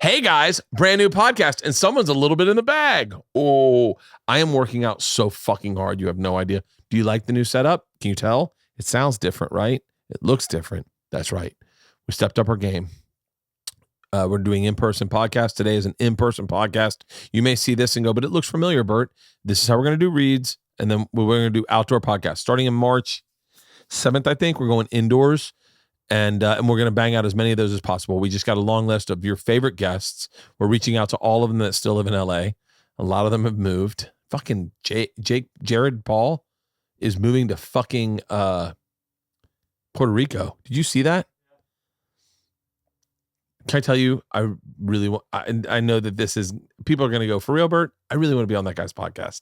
Hey guys, brand new podcast, and someone's a little bit in the bag. Oh, I am working out so fucking hard. You have no idea. Do you like the new setup? Can you tell? It sounds different, right? It looks different. That's right. We stepped up our game. We're doing in-person podcast. Today is an in-person podcast. You may see this and go, but it looks familiar, Bert. This is how we're going to do reads, and then we're going to do outdoor podcasts. Starting in March 7th, I think, we're going indoors, and we're going to bang out as many of those as possible. We just got a long list of your favorite guests. We're reaching out to all of them that still live in LA. A lot of them have moved. Fucking Jared Paul is moving to fucking Puerto Rico. Did you see that? Can I tell you, I really want, I know that this is, people are going to go, for real, Bert? I really want to be on that guy's podcast.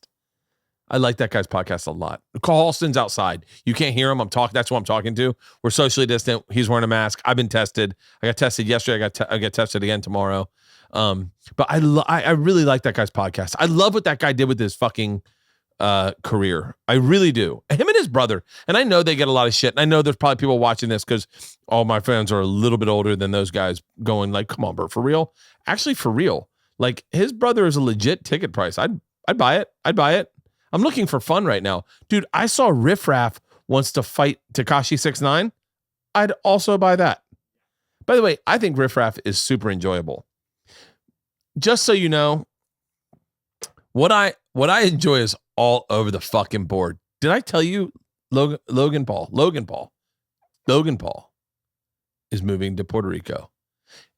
I like that guy's podcast a lot. Carlson's outside. You can't hear him. That's who I'm talking to. We're socially distant. He's wearing a mask. I've been tested. I got tested yesterday. I got tested again tomorrow. But I really like that guy's podcast. I love what that guy did with his fucking career. I really do. Him and his brother. And I know they get a lot of shit. And I know there's probably people watching this because all my friends are a little bit older than those guys going like, come on, Bert, for real? Actually, for real. Like, his brother is a legit ticket price. I'd buy it. I'd buy it. I'm looking for fun right now. Dude, I saw Riff Raff wants to fight Tekashi 6ix9ine. I'd also buy that. By the way, I think Riff Raff is super enjoyable. Just so you know, what I enjoy is all over the fucking board. Did I tell you Logan Paul is moving to Puerto Rico.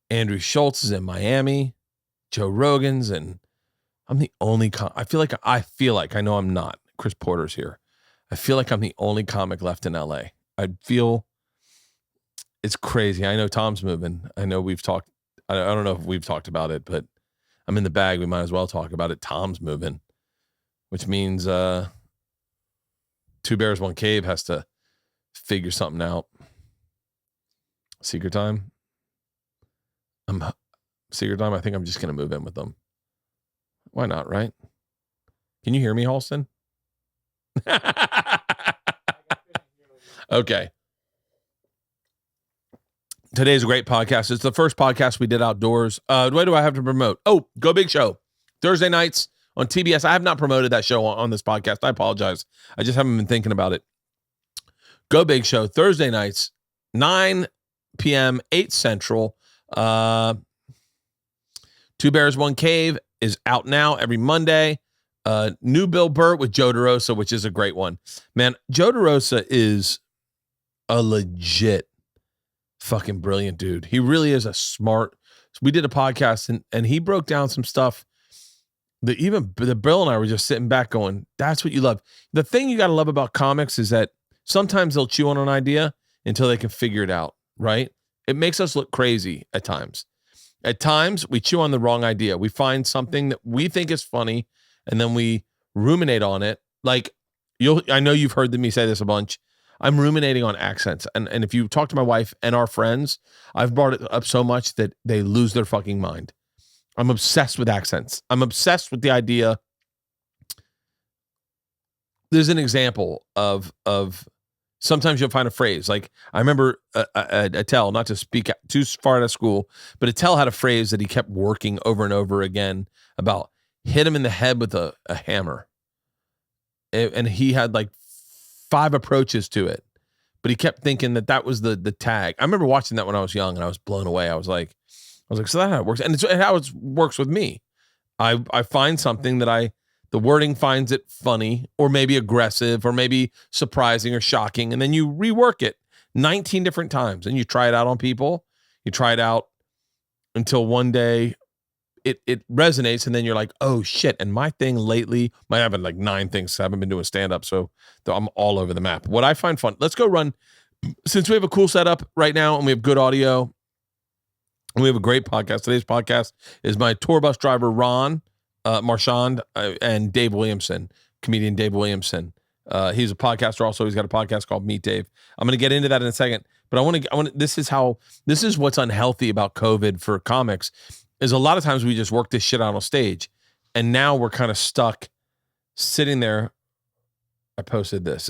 Andrew Schultz is in Miami. Joe Rogan's, and I'm the only I feel like I know I'm not. Chris Porter's here. I feel like I'm the only comic left in LA. I feel it's crazy. I know Tom's moving. I know we've talked. I don't know if we've talked about it, but I'm in the bag. We might as well talk about it. Tom's moving, which means Two Bears, One Cave has to figure something out. Secret Time. Secret Time. I think I'm just going to move in with them. Why not, right? Can you hear me, Halston? Okay. Today's a great podcast. It's the first podcast we did outdoors. What do I have to promote? Oh, Go Big Show. Thursday nights on TBS. I have not promoted that show on this podcast. I apologize. I just haven't been thinking about it. Go Big Show. Thursday nights, 9 p.m., 8 Central. Two Bears, One Cave is out now every Monday. New Bill Bert with Joe DeRosa, which is a great one. Man, Joe DeRosa is a legit fucking brilliant dude. He really is a smart. We did a podcast and he broke down some stuff that even the Bill and I were just sitting back going, that's what you love. The thing you got to love about comics is that sometimes they'll chew on an idea until they can figure it out, right? It makes us look crazy at times. At times, we chew on the wrong idea. We find something that we think is funny, and then we ruminate on it. Like, I know you've heard me say this a bunch. I'm ruminating on accents. And if you talk to my wife and our friends, I've brought it up so much that they lose their fucking mind. I'm obsessed with accents. I'm obsessed with the idea. There's an example of sometimes you'll find a phrase. Like, I remember Attell, not to speak too far out of school, but Attell had a phrase that he kept working over and over again about hit him in the head with a hammer. And he had like 5 approaches to it, but he kept thinking that was the tag. I remember watching that when I was young and I was blown away. I was like, so that's how it works. And it's how it works with me. I find something that the wording finds it funny or maybe aggressive or maybe surprising or shocking. And then you rework it 19 different times and you try it out on people. You try it out until one day it resonates. And then you're like, oh shit. And my thing lately, I have like 9 things. I haven't been doing stand-up. So I'm all over the map. What I find fun, let's go run. Since we have a cool setup right now and we have good audio and we have a great podcast. Today's podcast is my tour bus driver, Ron, Marchand, and Dave Williamson, comedian Dave Williamson. He's a podcaster also. He's got a podcast called Meet Dave. I'm going to get into that in a second, but I want to, this is what's unhealthy about COVID for comics is a lot of times we just work this shit out on stage and now we're kind of stuck sitting there. I posted this.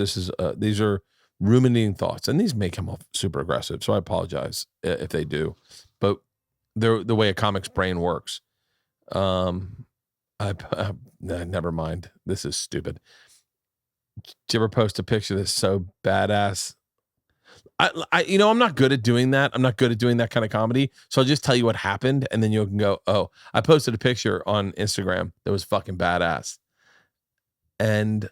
These are ruminating thoughts and these may come off super aggressive. So I apologize if they do, but the way a comic's brain works. Never mind. This is stupid. Did you ever post a picture that's so badass? I'm not good at doing that. I'm not good at doing that kind of comedy. So I'll just tell you what happened, and then you can go, oh, I posted a picture on Instagram that was fucking badass. And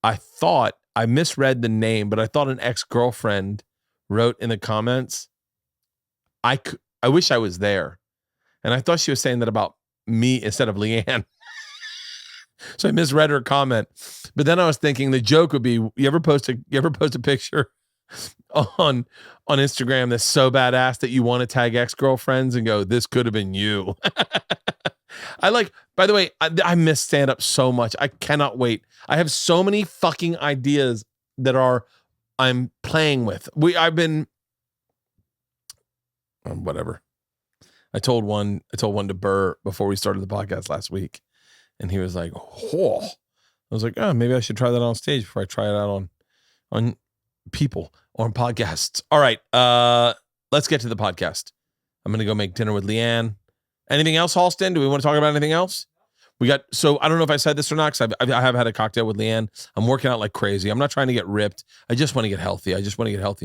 I thought, I misread the name, but I thought an ex-girlfriend wrote in the comments, I wish I was there. And I thought she was saying that about me instead of Leanne. So I misread her comment. But then I was thinking the joke would be, you ever post a picture on Instagram that's so badass that you want to tag ex-girlfriends and go, this could have been you. By the way, I miss stand-up so much. I cannot wait. I have so many fucking ideas that I'm playing with. Whatever. I told one to Bert before we started the podcast last week, and he was like, "Oh," I was like, "Oh, maybe I should try that on stage before I try it out on people or on podcasts." All right, let's get to the podcast. I'm gonna go make dinner with Leanne. Anything else, Halston? Do we want to talk about anything else? So I don't know if I said this or not, because I have had a cocktail with Leanne. I'm working out like crazy. I'm not trying to get ripped. I just want to get healthy.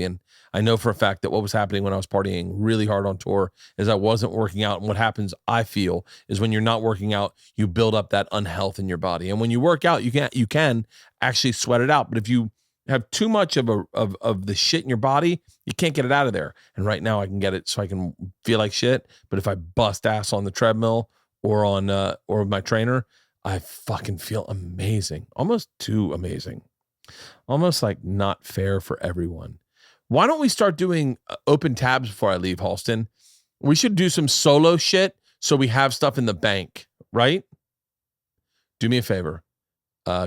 And I know for a fact that what was happening when I was partying really hard on tour is I wasn't working out. And what happens, I feel, is when you're not working out, you build up that unhealth in your body. And when you work out, you can actually sweat it out. But if you have too much of the shit in your body, you can't get it out of there. And right now I can get it so I can feel like shit. But if I bust ass on the treadmill or on or my trainer, I fucking feel amazing. Almost too amazing. Almost like not fair for everyone. Why don't we start doing open tabs before I leave, Halston? We should do some solo shit so we have stuff in the bank, right? Do me a favor.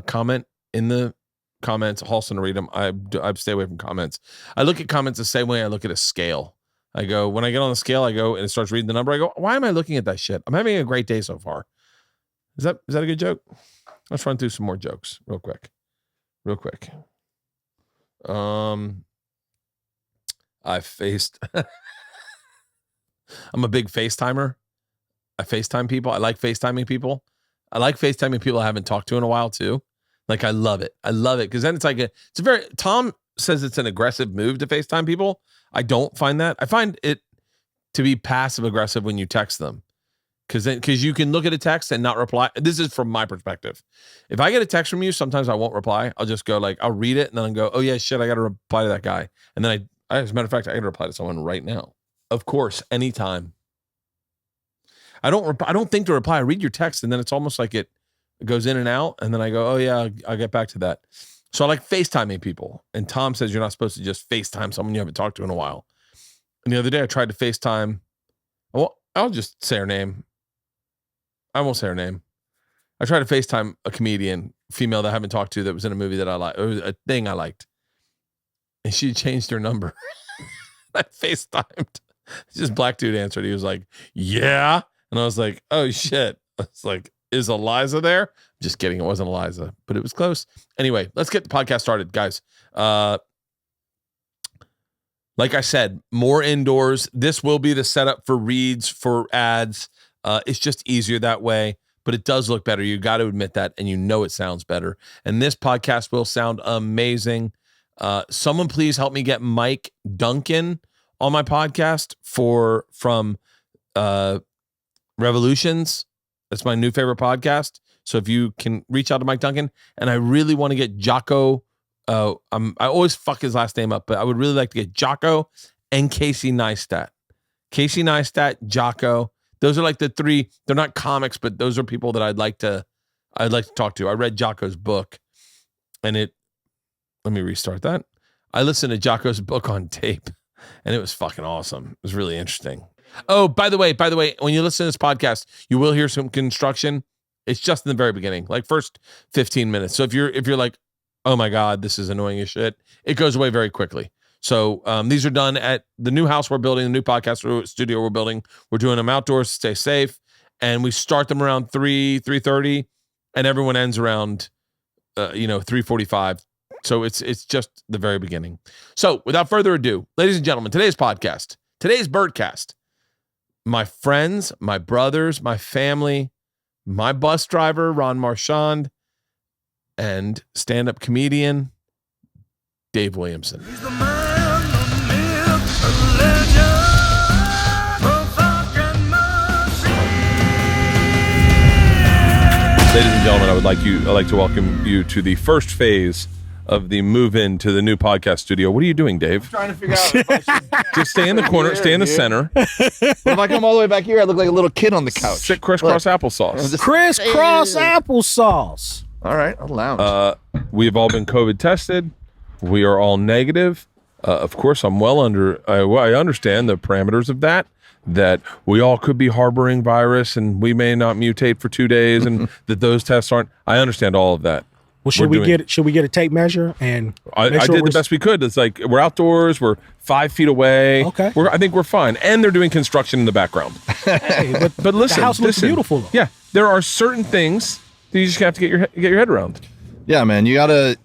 Comment in the comments. Halston will read them. I stay away from comments. I look at comments the same way I look at a scale. I go, when I get on the scale, I go and it starts reading the number. I go, why am I looking at that shit? I'm having a great day so far. Is that a good joke? Let's run through some more jokes real quick. I'm a big FaceTimer. I FaceTime people. I like FaceTiming people. I like FaceTiming people I haven't talked to in a while too. Like, I love it. Because then Tom says it's an aggressive move to FaceTime people. I don't find that. I find it to be passive aggressive when you text them. Because you can look at a text and not reply. This is from my perspective. If I get a text from you, sometimes I won't reply. I'll just go I'll read it and then I'll go, oh yeah, shit, I got to reply to that guy. And then as a matter of fact, I got to reply to someone right now. Of course, anytime. I don't think to reply. I read your text and then it's almost like it goes in and out. And then I go, oh yeah, I'll get back to that. So I like FaceTiming people. And Tom says you're not supposed to just FaceTime someone you haven't talked to in a while. And the other day I tried to FaceTime. Well, I'll just say her name. I won't say her name. I tried to FaceTime a comedian, female that I haven't talked to, that was in a movie that I liked, or a thing I liked. And she changed her number. I FaceTimed. This black dude answered. He was like, yeah. And I was like, oh shit. I was like, is Eliza there? Just kidding. It wasn't Eliza, but it was close. Anyway, let's get the podcast started, guys. Like I said, more indoors. This will be the setup for reads, for ads. It's just easier that way, but it does look better. You got to admit that, and you know it sounds better. And this podcast will sound amazing. Someone please help me get Mike Duncan on my podcast from Revolutions. That's my new favorite podcast. So if you can reach out to Mike Duncan, and I really want to get Jocko. I always fuck his last name up, but I would really like to get Jocko and Casey Neistat. Casey Neistat, Jocko. Those are like the three. They're not comics, but those are people that I'd like to talk to. I read Jocko's book, and let me restart that. I listened to Jocko's book on tape, and it was fucking awesome. It was really interesting. Oh, by the way, when you listen to this podcast, you will hear some construction. It's just in the very beginning, like first 15 minutes. So if you're like, oh my God, this is annoying as shit, it goes away very quickly. So these are done at the new house we're building, the new podcast studio we're building. We're doing them outdoors to stay safe. And we start them around 3:30, and everyone ends around 3:45. So it's just the very beginning. So without further ado, ladies and gentlemen, today's podcast, Today's Bertcast. My friends, my brothers, my family, my bus driver, Ron Marchand, and stand-up comedian, Dave Williamson. He's the man, the myth, the legend, the fucking machine. Ladies and gentlemen, I'd like to welcome you to the first phase of the move into the new podcast studio. What are you doing, Dave? I'm trying to figure out if I should... Just stay in the corner, stay in the center. If I come all the way back here, I look like a little kid on the couch. Sit crisscross applesauce. Crisscross applesauce. All right, I'll lounge. We've all been COVID tested. We are all negative. Of course, I'm I understand the parameters of that we all could be harboring virus and we may not mutate for 2 days and that those tests aren't. I understand all of that. Well, should we get a tape measure and I did the best we could. It's like we're outdoors, we're 5 feet away. Okay. I think we're fine. And they're doing construction in the background. Hey, But listen, the house looks beautiful though. Yeah, there are certain things that you just have to get your head around. Yeah, man, you gotta.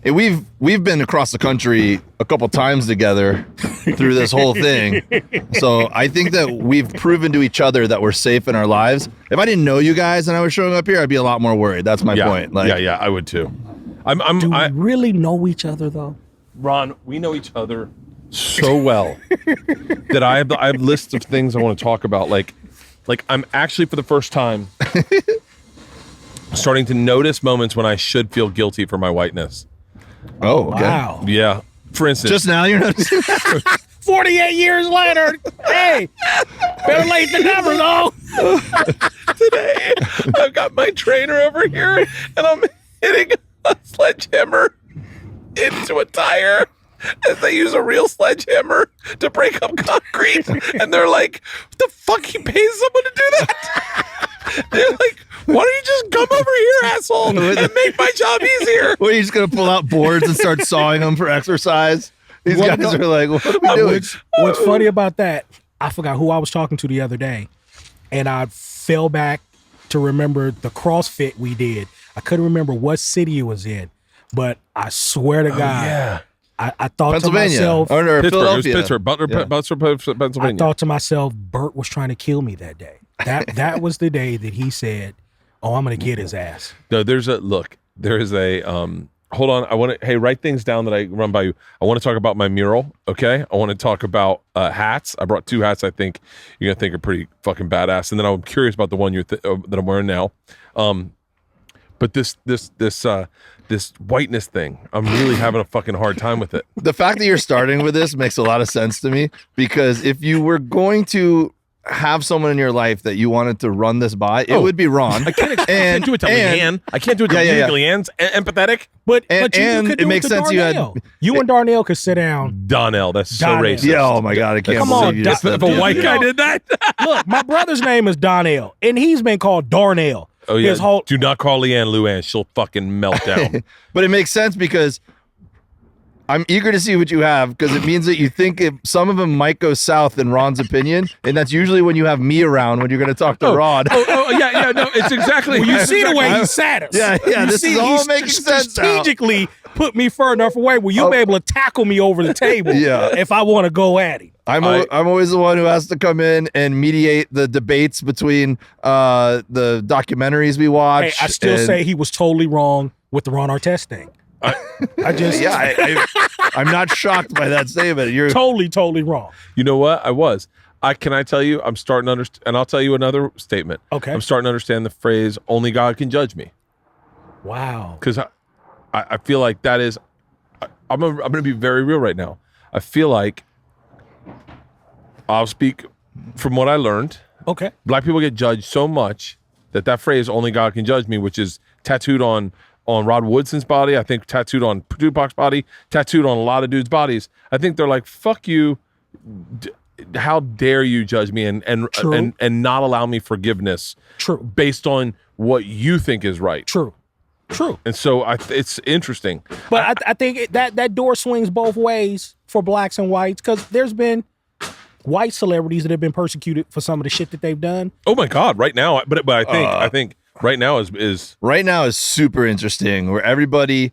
We've been across the country a couple times together through this whole thing, so I think that we've proven to each other that we're safe in our lives. If I didn't know you guys and I was showing up here, I'd be a lot more worried. That's my point. Yeah, I would too. Do we really know each other though? Ron, we know each other so well that I have lists of things I want to talk about. Like I'm actually for the first time starting to notice moments when I should feel guilty for my whiteness. Oh, okay. Wow. Yeah. For instance, Just now you're noticing. 48 years later. Hey, better late than never though. today I've got my trainer over here and I'm hitting a sledgehammer into a tire as they use a real sledgehammer to break up concrete. And they're like, what the fuck, he pays someone to do that? They're like, why don't you just come over here, asshole, and make my job easier? What, are you just gonna pull out boards and start sawing them for exercise? These guys are like, what are we doing? What's funny about that, I forgot who I was talking to the other day, and I fell back to remember the CrossFit we did. I couldn't remember what city it was in, but I swear to God, Yeah. I thought to Pennsylvania myself, or Pittsburgh. It was Philadelphia. Pittsburgh. Yeah. Butler, Pennsylvania. I thought to myself, Bert was trying to kill me that day. That was the day that he said, "Oh, I'm gonna get his ass." No, there is a hold on. Hey, write things down that I run by you. I want to talk about my mural. Okay. I want to talk about hats. I brought 2 hats I think you're going to think are pretty fucking badass. And then I'm curious about the one that I'm wearing now. But this whiteness thing, I'm really having a fucking hard time with it. The fact that you're starting with this makes a lot of sense to me, because if you were going to have someone in your life that you wanted to run this by, it would be Ron. I can't do it to Leanne. I can't do it to Leanne's empathetic. But And you could do it makes to sense you had- Darnell. You and Darnell could sit down. Donnell, that's so Donnell. racist. Yeah, oh my God, I can't Come believe on, you just If said a that. white guy did that. Look, my brother's name is Donnell, and he's been called Darnell. Oh yeah. His whole Do not call Leanne Luann. She'll fucking melt down. But it makes sense because I'm eager to see what you have, because it means that you think some of them might go south in Ron's opinion, and that's usually when you have me around when you're going to talk to Ron. Yeah, no, it's exactly. Well, you see the way he sat us. Yeah, You this see, is all he making sense now. strategically put me far enough away where you'll be able to tackle me over the table Yeah. if I want to go at him. I'm always the one who has to come in and mediate the debates between the documentaries we watch. Hey, I still say he was totally wrong with the Ron Artest thing. I just I'm not shocked by that statement. You're totally wrong. You know what? Can I tell you? I'm starting to understand, and I'll tell you another statement. Okay. I'm starting to understand the phrase "only God can judge me." Wow. Because I feel like that is. I'm going to be very real right now. I feel like I'll speak from what I learned. Okay. Black people get judged so much that phrase "only God can judge me," which is tattooed on Rod Woodson's body, I think tattooed on Tupac's body, tattooed on a lot of dudes' bodies. I think they're like, "Fuck you! How dare you judge me and not allow me forgiveness?" True. Based on what you think is right. True. And so it's interesting. But I think that door swings both ways for blacks and whites, because there's been white celebrities that have been persecuted for some of the shit that they've done. Oh my God! Right now, but I think right now is super interesting, where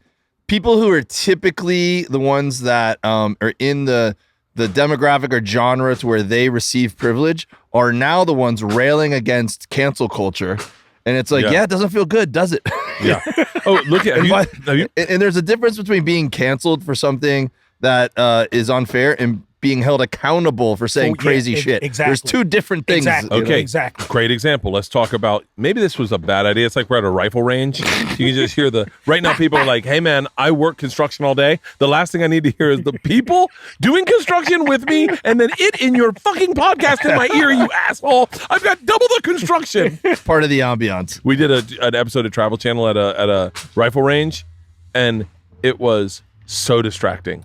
people who are typically the ones that are in the demographic or genre to where they receive privilege are now the ones railing against cancel culture. And it's like, yeah, it doesn't feel good, does it? Yeah. Oh, look at and there's a difference between being canceled for something that is unfair and being held accountable for saying crazy shit. Exactly. There's two different things. Exactly. Okay, Exactly. Great example. Let's talk about, maybe this was a bad idea. It's like we're at a rifle range. You can just hear right now people are like, hey man, I work construction all day. The last thing I need to hear is the people doing construction with me and then it in your fucking podcast in my ear, you asshole. I've got double the construction. Part of the ambiance. We did an episode of Travel Channel at a rifle range and it was so distracting.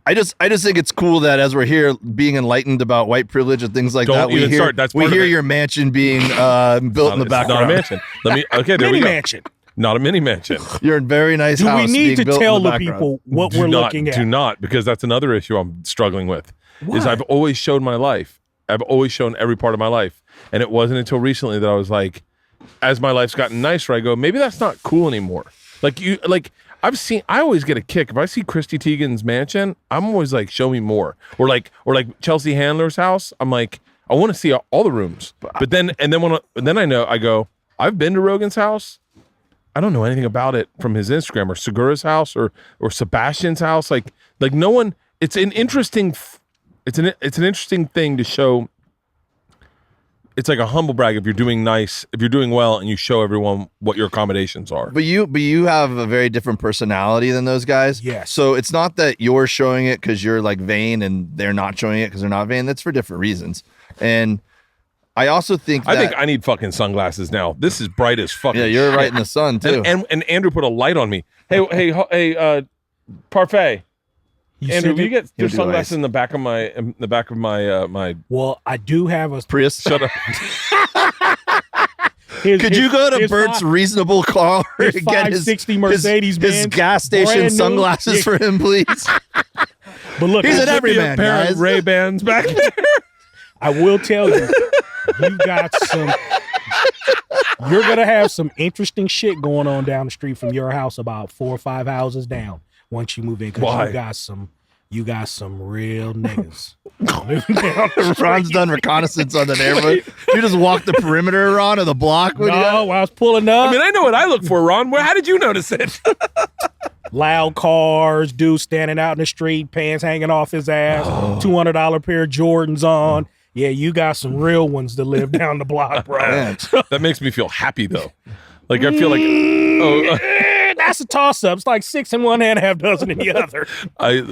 I just think it's cool that as we're here being enlightened about white privilege and things like that, we hear your mansion being built in the background. Not a mansion. Mini mansion. Not a mini mansion. You're in very nice Do house. we need to being built tell in the the background. people what we're looking at? Do not, because that's another issue I'm struggling with. What? Is I've always shown my life. I've always shown every part of my life. And it wasn't until recently that I was like, as my life's gotten nicer, I go, maybe that's not cool anymore. I always get a kick if I see Christy Teigen's mansion. I'm always like, show me more, or like Chelsea Handler's house. I'm like, I want to see all the rooms. But then I know, I go, I've been to Rogan's house. I don't know anything about it from his Instagram, or Segura's house, or Sebastian's house. Like no one. It's an interesting. It's an interesting thing to show. It's like a humble brag if you're doing nice, if you're doing well, and you show everyone what your accommodations are. But you have a very different personality than those guys. Yes. So it's not that you're showing it because you're like vain and they're not showing it because they're not vain. That's for different reasons. And I also think I think I need fucking sunglasses now. This is bright as fucking. Yeah, you're shit. right in the sun too. And Andrew put a light on me. Hey, Parfait. Andrew, will you get your sunglasses in the back of my Well, I do have a Prius. Shut up. Could you go to Bert's reasonable car and his get his 560 Mercedes his Benz, gas station brand new? sunglasses for him, please? But look, He's I- an everyman, pair guys. of Ray-Bans back there. I will tell you, you're gonna have some interesting shit going on down the street from your house, about 4 or 5 houses down. Once you move in, because Why? you got some real niggas living down the Ron's done reconnaissance on the neighborhood. You just walk the perimeter, Ron, of the block. No, I was pulling up. I mean, I know what I look for, Ron. How did you notice it? Loud cars, dude standing out in the street, pants hanging off his ass, $200 pair of Jordans on. Yeah, you got some real ones that live down the block, bro. Man. That makes me feel happy though. Like I feel like That's a toss-up. It's like 6 in one hand, half dozen in the other.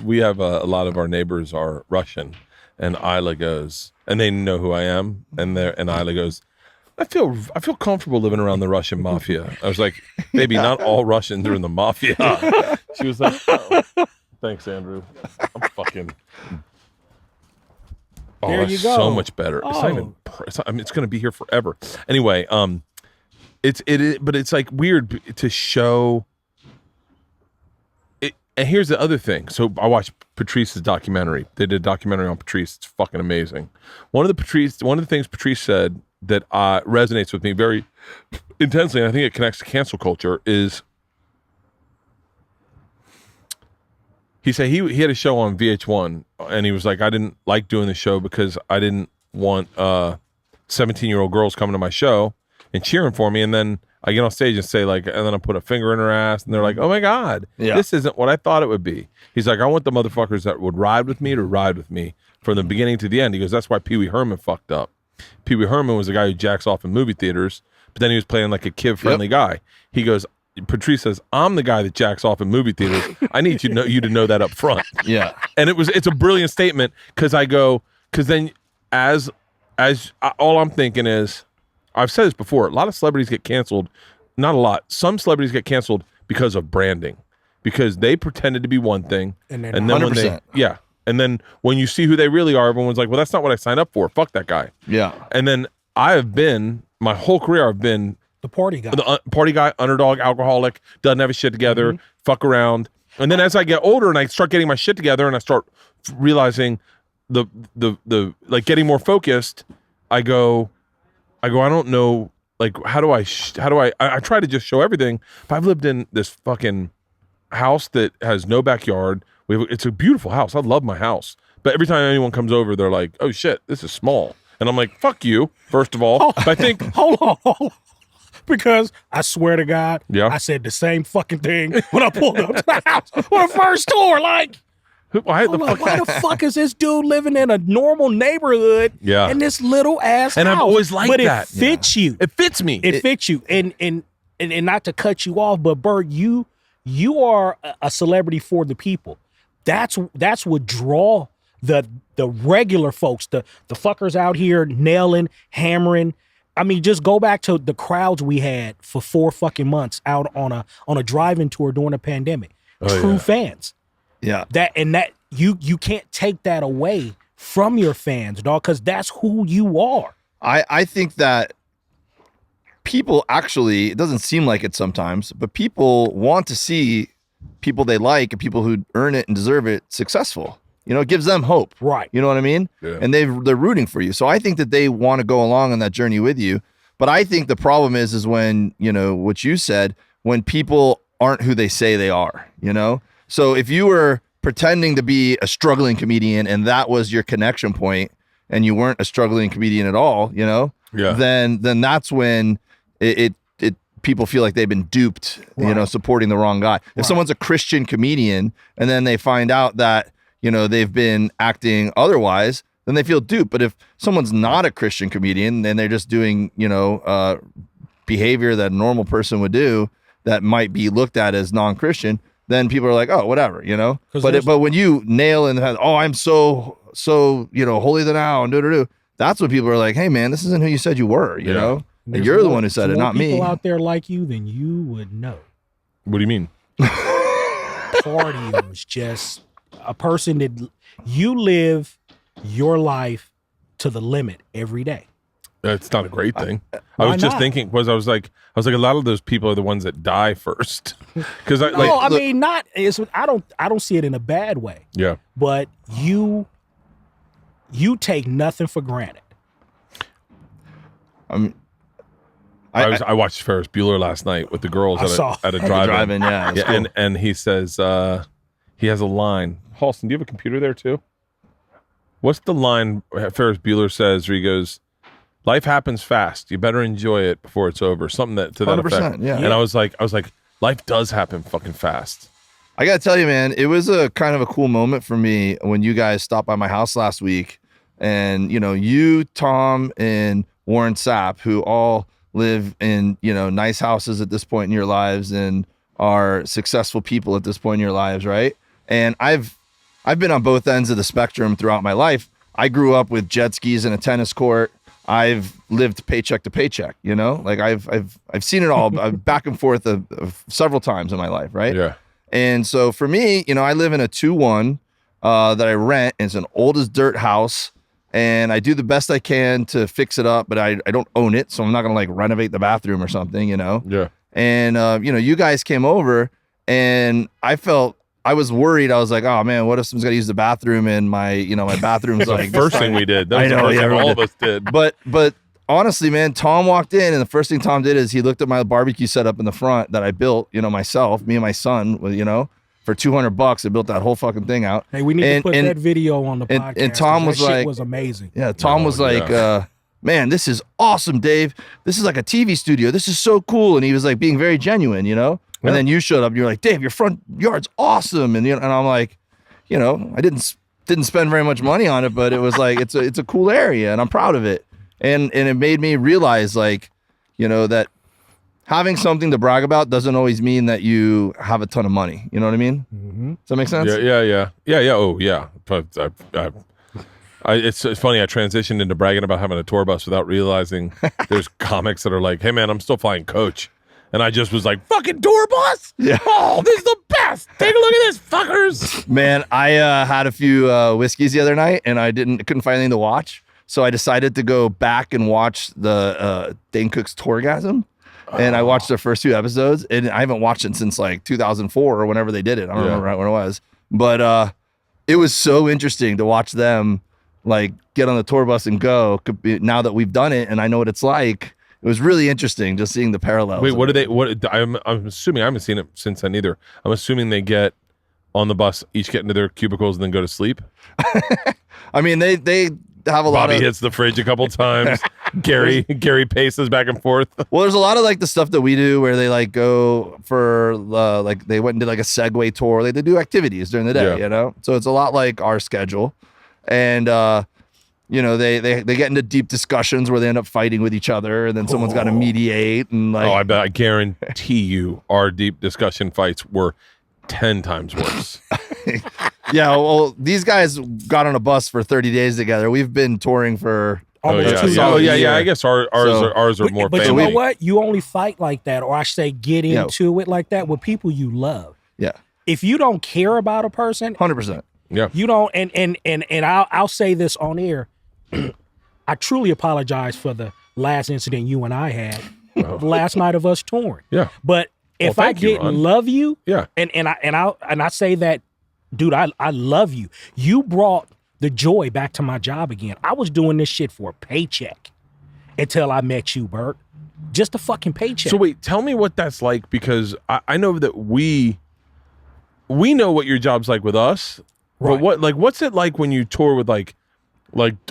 we have a lot of our neighbors are Russian, and Isla goes, and they know who I am, and Isla goes, I feel comfortable living around the Russian mafia. I was like, baby, not all Russians are in the mafia. She was like, oh, thanks, Andrew. I'm fucking. Oh, There you that's go. so much better. It's not even. It's going to be here forever. Anyway, but it's like weird to show. And here's the other thing. So I watched Patrice's documentary. They did a documentary on Patrice. It's fucking amazing. One of the things Patrice said that resonates with me very intensely, and I think it connects to cancel culture, is he said he had a show on VH1, and he was like, I didn't like doing the show because I didn't want 17-year-old girls coming to my show and cheering for me, and then I get on stage and say like, and then I put a finger in her ass, and they're like, "Oh my God, this isn't what I thought it would be." He's like, "I want the motherfuckers that would ride with me to ride with me from the beginning to the end." He goes, "That's why Pee Wee Herman fucked up. Pee Wee Herman was the guy who jacks off in movie theaters, but then he was playing like a kid-friendly guy." He goes, "Patrice says I'm the guy that jacks off in movie theaters. I need you to know that up front." Yeah, and it's a brilliant statement because then as all I'm thinking is. I've said this before. A lot of celebrities get canceled. Not a lot. Some celebrities get canceled because of branding, because they pretended to be one thing, And then they're when 100%. and then when you see who they really are, everyone's like, "Well, that's not what I signed up for. Fuck that guy." yeah. And then my whole career, I've been The party guy. the party guy, underdog, alcoholic, doesn't have his shit together, fuck around. And then as I get older and I start getting my shit together and I start realizing the like getting more focused, I go, I don't know, like, how do I try to just show everything, but I've lived in this fucking house that has no backyard. It's a beautiful house. I love my house, But every time anyone comes over, they're like, "Oh shit, this is small," and I'm like, "Fuck you." First of all, but I think hold on. Because I swear to God, Yeah. I said the same fucking thing when I pulled up to the house on the first tour. Like, why the fuck? why the fuck is this dude living in a normal neighborhood Yeah. in this little ass And house? I've always liked but that. it fits you. It fits me. It fits you. And not to cut you off, but Bert, you are a celebrity for the people. That's what draw the regular folks, the fuckers out here nailing, hammering. I mean, just go back to the crowds we had for 4 fucking months out on a driving tour during the pandemic. True fans. Yeah. That you can't take that away from your fans, dog, because that's who you are. I think that people actually, it doesn't seem like it sometimes, but people want to see people they like and people who earn it and deserve it successful. You know, it gives them hope. Right. You know what I mean? Yeah. And they're rooting for you. So I think that they want to go along on that journey with you. But I think the problem is when, you know, what you said, when people aren't who they say they are, you know? So if you were pretending to be a struggling comedian and that was your connection point and you weren't a struggling comedian at all, you know, Yeah. then that's when it people feel like they've been duped, you know, supporting the wrong guy. If someone's a Christian comedian and then they find out that, you know, they've been acting otherwise, then they feel duped. But if someone's not a Christian comedian and they're just doing, you know, behavior that a normal person would do that might be looked at as non-Christian, then people are like, oh, whatever, you know. But when you nail in the head, oh, I'm so you know, holier than thou and do, that's when people are like, hey man, this isn't who you said you were, you know. And you're the one who said it, not me. People out there like you, then you would know. What do you mean? Partying was just a person that you live your life to the limit every day. It's not a great thing. I Why was just not? thinking, I was like, a lot of those people are the ones that die first. Because I mean, not. I don't see it in a bad way. yeah. But you take nothing for granted. I watched Ferris Bueller last night with the girls at a drive-in. Drive-in, yeah. Yeah, Cool. and he says he has a line. Halston, do you have a computer there too? What's the line Ferris Bueller says where he goes, "Life happens fast. You better enjoy it before it's over." Something that to that 100%, effect. yeah. And I was like, life does happen fucking fast. I gotta tell you, man, it was a kind of a cool moment for me when you guys stopped by my house last week, and you know, you, Tom, and Warren Sapp, who all live in, you know, nice houses at this point in your lives and are successful people at this point in your lives, right? And I've been on both ends of the spectrum throughout my life. I grew up with jet skis and a tennis court. I've lived paycheck to paycheck, you know, like I've seen it all back and forth several times in my life, right? Yeah. And so for me, you know, I live in a 2-1 that I rent. It's an old as dirt house, and I do the best I can to fix it up, but I don't own it, so I'm not gonna like renovate the bathroom or something, you know. Yeah. And you know, you guys came over, and I was worried. I was like, oh man, what if someone's gotta use the bathroom and my bathroom's like First thing we did. That was I the know, first yeah, thing everyone all of did. us did. But honestly, man, Tom walked in, and the first thing Tom did is he looked at my barbecue setup in the front that I built, you know, myself, me and my son, you know, for $200. I built that whole fucking thing out. Hey, we need to put that video on the podcast. And Tom 'cause was that like, shit was amazing. Yeah, Tom was like, yeah. man, this is awesome, Dave. This is like a TV studio. This is so cool. And he was like being very genuine, you know. Yeah. And then you showed up, and you're like, Dave, your front yard's awesome. And and I'm like, you know, I didn't spend very much money on it, but it was like it's a cool area, and I'm proud of it. And it made me realize, like, you know, that having something to brag about doesn't always mean that you have a ton of money. You know what I mean? Mm-hmm. Does that make sense? Yeah. Oh, yeah. But it's funny. I transitioned into bragging about having a tour bus without realizing there's comics that are like, "Hey, man, I'm still flying coach," and I just was like, "Fucking tour bus! Yeah. Oh, this is the best. Take a look at this, fuckers." Man, I had a few whiskeys the other night, and I couldn't find anything to watch. So I decided to go back and watch the Dane Cook's Tourgasm. And I watched the first 2 episodes, and I haven't watched it since like 2004 or whenever they did it. I don't remember when it was. But it was so interesting to watch them like get on the tour bus and go. Now that we've done it and I know what it's like, it was really interesting just seeing the parallels. Wait, what do they? What I'm assuming I haven't seen it since then either. I'm assuming they get on the bus each get into their cubicles and then go to sleep? I mean, they have a lot Bobby of. hits the fridge a couple times. Gary paces back and forth. Well, there's a lot of like the stuff that we do where they like go for like they went and did like a Segway tour. Like they do activities during the day, Yeah. you know. So it's a lot like our schedule, and they get into deep discussions where they end up fighting with each other, and then someone's got to mediate and like. Oh, I bet. I guarantee you, our deep discussion fights were 10 times worse. Yeah, well, these guys got on a bus for 30 days together. We've been touring for Almost a two solid years. year. I guess ours are more But you family. know what? You only fight like that, or I say get into it like that with people you love. Yeah, If you don't care about a person, 100%. Yeah. you don't. And I'll say this on air. I truly apologize for the last incident you and I had the last night of us touring. Yeah. But if I thank you, didn't Ron. love you, Yeah. and I say that, dude, I love you. You brought the joy back to my job again. I was doing this shit for a paycheck until I met you, Bert. Just a fucking paycheck. So wait, tell me what that's like, because I know that we know what your job's like with us, Right. but what's it like when you tour with like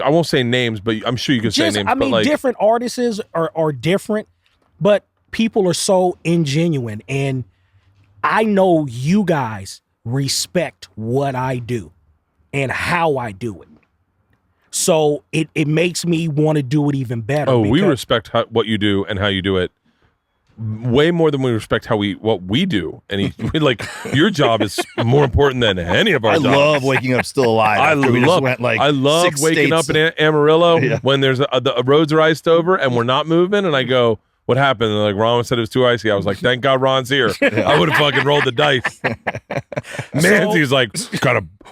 I won't say names, but I'm sure you can say Just, names. I mean, but like, different artists are different, but people are so ingenuine, and I know you guys respect what I do and how I do it. So it makes me want to do it even better. we because- respect what you do and how you do it way more than we respect what we do. And your job is more important than any of our I jobs. love waking up still alive. I after we just love went, like, I love 6 waking states. up in Amarillo Yeah. when there's the roads are iced over and we're not moving, and I go, what happened? And they're like, Ron said it was too icy. I was like, thank God Ron's here. I would have fucking rolled the dice. Nancy's like,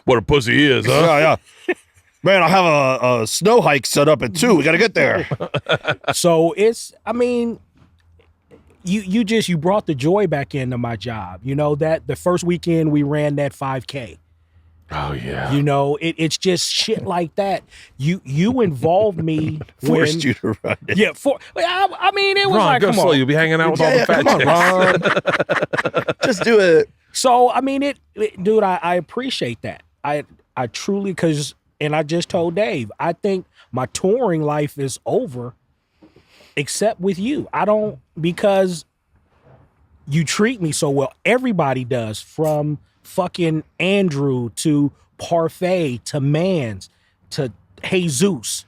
what a pussy he is, huh? Yeah. Man, I have a snow hike set up at 2. We got to get there. So it's, I mean, you brought the joy back into my job. You know, that the first weekend we ran that 5K. Oh yeah. You know, it's just shit like that. You involved me Forced when, you to run it. yeah. I mean, it was Ron, like, go come slow. on. You'll be hanging out with all the fat come on, chicks. Ron. Just do it. So I mean, dude, I appreciate that. I truly, because, and I just told Dave, I think my touring life is over, except with you. I don't, because you treat me so well. Everybody does, from fucking Andrew to Parfait to Mans to Jesus,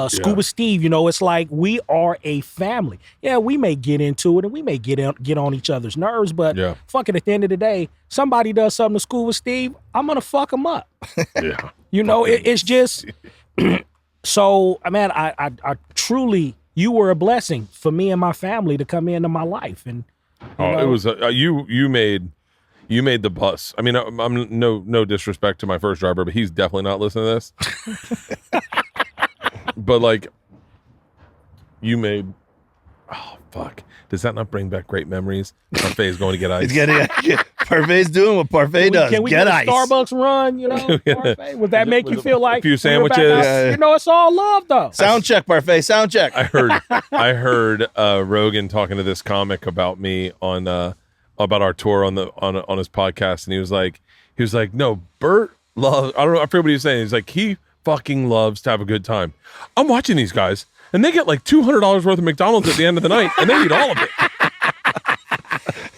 Scuba Steve. You know, it's like we are a family. Yeah, we may get into it and we may get on each other's nerves, but Yeah. fucking at the end of the day, somebody does something to Scuba Steve, I'm gonna fuck him up. Yeah. You know, it's just so. I mean, I truly, you were a blessing for me and my family to come into my life, and Oh, know? it was you made the bus. I mean, I'm no disrespect to my first driver, but he's definitely not listening to this. But like, you made. Oh fuck! Does that not bring back great memories? Parfait is going to get ice. He's getting Parfait's doing what Parfait does. Can we get get a ice. Starbucks run? You know, Parfait? Would that make you feel like a few when we're back sandwiches? out? Yeah. You know, it's all love though. Sound check, Parfait. Sound check. I heard Rogan talking to this comic about me on about our tour on his podcast, and he was like, no, Bert loves. I don't know. I forget what he was saying. He's like, he fucking loves to have a good time. I'm watching these guys, and they get like $200 worth of McDonald's at the end of the night, and they eat all of it.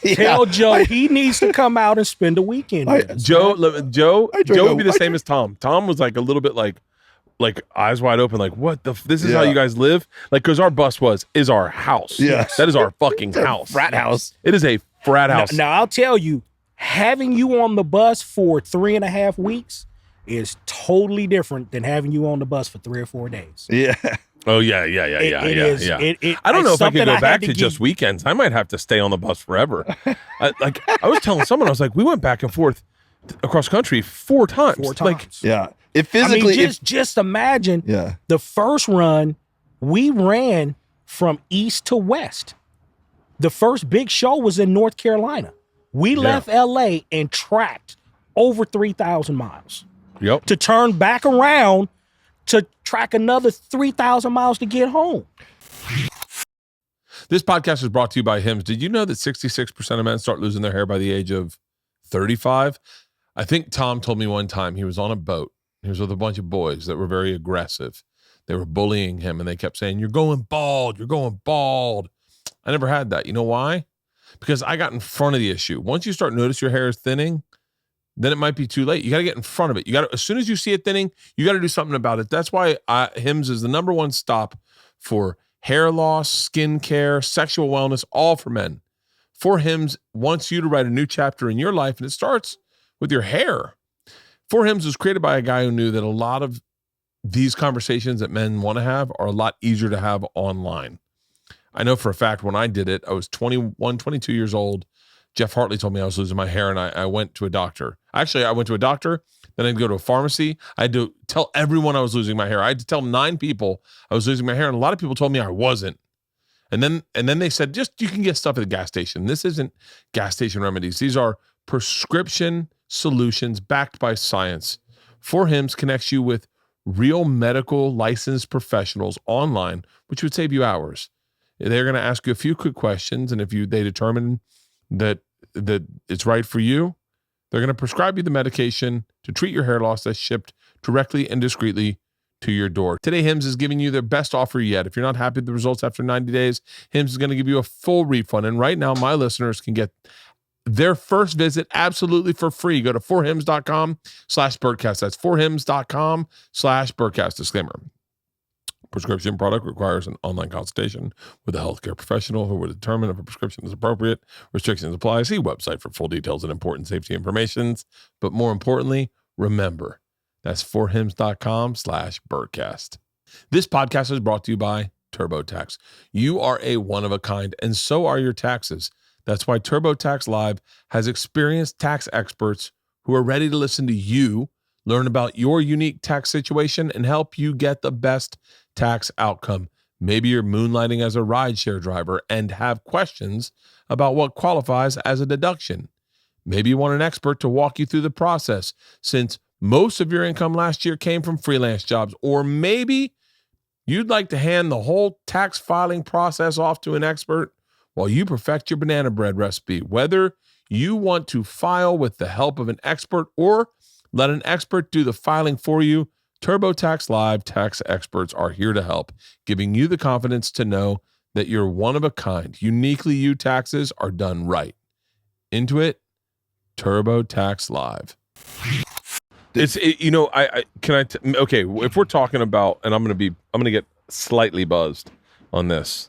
Yeah. Tell Joe he needs to come out and spend a weekend with us. Joe drink would be the a- same as Tom. Tom was like a little bit like eyes wide open, like, what the this is how Yeah. you guys live? Like, because our bus is our house. Yes. That is our fucking house. Frat house. It is a frat house. Now I'll tell you, having you on the bus for 3.5 weeks is totally different than having you on the bus for 3 or 4 days. Yeah. Oh yeah. It is- it- I don't know it's if I could something go I back had to to just give- weekends. I might have to stay on the bus forever. I was telling someone, I was like, we went back and forth across country 4 times. 4 Like, times. Yeah. If I mean, physically, just imagine yeah. the first run we ran from east to west. The first big show was in North Carolina. We left LA and tracked over 3,000 miles yep. to turn back around to track another 3,000 miles to get home. This podcast is brought to you by Hims. Did you know that 66% of men start losing their hair by the age of 35? I think Tom told me one time he was on a boat. He was with a bunch of boys that were very aggressive. They were bullying him, and they kept saying, "You're going bald. You're going bald." I never had that. You know why? Because I got in front of the issue. Once you start notice your hair is thinning, then it might be too late. You got to get in front of it. You got to, as soon as you see it thinning, you got to do something about it. That's why Hims is the number one stop for hair loss, skin care, sexual wellness, all for men. For Hims wants you to write a new chapter in your life, and it starts with your hair. For Hims was created by a guy who knew that a lot of these conversations that men want to have are a lot easier to have online. I know for a fact when I did it, I was 21, 22 years old. Jeff Hartley told me I was losing my hair, and I went to a doctor. Actually, I went to a doctor, then I'd go to a pharmacy. I had to tell everyone I was losing my hair. I had to tell 9 people I was losing my hair, and a lot of people told me I wasn't. And then they said, you can get stuff at the gas station. This isn't gas station remedies. These are prescription solutions backed by science. For Hims connects you with real medical licensed professionals online, which would save you hours. They're going to ask you a few quick questions, and if they determine that it's right for you, they're going to prescribe you the medication to treat your hair loss that's shipped directly and discreetly to your door. Today, Hims is giving you their best offer yet. If you're not happy with the results after 90 days, Hims is going to give you a full refund. And right now, my listeners can get their first visit absolutely for free. Go to forhims.com/Bertcast. That's forhims.com/Bertcast. Disclaimer. Prescription product requires an online consultation with a healthcare professional who will determine if a prescription is appropriate. Restrictions apply. See website for full details and important safety information. But more importantly, remember, that's forhims.com/Bertcast. This podcast is brought to you by TurboTax. You are a one-of-a-kind, and so are your taxes. That's why TurboTax Live has experienced tax experts who are ready to listen to you, learn about your unique tax situation, and help you get the best tax outcome. Maybe you're moonlighting as a rideshare driver and have questions about what qualifies as a deduction. Maybe you want an expert to walk you through the process since most of your income last year came from freelance jobs. Or maybe you'd like to hand the whole tax filing process off to an expert while you perfect your banana bread recipe. Whether you want to file with the help of an expert or let an expert do the filing for you, TurboTax Live tax experts are here to help, giving you the confidence to know that you're one of a kind. Uniquely you taxes are done right. Intuit, TurboTax Live. Okay, if we're talking about, and I'm going to get slightly buzzed on this.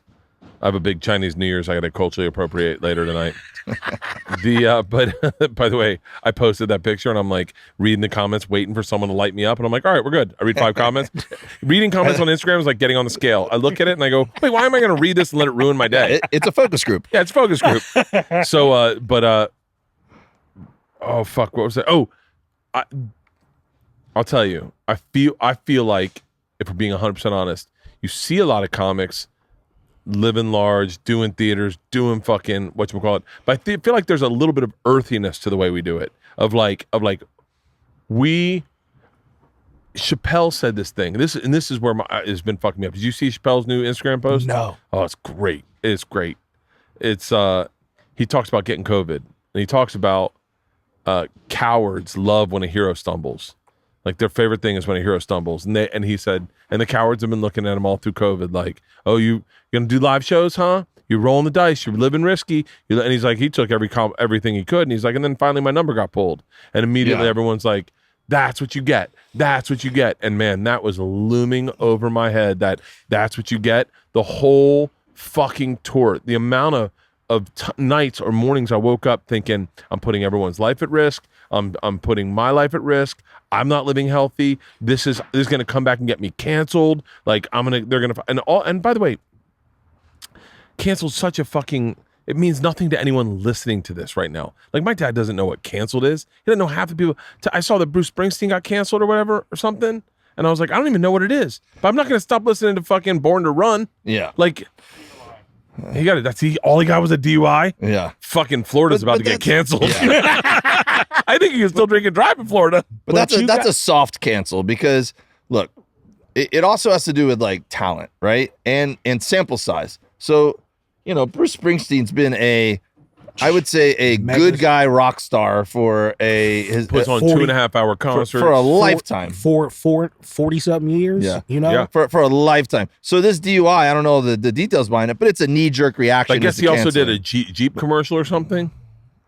I have a big Chinese New Year's I got to culturally appropriate later tonight. But by the way, I posted that picture and I'm like reading the comments, waiting for someone to light me up. And I'm like, all right, we're good. I read 5 comments. Reading comments on Instagram is like getting on the scale. I look at it and I go, wait, why am I going to read this and let it ruin my day? It's a focus group. Yeah, it's a focus group. So, oh, fuck. What was that? Oh, I'll tell you, I feel like if we're being 100% honest, you see a lot of comics living large, doing theaters, doing fucking whatchamacallit. But I feel like there's a little bit of earthiness to the way we do it. Chappelle said this thing. This is where it's been fucking me up. Did you see Chappelle's new Instagram post? No. Oh, it's great. It's great. It's he talks about getting COVID, and he talks about cowards love when a hero stumbles. Like their favorite thing is when a hero stumbles, and he said, and the cowards have been looking at him all through COVID, like, oh, you gonna do live shows, huh? You're rolling the dice, you're living risky. And he's like, he took everything he could, and he's like, and then finally my number got pulled, and immediately everyone's like, that's what you get, that's what you get, and man, that was looming over my head. That's what you get. The whole fucking tour, the amount of nights or mornings I woke up thinking, I'm putting everyone's life at risk. I'm putting my life at risk. I'm not living healthy. This is going to come back and get me canceled. Like and by the way, canceled such a fucking, it means nothing to anyone listening to this right now. Like my dad doesn't know what canceled is. He doesn't know half the people. I saw that Bruce Springsteen got canceled or whatever or something. And I was like, I don't even know what it is, but I'm not going to stop listening to fucking Born to Run. Yeah. Like, he got it. All he got was a DUI. Yeah. Fucking Florida's about to get canceled. Yeah. I think you can still drink and drive in Florida. But that's a soft cancel because look, it also has to do with like talent, right? And sample size. So, Bruce Springsteen's been a I would say a good guy rock star for puts on 2.5 hour concerts for a lifetime. For 40-something years. Yeah. You know? Yeah. For a lifetime. So this DUI, I don't know the details behind it, but it's a knee-jerk reaction. I guess he also did a canceling. Jeep commercial or something.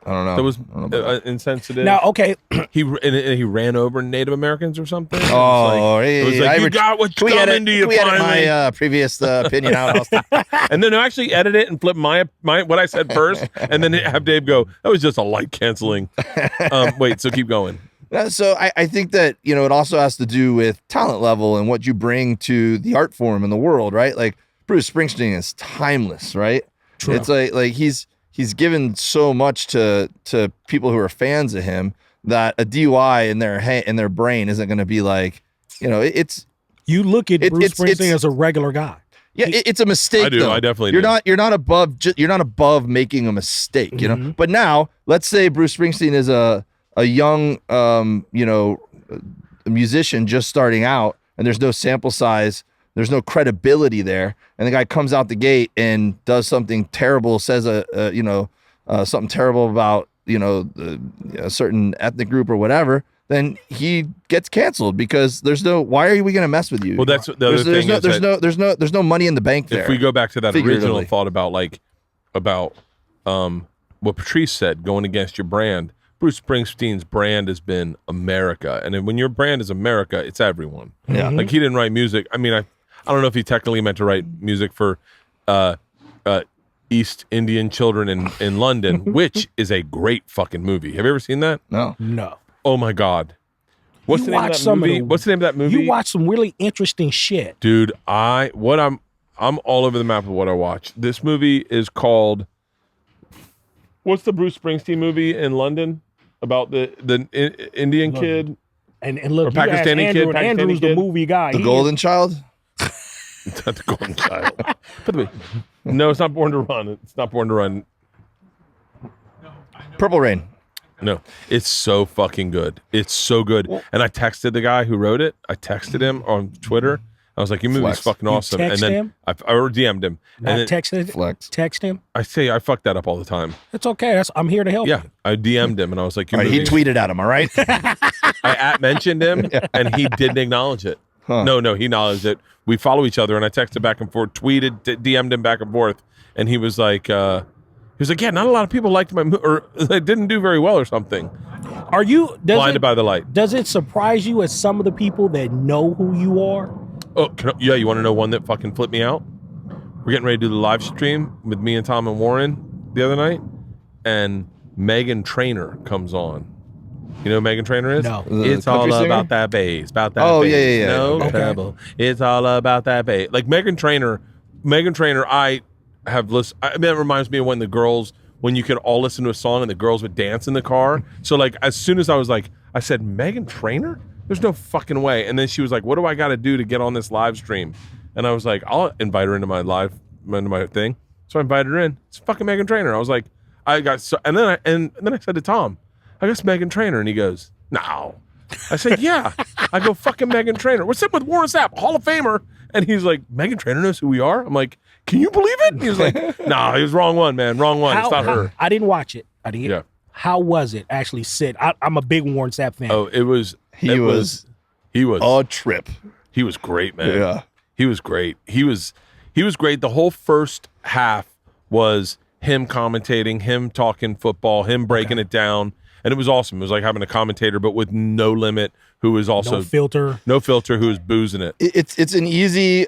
I don't know. That was I don't know about that. insensitive. Now, okay. He ran over Native Americans or something. Oh, it was like you got what's coming to you finally. My previous opinion out. Austin? And then actually edit it and flip my what I said first, and then have Dave go, that was just a light canceling. Wait, so keep going. So I think that, you know, it also has to do with talent level and what you bring to the art form in the world, right? Like Bruce Springsteen is timeless, right? True. It's like he's given so much to people who are fans of him that a DUI in their brain isn't going to be like, you know, it's. You look at Bruce Springsteen as a regular guy. Yeah, it's a mistake. I do. Though. I definitely You're do. not above making a mistake, you know. But now, let's say Bruce Springsteen is a young you know, a musician just starting out, and there's no sample size, there's no credibility there, and the guy comes out the gate and does something terrible, says you know, something terrible about, you know, a certain ethnic group or whatever. Then he gets canceled because there's no. Why are we going to mess with you? Well, that's the other thing. There's no money in the bank there. If we go back to that original figuratively. thought about what Patrice said, going against your brand, Bruce Springsteen's brand has been America, and then when your brand is America, it's everyone. Yeah. Like he didn't write music. I mean, I don't know if he technically meant to write music for East Indian children in London, which is a great fucking movie. Have you ever seen that? No. Oh my God. What's You the name of watch that some of movie? the- What's the name of that movie? You watch some really interesting shit. Dude, I'm all over the map of what I watch. This movie is called, what's the Bruce Springsteen movie in London about the Indian kid? And look, Or Pakistani Andrew, kid, and Pakistani Andrew's the kid. movie guy. The He Golden Child. Not the Golden Child. By the way, no, it's not Born to Run. It's not Born to Run. Purple Rain. No, it's so fucking good. It's so good. And I texted the guy who wrote it. I texted him on Twitter. I was like, your movie's Flex. fucking awesome. And text then him? I DM'd him. Not And then Flex. text him. I say I fuck that up all the time. It's okay. I'm here to help Yeah, you. I DM'd him and I was like, your All right, he movie's tweeted at him. All right. I mentioned him and he didn't acknowledge it. Huh. No, he acknowledged it. We follow each other and I texted back and forth, tweeted, DM'd him back and forth, and he was like, yeah, not a lot of people liked my movie, or they didn't do very well or something. Are you Blinded by the Light. Does it surprise you as some of the people that know who you are? Oh, yeah, you want to know one that fucking flipped me out? We're getting ready to do the live stream with me and Tom and Warren the other night, and Megan Trainor comes on. You know who Megan Trainor is? No. The It's all country singer? about that bass, about that Oh, bass. yeah. No Okay. trouble. It's all about that bass. Like Megan Trainor, I have listened. I mean, that reminds me of when you could all listen to a song and the girls would dance in the car. So like, as soon as I said, Megan Trainor? There's no fucking way. And then she was like, what do I got to do to get on this live stream? And I was like, I'll invite her into my thing. So I invited her in. It's fucking Megan Trainor. I was like, and then I said to Tom, I guess Megan Trainor. And he goes, no. I said, yeah. I go, fucking Megan Trainor. What's up with Warren Sapp, Hall of Famer? And he's like, Megan Trainor knows who we are? I'm like, can you believe it? And he was like, nah, he was wrong one, man. Wrong one. It's not her. I didn't watch it. I didn't. Yeah. How was it actually sit? I'm a big Warren Sapp fan. Oh, he was a trip. he was great, man. Yeah. He was great. He was great. The whole first half was him commentating, him talking football, him breaking it down. And it was awesome. It was like having a commentator, but with no limit, who was also no filter. who was boozing it. It's an easy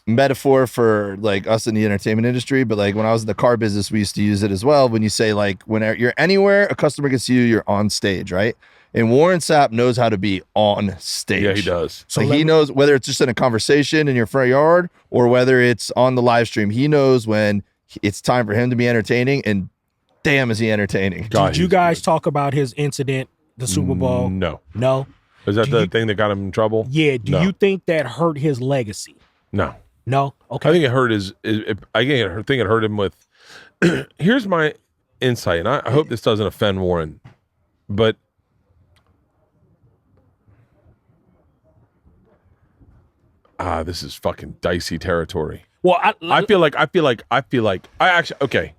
metaphor for like us in the entertainment industry, but like when I was in the car business, we used to use it as well. When you say like when you're anywhere, a customer can see you, you're on stage, right? And Warren Sapp knows how to be on stage. Yeah, he does. So he knows whether it's just in a conversation in your front yard or whether it's on the live stream. He knows when it's time for him to be entertaining, and damn, is he entertaining. God, Did you guys talk about his incident, the Super Bowl? No. No. Was that Do the you- thing that got him in trouble? Yeah. Do No. you think that hurt his legacy? No. No. Okay. I think it hurt it hurt him with. Here's my insight, and I hope this doesn't offend Warren, but this is fucking dicey territory. well, I feel like I actually okay.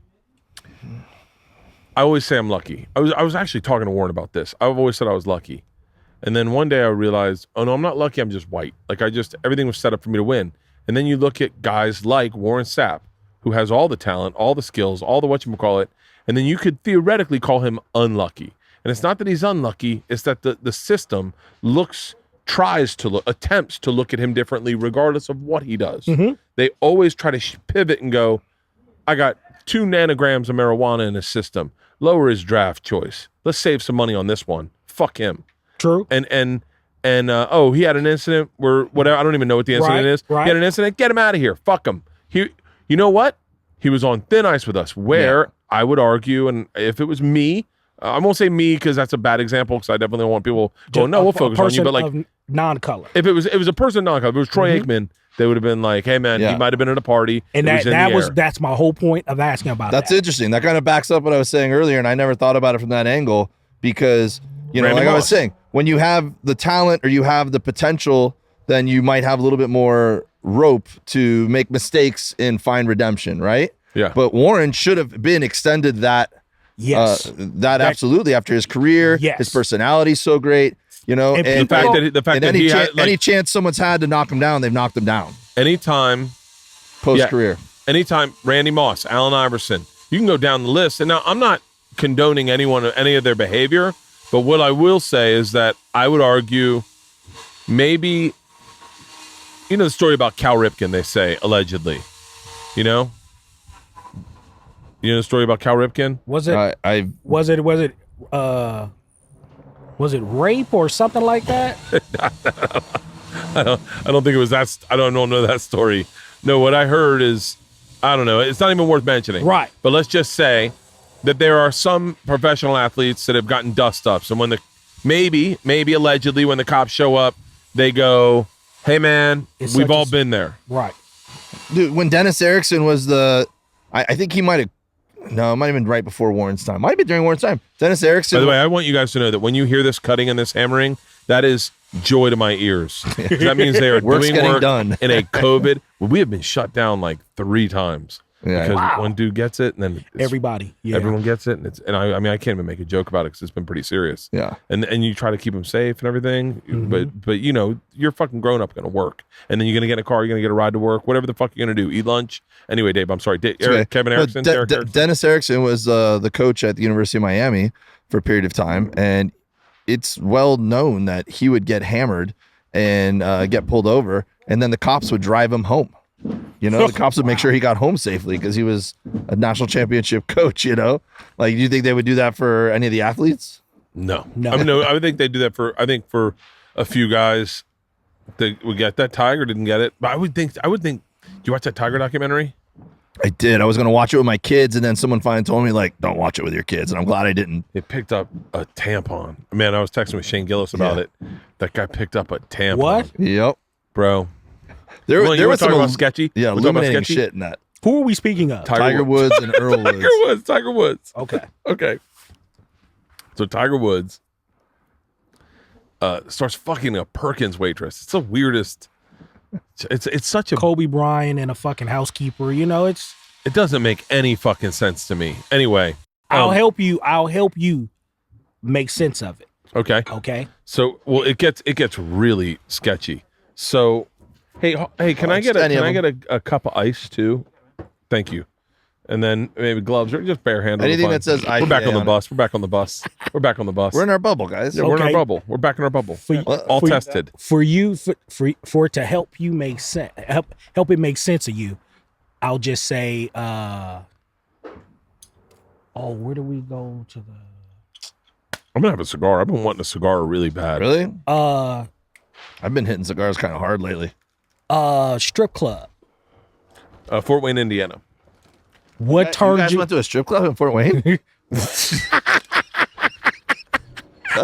I always say I'm lucky. I was actually talking to Warren about this. I've always said I was lucky. And then one day I realized, oh no, I'm not lucky, I'm just white. Like everything was set up for me to win. And then you look at guys like Warren Sapp, who has all the talent, all the skills, all the whatchamacallit, and then you could theoretically call him unlucky. And it's not that he's unlucky, it's that the system attempts to look at him differently regardless of what he does. Mm-hmm. They always try to pivot and go, I got 2 nanograms of marijuana in his system. Lower his draft choice. Let's save some money on this one. Fuck him. True. And he had an incident where whatever, I don't even know what the incident is. Right. He had an incident. Get him out of here. Fuck him. You know what? He was on thin ice with us. Where I would argue, and if it was me, I won't say me because that's a bad example because I definitely don't want people going, no, we'll focus on you. But like non-color. If it was a person non-color, if it was Troy Aikman, they would have been like, hey man, he might have been at a party. And that's my whole point of asking about that. That's interesting. That kind of backs up what I was saying earlier, and I never thought about it from that angle because, I was saying, when you have the talent or you have the potential, then you might have a little bit more rope to make mistakes and find redemption, right? Yeah. But Warren should have been extended that. Yes. That absolutely after his career, his personality's so great, and the fact that he had, any chance someone's had to knock him down, they've knocked him down. Anytime post-career. Anytime Randy Moss, Allen Iverson, you can go down the list. And now I'm not condoning any of their behavior, but what I will say is that I would argue maybe, the story about Cal Ripken, they say, allegedly, You know the story about Cal Ripken? Was it rape or something like that? I don't think it was that. I don't know that story. No, what I heard is, I don't know. It's not even worth mentioning. Right. But let's just say that there are some professional athletes that have gotten dust-ups. And when maybe allegedly, when the cops show up, they go, hey man, we've all been there. Right. Dude, when Dennis Erickson was I think he might have, no, it might have been right before Warren's time. Might have been during Warren's time. Dennis Erickson. By the way, I want you guys to know that when you hear this cutting and this hammering, that is joy to my ears. That means they are doing work done in a COVID. Well, we have been shut down like 3 times. Yeah, because one dude gets it, and then everybody, everyone gets it, and I mean, I can't even make a joke about it because it's been pretty serious. Yeah, and you try to keep them safe and everything, but you're fucking grown up, gonna work, and then you're gonna get in a car, you're gonna get a ride to work, whatever the fuck you're gonna do, eat lunch. Anyway, Dave, I'm sorry, Kevin Erickson. Dennis Erickson was the coach at the University of Miami for a period of time, and it's well known that he would get hammered and get pulled over, and then the cops would drive him home. The cops would make sure he got home safely because he was a national championship coach, Like, do you think they would do that for any of the athletes? No. I mean, I would think they do that for a few guys that would get that. Tiger didn't get it. But I would think, do you watch that Tiger documentary? I did. I was going to watch it with my kids, and then someone finally told me, like, don't watch it with your kids, and I'm glad I didn't. They picked up a tampon. Man, I was texting with Shane Gillis about it. That guy picked up a tampon. What? Yep. Bro. There was talking about sketchy. Yeah, illuminating shit in that. Who are we speaking of? Tiger Woods and Earl Woods. Tiger Woods. Okay. So Tiger Woods starts fucking a Perkins waitress. It's the weirdest. It's such a Kobe Bryant and a fucking housekeeper. It doesn't make any fucking sense to me. Anyway, I'll help you make sense of it. Okay. So, it gets really sketchy. So, hey, can I get a cup of ice too? Thank you. And then maybe gloves or just bare handle. Anything that says we're back on the bus. We're back on the bus. We're in our bubble, guys. Yeah, we're in our bubble. We're back in our bubble. All tested. For it to help you make sense, help it make sense of you. I'll just say, where do we go to the? I'm gonna have a cigar. I've been wanting a cigar really bad. Really? I've been hitting cigars kind of hard lately. Strip club. Fort Wayne, Indiana. What turned you guys went to a strip club in Fort Wayne? That's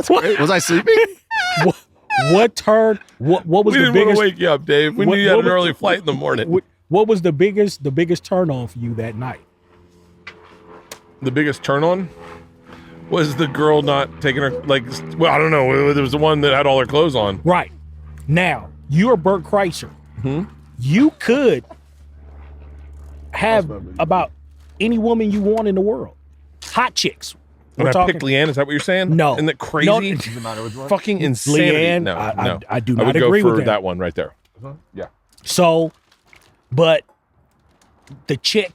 great. Was I sleeping? What turned? What was we the didn't biggest? Want to wake you up, Dave. We knew you had an early flight in the morning. What was the biggest turn on for you that night? The biggest turn on was the girl not taking her, like, well, I don't know. There was the one that had all her clothes on. Right. Now, you're Bert Kreischer. Mm-hmm. You could have about any woman you want in the world. Hot chicks. When We're I talking. picked Leanne, is that what you're saying? No. Isn't that crazy? No. Doesn't matter which one. Fucking insanity. Leanne, no, no. I do I not would agree go for with that one right there. Yeah. So, but the chick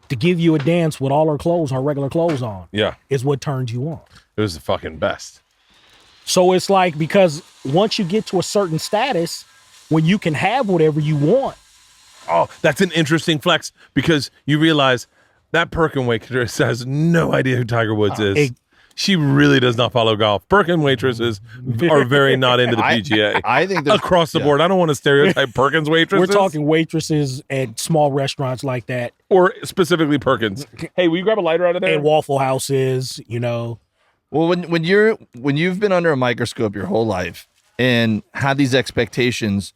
to give you a dance with all her clothes, her regular clothes on, Yeah. is what turns you on. It was the fucking best. So it's like, because once you get to a certain status, when you can have whatever you want, Oh, that's an interesting flex because you realize that Perkin waitress has no idea who Tiger Woods is. She really does not follow golf. Perkin waitresses are very not into the PGA. I think there's Across the board. I don't want to stereotype Perkins waitresses. we're talking waitresses at small restaurants like that, Or specifically Perkins. Hey, will you grab a lighter out of there? and Waffle Houses, you know. Well, when you've been under a microscope your whole life and had these expectations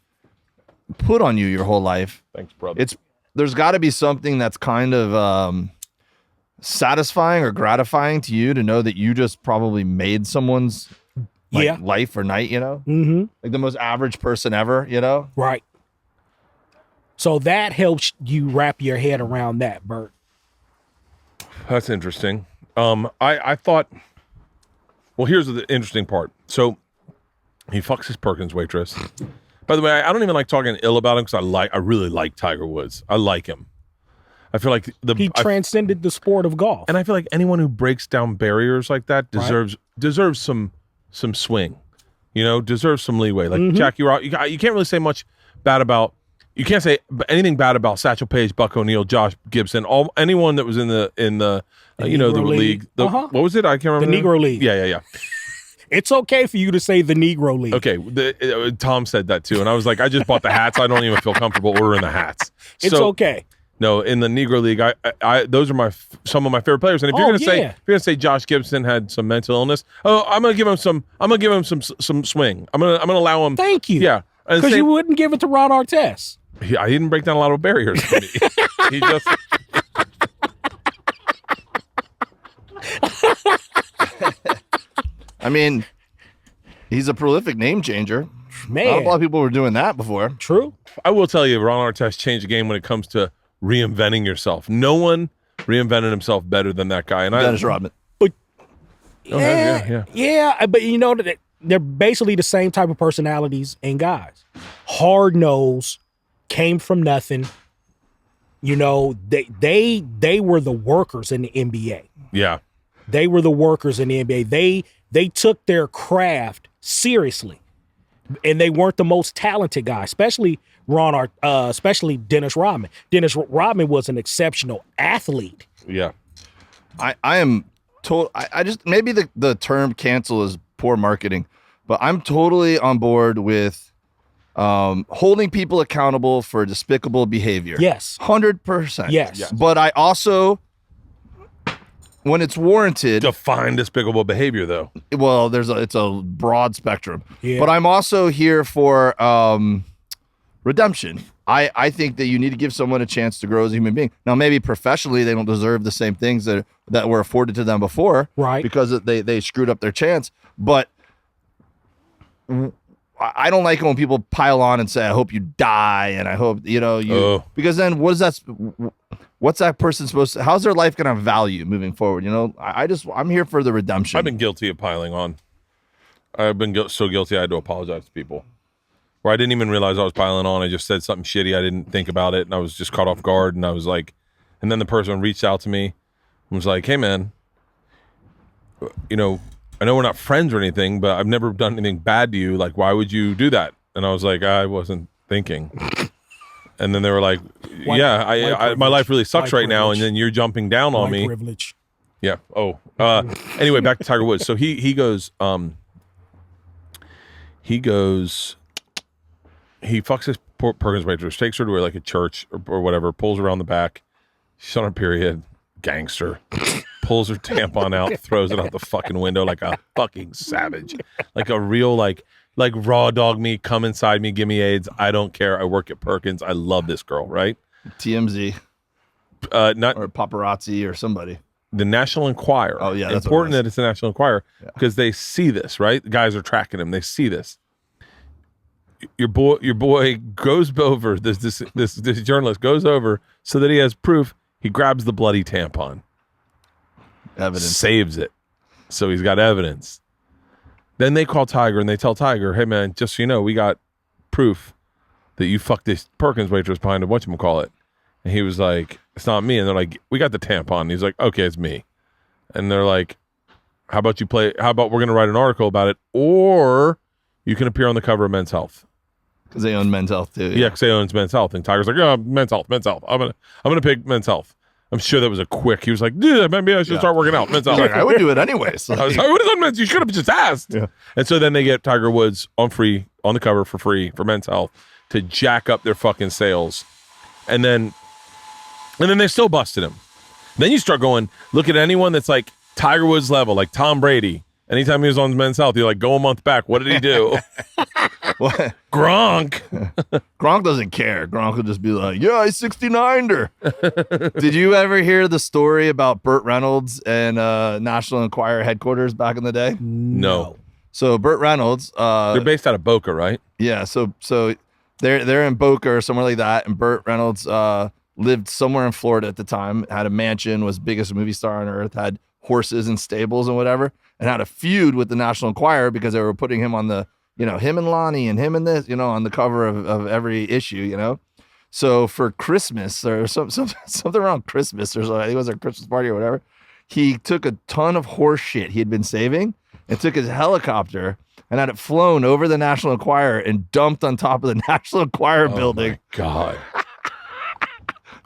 put on you your whole life, Thanks, brother. There's got to be something that's kind of satisfying or gratifying to you to know that you just probably made someone's life or night, you know, like the most average person ever, you know. Right. So that helps you wrap your head around that, Bert. That's interesting. I thought, well, here's the interesting part. So he fucks his Perkins waitress. By the way, I don't even like talking ill about him because I really like Tiger Woods. I like him. I feel like He transcended the sport of golf. and I feel like anyone who breaks down barriers like that deserves some swing, you know, deserves some leeway. Like Jackie Rock, you can't really say much bad about. You can't say anything bad about Satchel Paige, Buck O'Neil, Josh Gibson, anyone that was in the you know, the Negro league. League. What was it? I can't remember. The Negro League. Yeah. It's okay for you to say the Negro League. Okay, Tom said that too, and I was like, I just bought the hats. I don't even feel comfortable ordering the hats. It's okay. No, in the Negro League, I those are some of my favorite players. And if you're gonna say Josh Gibson had some mental illness, I'm gonna give him some swing. I'm gonna allow him. Thank you. Yeah, Because you wouldn't give it to Ron Artest. I didn't break down a lot of barriers for me. He just. I mean, he's a prolific name changer. Man. Not a lot of people were doing that before. True. I will tell you, Ron Artest changed the game when it comes to reinventing yourself. No one reinvented himself better than that guy. And Dennis Rodman. Yeah, but you know that they're basically the same type of personalities and guys. Hard nosed, came from nothing. You know, they were the workers in the NBA. Yeah. They were the workers in the NBA. They took their craft seriously, and they weren't the most talented guy, especially especially Dennis Rodman. Dennis Rodman was an exceptional athlete. Yeah. I am told. I just maybe the term cancel is poor marketing, but I'm totally on board with holding people accountable for despicable behavior. Yes. 100%. Yes. But I also, when it's warranted, Define despicable behavior, though. well, it's a broad spectrum. Yeah. But I'm also here for redemption. I think that you need to give someone a chance to grow as a human being. Now, maybe professionally they don't deserve the same things that were afforded to them before, Right. Because they screwed up their chance. But I don't like it when people pile on and say, "I hope you die," and I hope you because then what's that person supposed to? How's their life going to have value moving forward? You know, I'm here for the redemption. I've been guilty of piling on. I've been so guilty I had to apologize to people. Where I didn't even realize I was piling on. I just said something shitty. I didn't think about it, and I was just caught off guard. And I was like, and then the person reached out to me and was like, "Hey, man, you know, I know we're not friends or anything, but I've never done anything bad to you. Like, why would you do that?" And I was like, "I wasn't thinking." And then they were like, "Yeah, my life really sucks right now, and then you're jumping down on me." Privilege. Yeah. Oh. Anyway, back to Tiger Woods. So he goes. He fucks his Perkins waitress, takes her to like a church or whatever, pulls her around the back. She's on her period. Gangster. Pulls her tampon out, throws it out the fucking window like a fucking savage. Like a real, like raw dog me, come inside me, give me AIDS. I don't care. I work at Perkins. I love this girl, right? TMZ Not or paparazzi or somebody. the National Enquirer. Oh, yeah, that's important what it was. that it's the National Enquirer because they see this, right? The guys are tracking him. They see this. Your boy goes over. This journalist goes over so that he has proof. He grabs the bloody tampon, Evidence. saves it, So he's got evidence. Then they call Tiger and they tell Tiger, hey, man, just so you know, we got proof that you fucked this Perkins waitress behind a whatchamacallit. And he was like, it's not me. And they're like, we got the tampon. And he's like, okay, it's me. And they're like, how about we're going to write an article about it, or you can appear on the cover of Men's Health. Because they own Men's Health too. Yeah, because they own Men's Health. And Tiger's like, yeah, Men's Health. I'm gonna pick Men's Health. I'm sure that was a quick. He was like, yeah, maybe I should start working out. Men's Health. Like, I would do it anyways. I was like, I would have done Men's. You should have just asked. Yeah. And so then they get Tiger Woods on the cover for free for Men's Health to jack up their fucking sales. And then they still busted him. Then you start going, look at anyone that's like Tiger Woods level, like Tom Brady. Anytime he was on Men's Health, you're like, go a month back. What did he do? What? Gronk. Gronk doesn't care. Gronk will just be like, yeah, I 69'd her. Did you ever hear the story about Burt Reynolds and National Enquirer headquarters back in the day? No. So Burt Reynolds, They're based out of Boca, right? yeah. So they're in Boca or somewhere like that, and Burt Reynolds lived somewhere in Florida at the time. Had a mansion, was biggest movie star on earth, had horses and stables and whatever, and had a feud with the National Enquirer because they were putting him on the, him and Lonnie and him and this, on the cover of every issue, So for Christmas or something around Christmas or something, I think it was a Christmas party or whatever, he took a ton of horse shit he had been saving and took his helicopter and had it flown over the National Enquirer and dumped on top of the National Enquirer building. My God.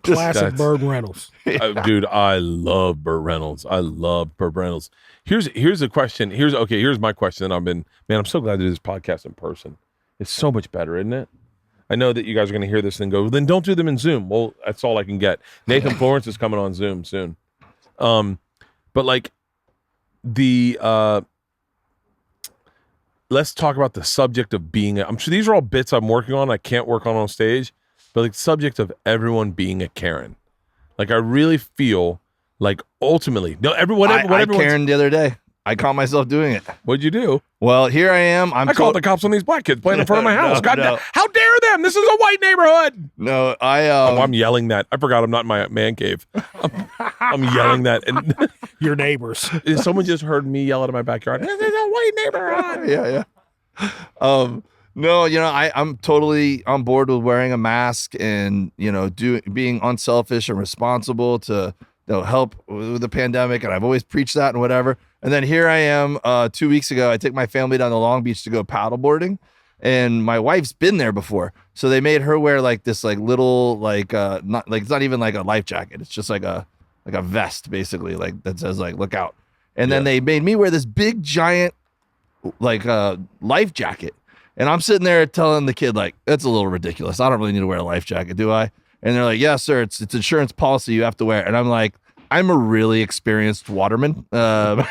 Classic Burt Reynolds. Dude, I love Burt Reynolds. I love Burt Reynolds. Here's a question. Here's my question. I'm so glad to do this podcast in person. It's so much better, isn't it? I know that you guys are going to hear this and go, then don't do them in Zoom. Well, that's all I can get. Nathan Florence is coming on Zoom soon. But like let's talk about the subject of being, I'm sure these are all bits I'm working on. I can't work on stage, but like the subject of everyone being a Karen. Like I really feel like ultimately, I Karen the other day. I caught myself doing it. What'd you do? Well, here I am. I called the cops on these black kids playing in front of my house. God, no. How dare them? This is a white neighborhood. No, I'm yelling that. I forgot I'm not in my man cave. I'm yelling that. And your neighbors. Someone just heard me yell out of my backyard. This is a white neighborhood. Yeah. No, I'm totally on board with wearing a mask and, being unselfish and responsible to help with the pandemic. And I've always preached that and whatever. And then here I am 2 weeks ago. I took my family down to Long Beach to go paddleboarding. And my wife's been there before. So they made her wear like this like little it's not even like a life jacket. It's just like a vest basically, like that says like look out. And then they made me wear this big giant like life jacket. And I'm sitting there telling the kid like, that's a little ridiculous. I don't really need to wear a life jacket, do I? And they're like, yeah, sir, it's insurance policy. You have to wear it. And I'm like, I'm a really experienced waterman. I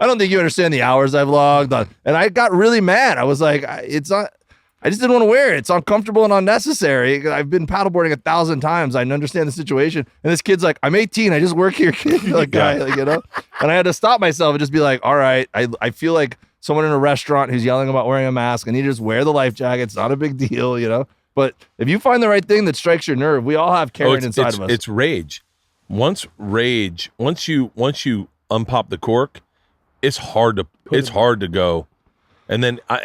don't think you understand the hours I've logged on. And I got really mad. I was like, I just didn't want to wear it. It's uncomfortable and unnecessary. I've been paddleboarding 1,000 times. I understand the situation. And this kid's like, I'm 18. I just work here, kid. And I had to stop myself and just be like, all right, I feel like someone in a restaurant who's yelling about wearing a mask, and you just wear the life jacket. It's not a big deal, But if you find the right thing that strikes your nerve, we all have Karen inside of us. It's rage. Once you unpop the cork, it's hard to go. And then I've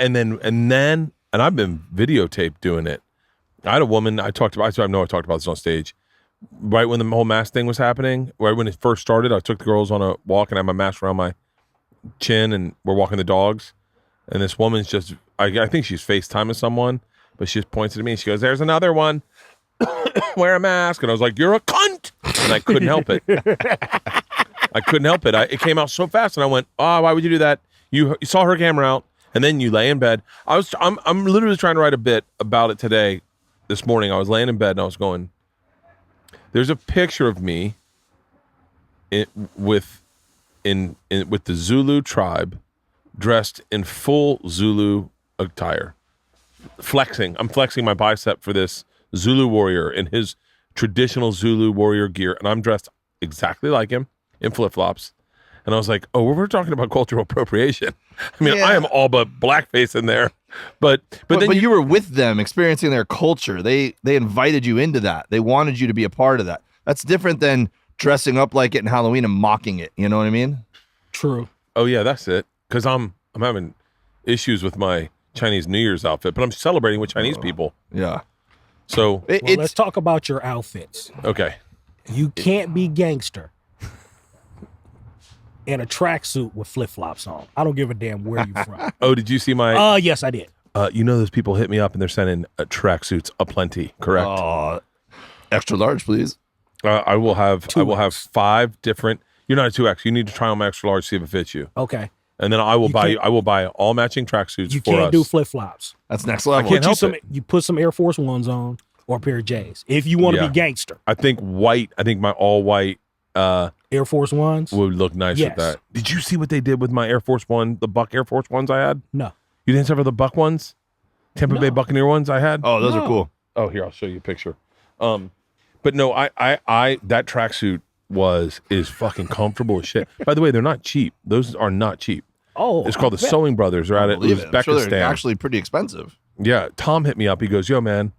been videotaped doing it. I had a woman I talked about this on stage. Right when the whole mask thing was happening, right when it first started, I took the girls on a walk and I had my mask around my chin and we're walking the dogs. And this woman's just, I think she's FaceTiming someone, but she just points at me and she goes, there's another one. Wear a mask. And I was like, you're a cunt. And I couldn't help it. It came out so fast and I went, oh, why would you do that? You saw her camera out and then you lay in bed. I'm literally trying to write a bit about it today. This morning I was laying in bed and I was going, there's a picture of me with the Zulu tribe dressed in full Zulu attire. I'm flexing my bicep for this Zulu warrior in his traditional Zulu warrior gear, and I'm dressed exactly like him in flip-flops. And I was like, oh, we're talking about cultural appropriation. I mean, I am all but blackface in there. But then you were with them experiencing their culture. They invited you into that. They wanted you to be a part of that. That's different than dressing up like it in Halloween and mocking it. You know what I mean? True. Oh yeah, that's it. Because I'm having issues with my Chinese New Year's outfit, but I'm celebrating with Chinese people. Yeah. So Well, let's talk about your outfits. okay. You can't be gangster in a tracksuit with flip-flops on. I don't give a damn where you from. Oh, did you see my? Yes, I did. You know those people hit me up and they're sending tracksuits aplenty. Correct. Extra large, please. I will have 2X. 5 different. You're not a 2X. You need to try on my extra large, see if it fits you, Okay. and then I will buy can't- I will buy all matching tracksuits You for can't us. do flip-flops. That's next level. can't help You put some Air Force Ones on or a pair of J's. If you want to Yeah. be gangster, I think white. I think my all white Air Force Ones. would look nice Yes. with that. Did you see what they did with my Air Force One, the Buck Air Force Ones I had? No. You didn't have the Buck ones, Tampa Bay No. Buccaneer ones I had. Oh, those No. are cool. Oh, here I'll show you a picture. But no, I that tracksuit is fucking comfortable as shit. By the way, they're not cheap. Those are not cheap. Oh, It's called the I bet. Sewing Brothers. They're out at Believe it. I'm sure they're Uzbekistan. actually pretty expensive. Yeah, Tom hit me up. He goes, "Yo, man,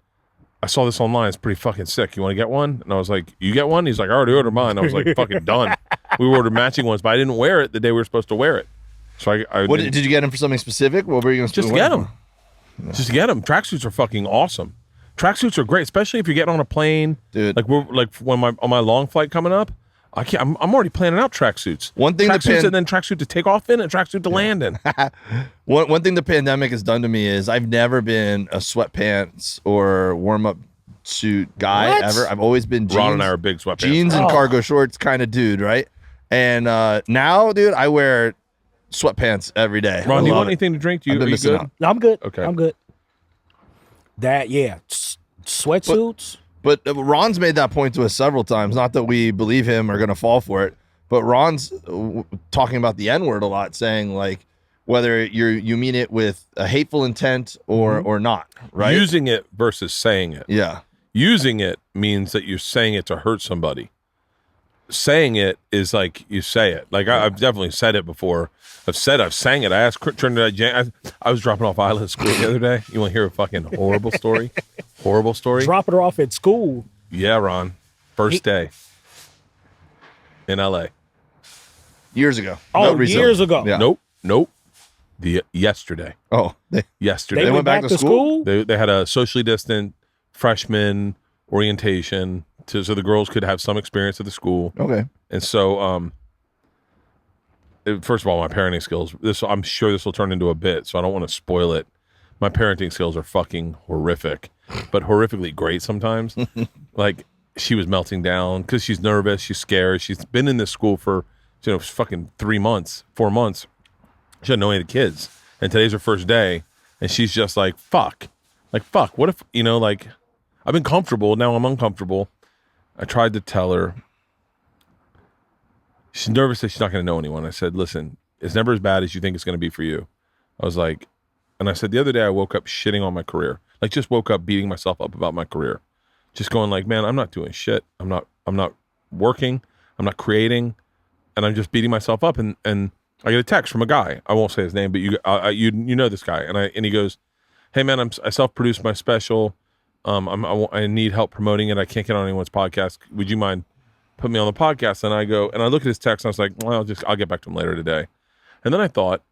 I saw this online. It's pretty fucking sick. You want to get one?" And I was like, "You get one?" He's like, "I already ordered mine." I was like, "Fucking done." We ordered matching ones, but I didn't wear it the day we were supposed to wear it. So I What didn't- did you get them for something specific? What were you going to just get them. Just get them. Tracksuits are fucking awesome. Tracksuits are great, especially if you're getting on a plane. Dude. Like we're like when on my long flight coming up, I can't. I'm already planning out tracksuits. One thing the tracksuits and then tracksuit to take off in and tracksuit to land in. One thing the pandemic has done to me is I've never been a sweatpants or warm up suit guy What? ever. I've always been jeans, Ron and I are big sweatpants. jeans and Oh. cargo shorts kind of dude, right? And now, dude, I wear sweatpants every day. Ron, I do you love want it. anything to drink? I've been Are you missing good? out. I'm good. Okay. I'm good. Sweatsuits. But Ron's made that point to us several times. Not that we believe him or going to fall for it, but Ron's talking about the N word a lot, saying like whether you mean it with a hateful intent or not, right? Using it versus saying it. Yeah. Using it means that you're saying it to hurt somebody. Saying it is like you say it. Like I've definitely said it before. I've sang it. I asked Trinidad. I was dropping off Isla at school the other day. You want to hear a fucking horrible story? Horrible story? Dropping her off at school. Yeah, Ron. First day in LA. Years ago. Oh, Not recently. years ago. Yeah. Nope. Yesterday. Oh, Yesterday. They went back to school? They had a socially distant freshman orientation so the girls could have some experience at the school. okay. And so, first of all, my parenting skills. I'm sure this will turn into a bit, so I don't want to spoil it. My parenting skills are fucking horrific, but horrifically great sometimes. Like she was melting down because she's nervous, she's scared. She's been in this school for fucking 4 months. She doesn't know any of the kids, and today's her first day, and she's just like, fuck. What if like I've been comfortable, now I'm uncomfortable. I tried to tell her. She's nervous that she's not going to know anyone. I said, listen, it's never as bad as you think it's going to be for you. I was like, and I said, the other day I woke up shitting on my career. Like just woke up beating myself up about my career. Just going like, man, I'm not doing shit. I'm not working. I'm not creating. And I'm just beating myself up. And I get a text from a guy. I won't say his name, but you know this guy. And he goes, hey man, I self-produced my special. I need help promoting it. I can't get on anyone's podcast. Would you mind putting me on the podcast? And I go, and I look at his text and I was like, well, I'll get back to him later today. And then I thought,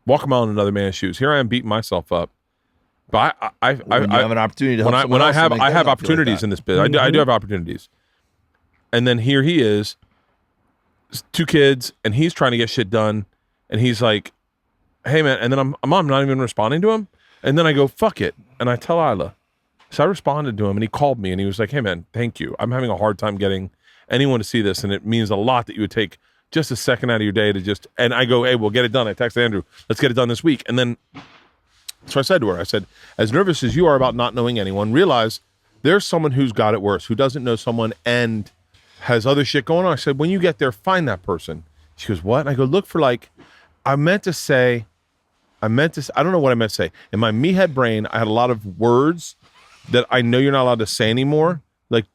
walk a mile in another man's shoes. Here I am beating myself up. But I When you have an opportunity to help when someone I else, have make them I have not feel like opportunities that. in this business. I do have opportunities. And then here he is, 2 kids, and he's trying to get shit done. And he's like, hey man, and then I'm not even responding to him. And then I go, fuck it. And I tell Isla. So I responded to him and he called me and he was like, hey man, thank you. I'm having a hard time getting anyone to see this. And it means a lot that you would take just a second out of your day to just, and I go, hey, we'll get it done. I texted Andrew, let's get it done this week. And then, so I said to her, I said, as nervous as you are about not knowing anyone, realize there's someone who's got it worse, who doesn't know someone and has other shit going on. I said, when you get there, find that person. She goes, what? And I go, look for I don't know what I meant to say. In my meathead brain, I had a lot of words that I know you're not allowed to say anymore, like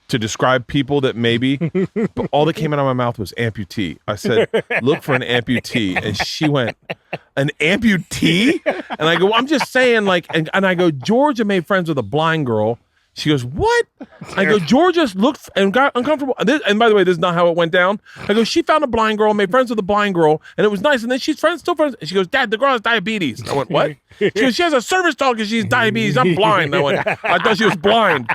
to describe people that maybe, but all that came out of my mouth was amputee. I said, look for an amputee. And she went, an amputee? And I go, I'm just saying and I go, Georgia made friends with a blind girl She goes, what? I go, Georgia looked and got uncomfortable. And by the way, this is not how it went down. I go, she found a blind girl, made friends with a blind girl, and it was nice. And then she's still friends. And she goes, Dad, the girl has diabetes. I went, what? She goes, she has a service dog because she's diabetes. I'm blind. I went, I thought she was blind.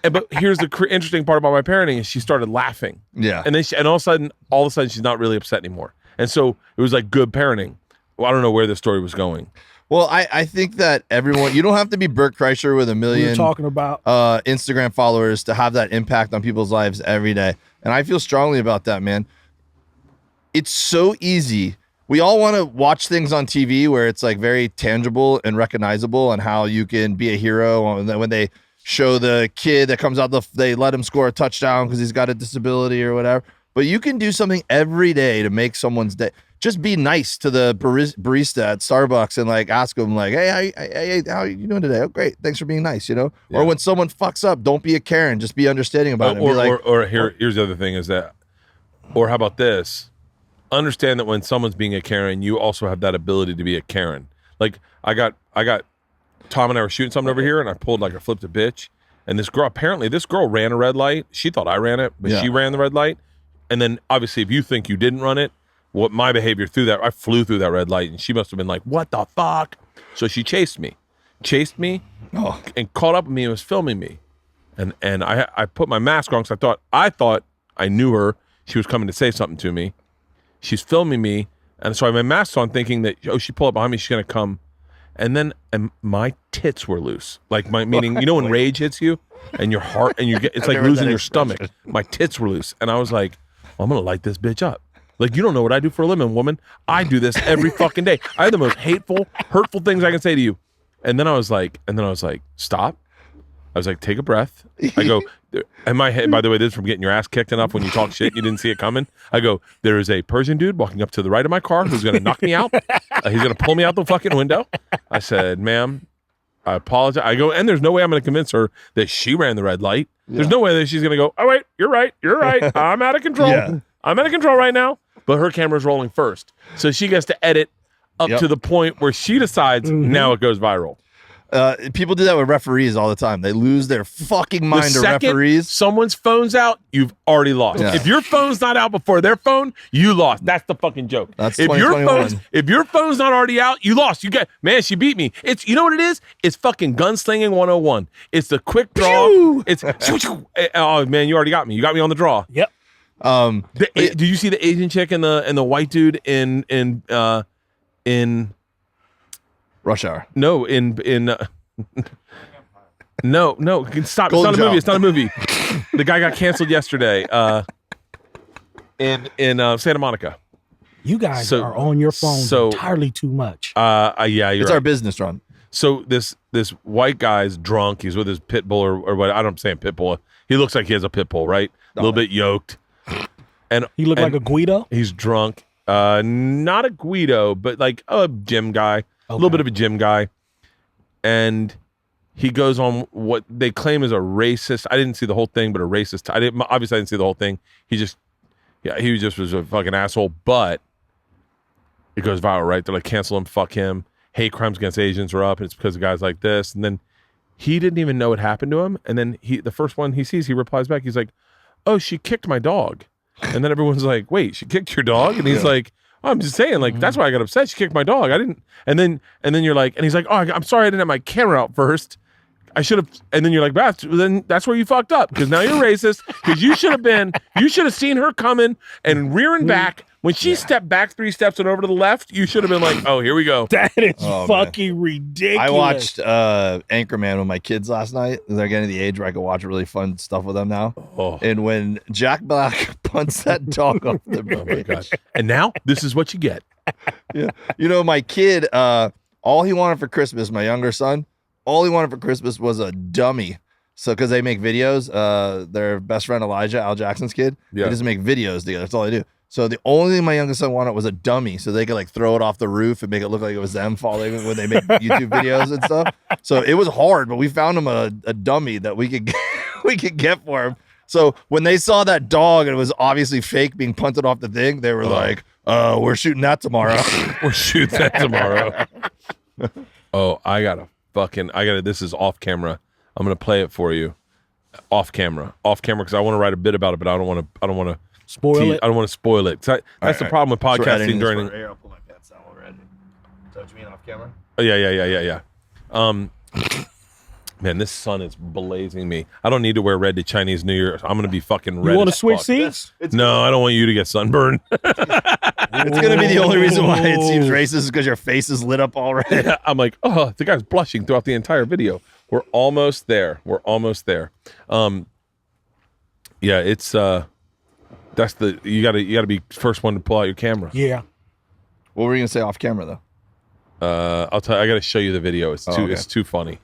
But here's the interesting part about my parenting is she started laughing. Yeah. And then all of a sudden, she's not really upset anymore. And so it was like good parenting. Well, I don't know where the story was going. Well, I think that everyone, you don't have to be Bert Kreischer with 1 million we were talking about Instagram followers to have that impact on people's lives every day. And I feel strongly about that, man. It's so easy. We all want to watch things on TV where it's like very tangible and recognizable and how you can be a hero. And then when they show the kid that comes out, they let him score a touchdown because he's got a disability or whatever. But you can do something every day to make someone's day. Just be nice to the barista at Starbucks and like ask them like, hey, how are you doing today? Oh, great. Thanks for being nice, you know? Yeah. Or when someone fucks up, don't be a Karen. Just be understanding about it. Here's the other thing is that, or how about this? Understand that when someone's being a Karen, you also have that ability to be a Karen. Like I got Tom and I were shooting something over here and I flipped a bitch. And this girl ran a red light. She thought I ran it, but she ran the red light. And then obviously if you think you didn't run it, what my behavior I flew through that red light and she must have been like, what the fuck? So she chased me and caught up with me and was filming me. And I put my mask on because I thought I knew her. She was coming to say something to me. She's filming me. And so I had my mask on thinking that, she pulled up behind me, she's going to come. And my tits were loose. Like meaning, when rage hits you and your heart and it's like losing your stomach. My tits were loose. And I was like, I'm going to light this bitch up. Like, you don't know what I do for a living, woman. I do this every fucking day. I have the most hateful, hurtful things I can say to you. And then I was like, stop. I was like, take a breath. I go, in my head, by the way, this is from getting your ass kicked enough when you talk shit, you didn't see it coming. I go, there is a Persian dude walking up to the right of my car who's going to knock me out. He's going to pull me out the fucking window. I said, ma'am, I apologize. I go, and there's no way I'm going to convince her that she ran the red light. Yeah. There's no way that she's going to go, oh, wait, you're right. I'm out of control. Yeah. I'm out of control right now. But her camera's rolling first. So she gets to edit up to the point where she decides now it goes viral. People do that with referees all the time. They lose their fucking mind to referees. Someone's phone's out, you've already lost. Yeah. If your phone's not out before their phone, you lost. That's the fucking joke. That's if your phone's not already out, you lost. Man, she beat me. It's, you know what it is? It's fucking gunslinging 101. It's the quick draw. Pew! It's oh man, you already got me. You got me on the draw. Yep. Did you see the Asian chick and the white dude in Rush Hour? No, no. Stop! Golden It's not a movie. The guy got canceled yesterday. In Santa Monica. You guys are on your phones entirely too much. Yeah, you're it's right. Our business, Ron. So this white guy's drunk. He's with his pit bull or what? I don't say pit bull. He looks like he has a pit bull, right? A little bit yoked. And he looked like a Guido. He's drunk. Not a Guido, but like a gym guy. A little bit of a gym guy. And he goes on what they claim is a racist. I didn't see the whole thing, but a racist. I didn't see the whole thing. He just was a fucking asshole. But it goes viral, right? They're like, cancel him, fuck him. Hate crimes against Asians are up, and it's because of guys like this. And then he didn't even know what happened to him. And then the first one he sees, he replies back. He's like, "Oh, she kicked my dog." And then everyone's like, "Wait, she kicked your dog?" And he's like, oh, I'm just saying, like, that's why I got upset. She kicked my dog. I didn't. And then you're like, and he's like, oh, I'm sorry I didn't have my camera out first. I should have. And then you're like, then that's where you fucked up, because now you're racist, because you should have seen her coming and rearing back. When she stepped back 3 steps and over to the left, you should have been like, oh, here we go. That is fucking ridiculous. I watched Anchorman with my kids last night. They're getting to the age where I can watch really fun stuff with them now. Oh. And when Jack Black punts that dog off the bridge. Oh my God. And now this is what you get. Yeah. You know, my kid, all he wanted for Christmas, my younger son, all he wanted for Christmas was a dummy. So, because they make videos, their best friend Elijah, Al Jackson's kid, he doesn't make videos together. That's all they do. So the only thing my youngest son wanted was a dummy, so they could like throw it off the roof and make it look like it was them falling when they make YouTube videos and stuff. So it was hard, but we found him a dummy that we could get for him. So when they saw that dog and it was obviously fake being punted off the thing, they were like, "We're shooting that tomorrow." We're shooting that tomorrow. Oh, I gotta. This is off camera. I'm gonna play it for you. off camera, because I want to write a bit about it, but I don't want to Spoil it. I don't want to spoil it. That's the problem with podcasting during. I'll pull my pants down already. Is that what you mean off camera? Oh, yeah. Man, this sun is blazing me. I don't need to wear red to Chinese New Year. I'm gonna be fucking red. You want to as switch fuck. seats? No, I don't want you to get sunburned. It's gonna be the only reason why it seems racist is because your face is lit up already. I'm like, oh, the guy's blushing throughout the entire video. We're almost there. Yeah, it's that's the you gotta be first one to pull out your camera. Yeah. What were you gonna say off camera though? I'll tell you, I gotta show you the video. It's too funny.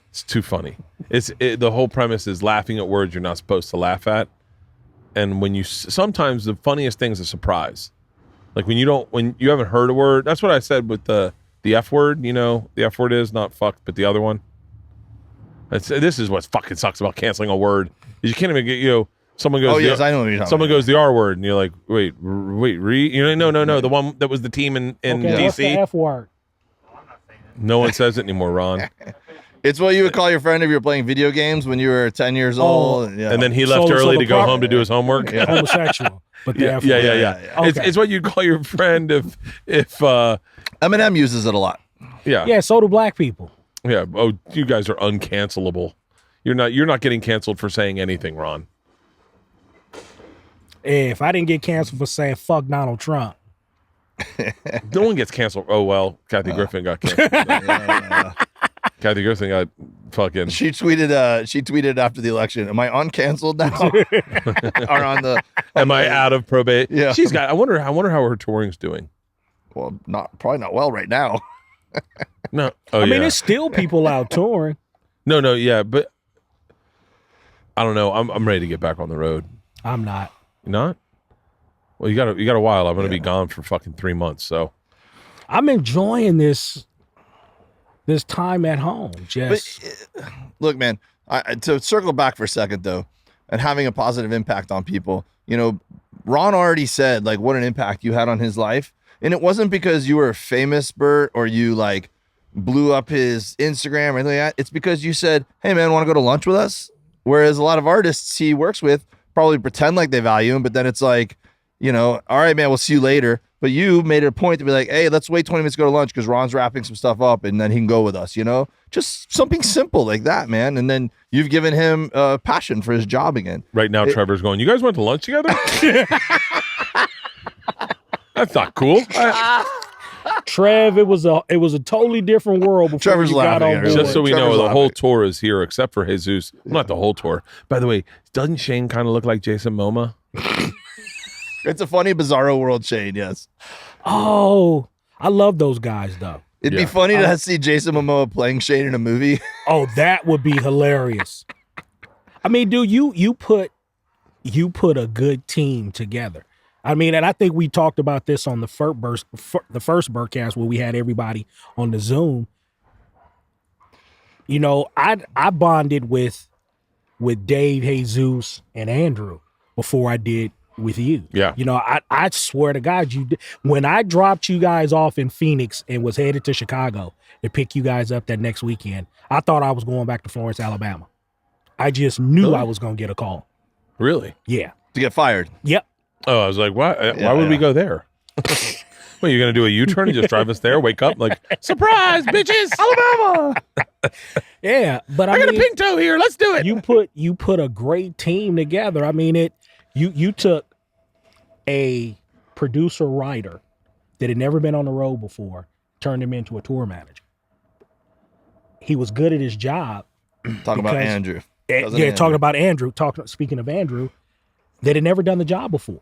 It's too funny. The whole premise is laughing at words you're not supposed to laugh at, and when you sometimes the funniest thing is a surprise, like when you haven't heard a word. That's what I said with the F word. You know, the F word is not fucked, but the other one. This is what fucking sucks about canceling a word. Is you can't even get someone goes. Oh yes, I know what you're talking Someone about. goes the R word, and you're like, wait, no, the one that was the team in Okay, what's the DC. F word? No one says it anymore, Ron. It's what you would call your friend if you were playing video games when you were 10 years old. Yeah. And then he left So early the to go home to do his homework. Yeah. Homosexual. But the Yeah, F yeah, word. yeah. Okay. It's what you call your friend if Eminem uses it a lot. yeah. Yeah, so do black people. Yeah. Oh, you guys are uncancelable. You're not getting canceled for saying anything, Ron. If I didn't get canceled for saying fuck Donald Trump. No one gets canceled. Oh well, Kathy Griffin got canceled. Kathy Griffin got fucking. She tweeted after the election, am I uncanceled now? Or on the Am I out of probate? Yeah. She's got. I wonder how her touring's doing. well, probably not well right now. No. Oh I yeah. mean, there's still people out touring. No. Yeah, but I don't know. I'm ready to get back on the road. I'm not. You not? Well, you got a while. I'm gonna be gone for fucking 3 months. So I'm enjoying this time at home. Just Look, man, to circle back for a second though, and having a positive impact on people, Ron already said like what an impact you had on his life. And it wasn't because you were famous, Bert, or you like blew up his Instagram or anything like that. It's because you said, hey man, want to go to lunch with us? Whereas a lot of artists he works with probably pretend like they value him, but then it's like, all right, man, we'll see you later. But you made it a point to be like, hey, let's wait 20 minutes to go to lunch because Ron's wrapping some stuff up and then he can go with us, Just something simple like that, man. And then you've given him passion for his job again. right now, Trevor's going. You guys went to lunch together? That's not cool. Trev, it was a totally different world before Trevor's you got laughing on at board. her. Just so we Trevor's know, the laughing. whole tour is here except for Jesus. Well, not the whole tour. By the way, doesn't Shane kind of look like Jason Momoa? It's a funny, bizarro world, Shane, yes. Oh, I love those guys though. It'd Yeah. be funny to see Jason Momoa playing Shane in a movie. Oh, that would be hilarious. I mean, dude, you put a good team together. I mean, and I think we talked about this on the first Bertcast where we had everybody on the Zoom. I bonded with Dave, Jesus, and Andrew before I did with you. Yeah. I swear to God, when I dropped you guys off in Phoenix and was headed to Chicago to pick you guys up that next weekend, I thought I was going back to Florence, Alabama. I just knew I was going to get a call. Really? Yeah. To get fired. Yep. Oh, I was like, why would we go there? Well, you're going to do a U-turn and just drive us there, wake up, like, surprise, bitches, Alabama. Yeah. But I got a pink toe here. Let's do it. You put a great team together. I mean, you took a producer writer that had never been on the road before, turned him into a tour manager. He was good at his job. Talk about Because- Andrew. Talking about Andrew, speaking of Andrew, that had never done the job before,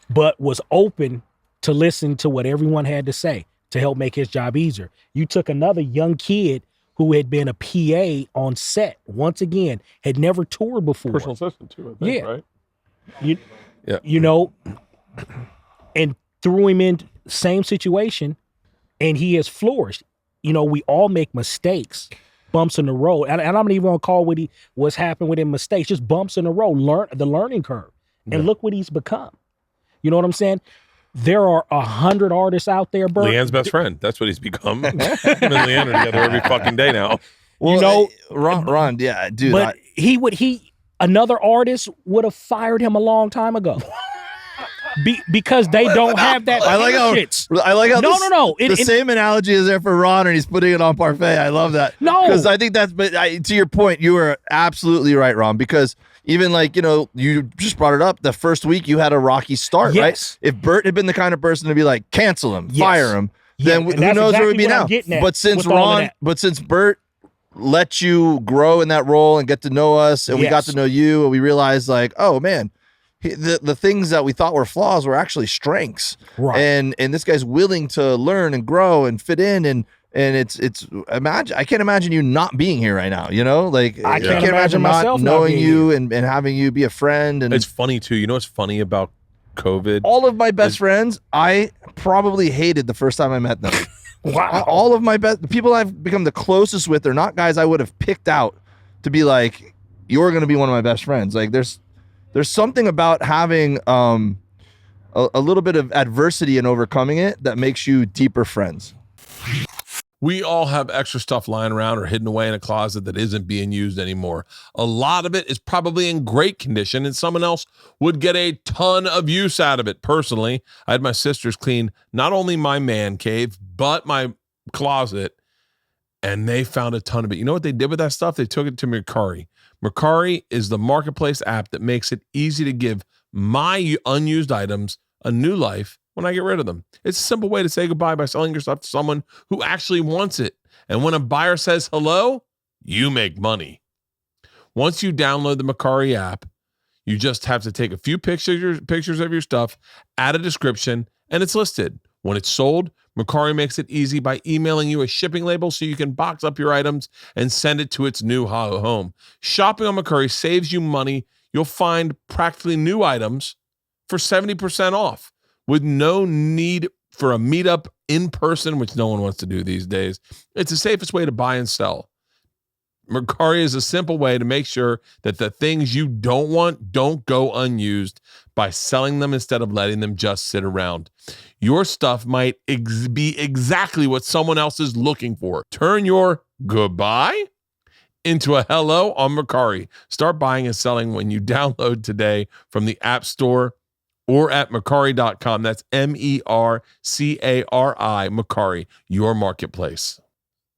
but was open to listen to what everyone had to say to help make his job easier. You took another young kid who had been a PA on set, once again, had never toured before. Personal assistant, too, I think, Yeah. right? And threw him in same situation, and he has flourished. We all make mistakes, bumps in the road, and I'm not even gonna call what's happened with him mistakes, just bumps in the road, the learning curve, and look what he's become. You know what I'm saying? There are 100 artists out there, Bert. Leanne's best friend. That's what he's become. Him and Leanne are together every fucking day now. Well, Ron, yeah, dude. But another artist would have fired him a long time ago. Because they don't have that. I like how No. The same analogy is there for Ron, and he's putting it on parfait. I love that. No, because I think to your point, you were absolutely right, Ron. Because even you just brought it up. The first week you had a rocky start, right? If Bert had been the kind of person to be like, cancel him, fire him, then who knows where we'd be now? But since Bert let you grow in that role and get to know us, and we got to know you, and we realized oh man. The things that we thought were flaws were actually strengths, right? And this guy's willing to learn and grow and fit in, and it's I can't imagine you not being here right now. I can't imagine not knowing you and having you be a friend. And it's funny too. You know what's funny about COVID? All of my best friends, I probably hated the first time I met them. Wow. All of my the people I've become the closest with are not guys I would have picked out to be like, you're going to be one of my best friends. There's something about having a little bit of adversity and overcoming it that makes you deeper friends. We all have extra stuff lying around or hidden away in a closet that isn't being used anymore. A lot of it is probably in great condition, and someone else would get a ton of use out of it. Personally, I had my sisters clean not only my man cave, but my closet, and they found a ton of it. You know what they did with that stuff? They took it to Mercari. Mercari is the marketplace app that makes it easy to give my unused items a new life when I get rid of them. It's a simple way to say goodbye by selling your stuff to someone who actually wants it. And when a buyer says hello, you make money. Once you download the Mercari app, you just have to take a few pictures of your stuff, add a description, and it's listed. When it's sold, Mercari makes it easy by emailing you a shipping label so you can box up your items and send it to its new home. Shopping on Mercari saves you money. You'll find practically new items for 70% off with no need for a meetup in person, which no one wants to do these days. It's the safest way to buy and sell. Mercari is a simple way to make sure that the things you don't want don't go unused by selling them instead of letting them just sit around. Your stuff might be exactly what someone else is looking for. Turn your goodbye into a hello on Mercari. Start buying and selling when you download today from the App Store or at Mercari.com. That's Mercari, Mercari, your marketplace.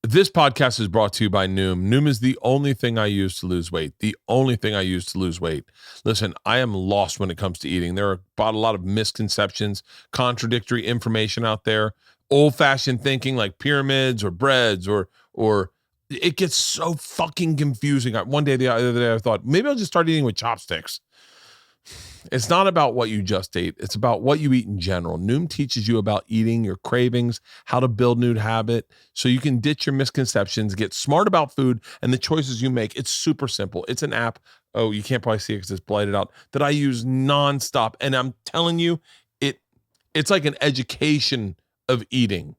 This podcast is brought to you by Noom. Noom is the only thing I use to lose weight. The only thing I use to lose weight. Listen, I am lost when it comes to eating. There are about a lot of misconceptions, contradictory information out there, old-fashioned thinking like pyramids or breads or it gets so fucking confusing. One day, the other day, I thought, maybe I'll just start eating with chopsticks. It's not about what you just ate. It's about what you eat in general. Noom teaches you about eating, your cravings, how to build new habit so you can ditch your misconceptions, get smart about food and the choices you make. It's super simple. It's an app. Oh, you can't probably see it because it's blighted out, that I use nonstop. And I'm telling you, it's like an education of eating.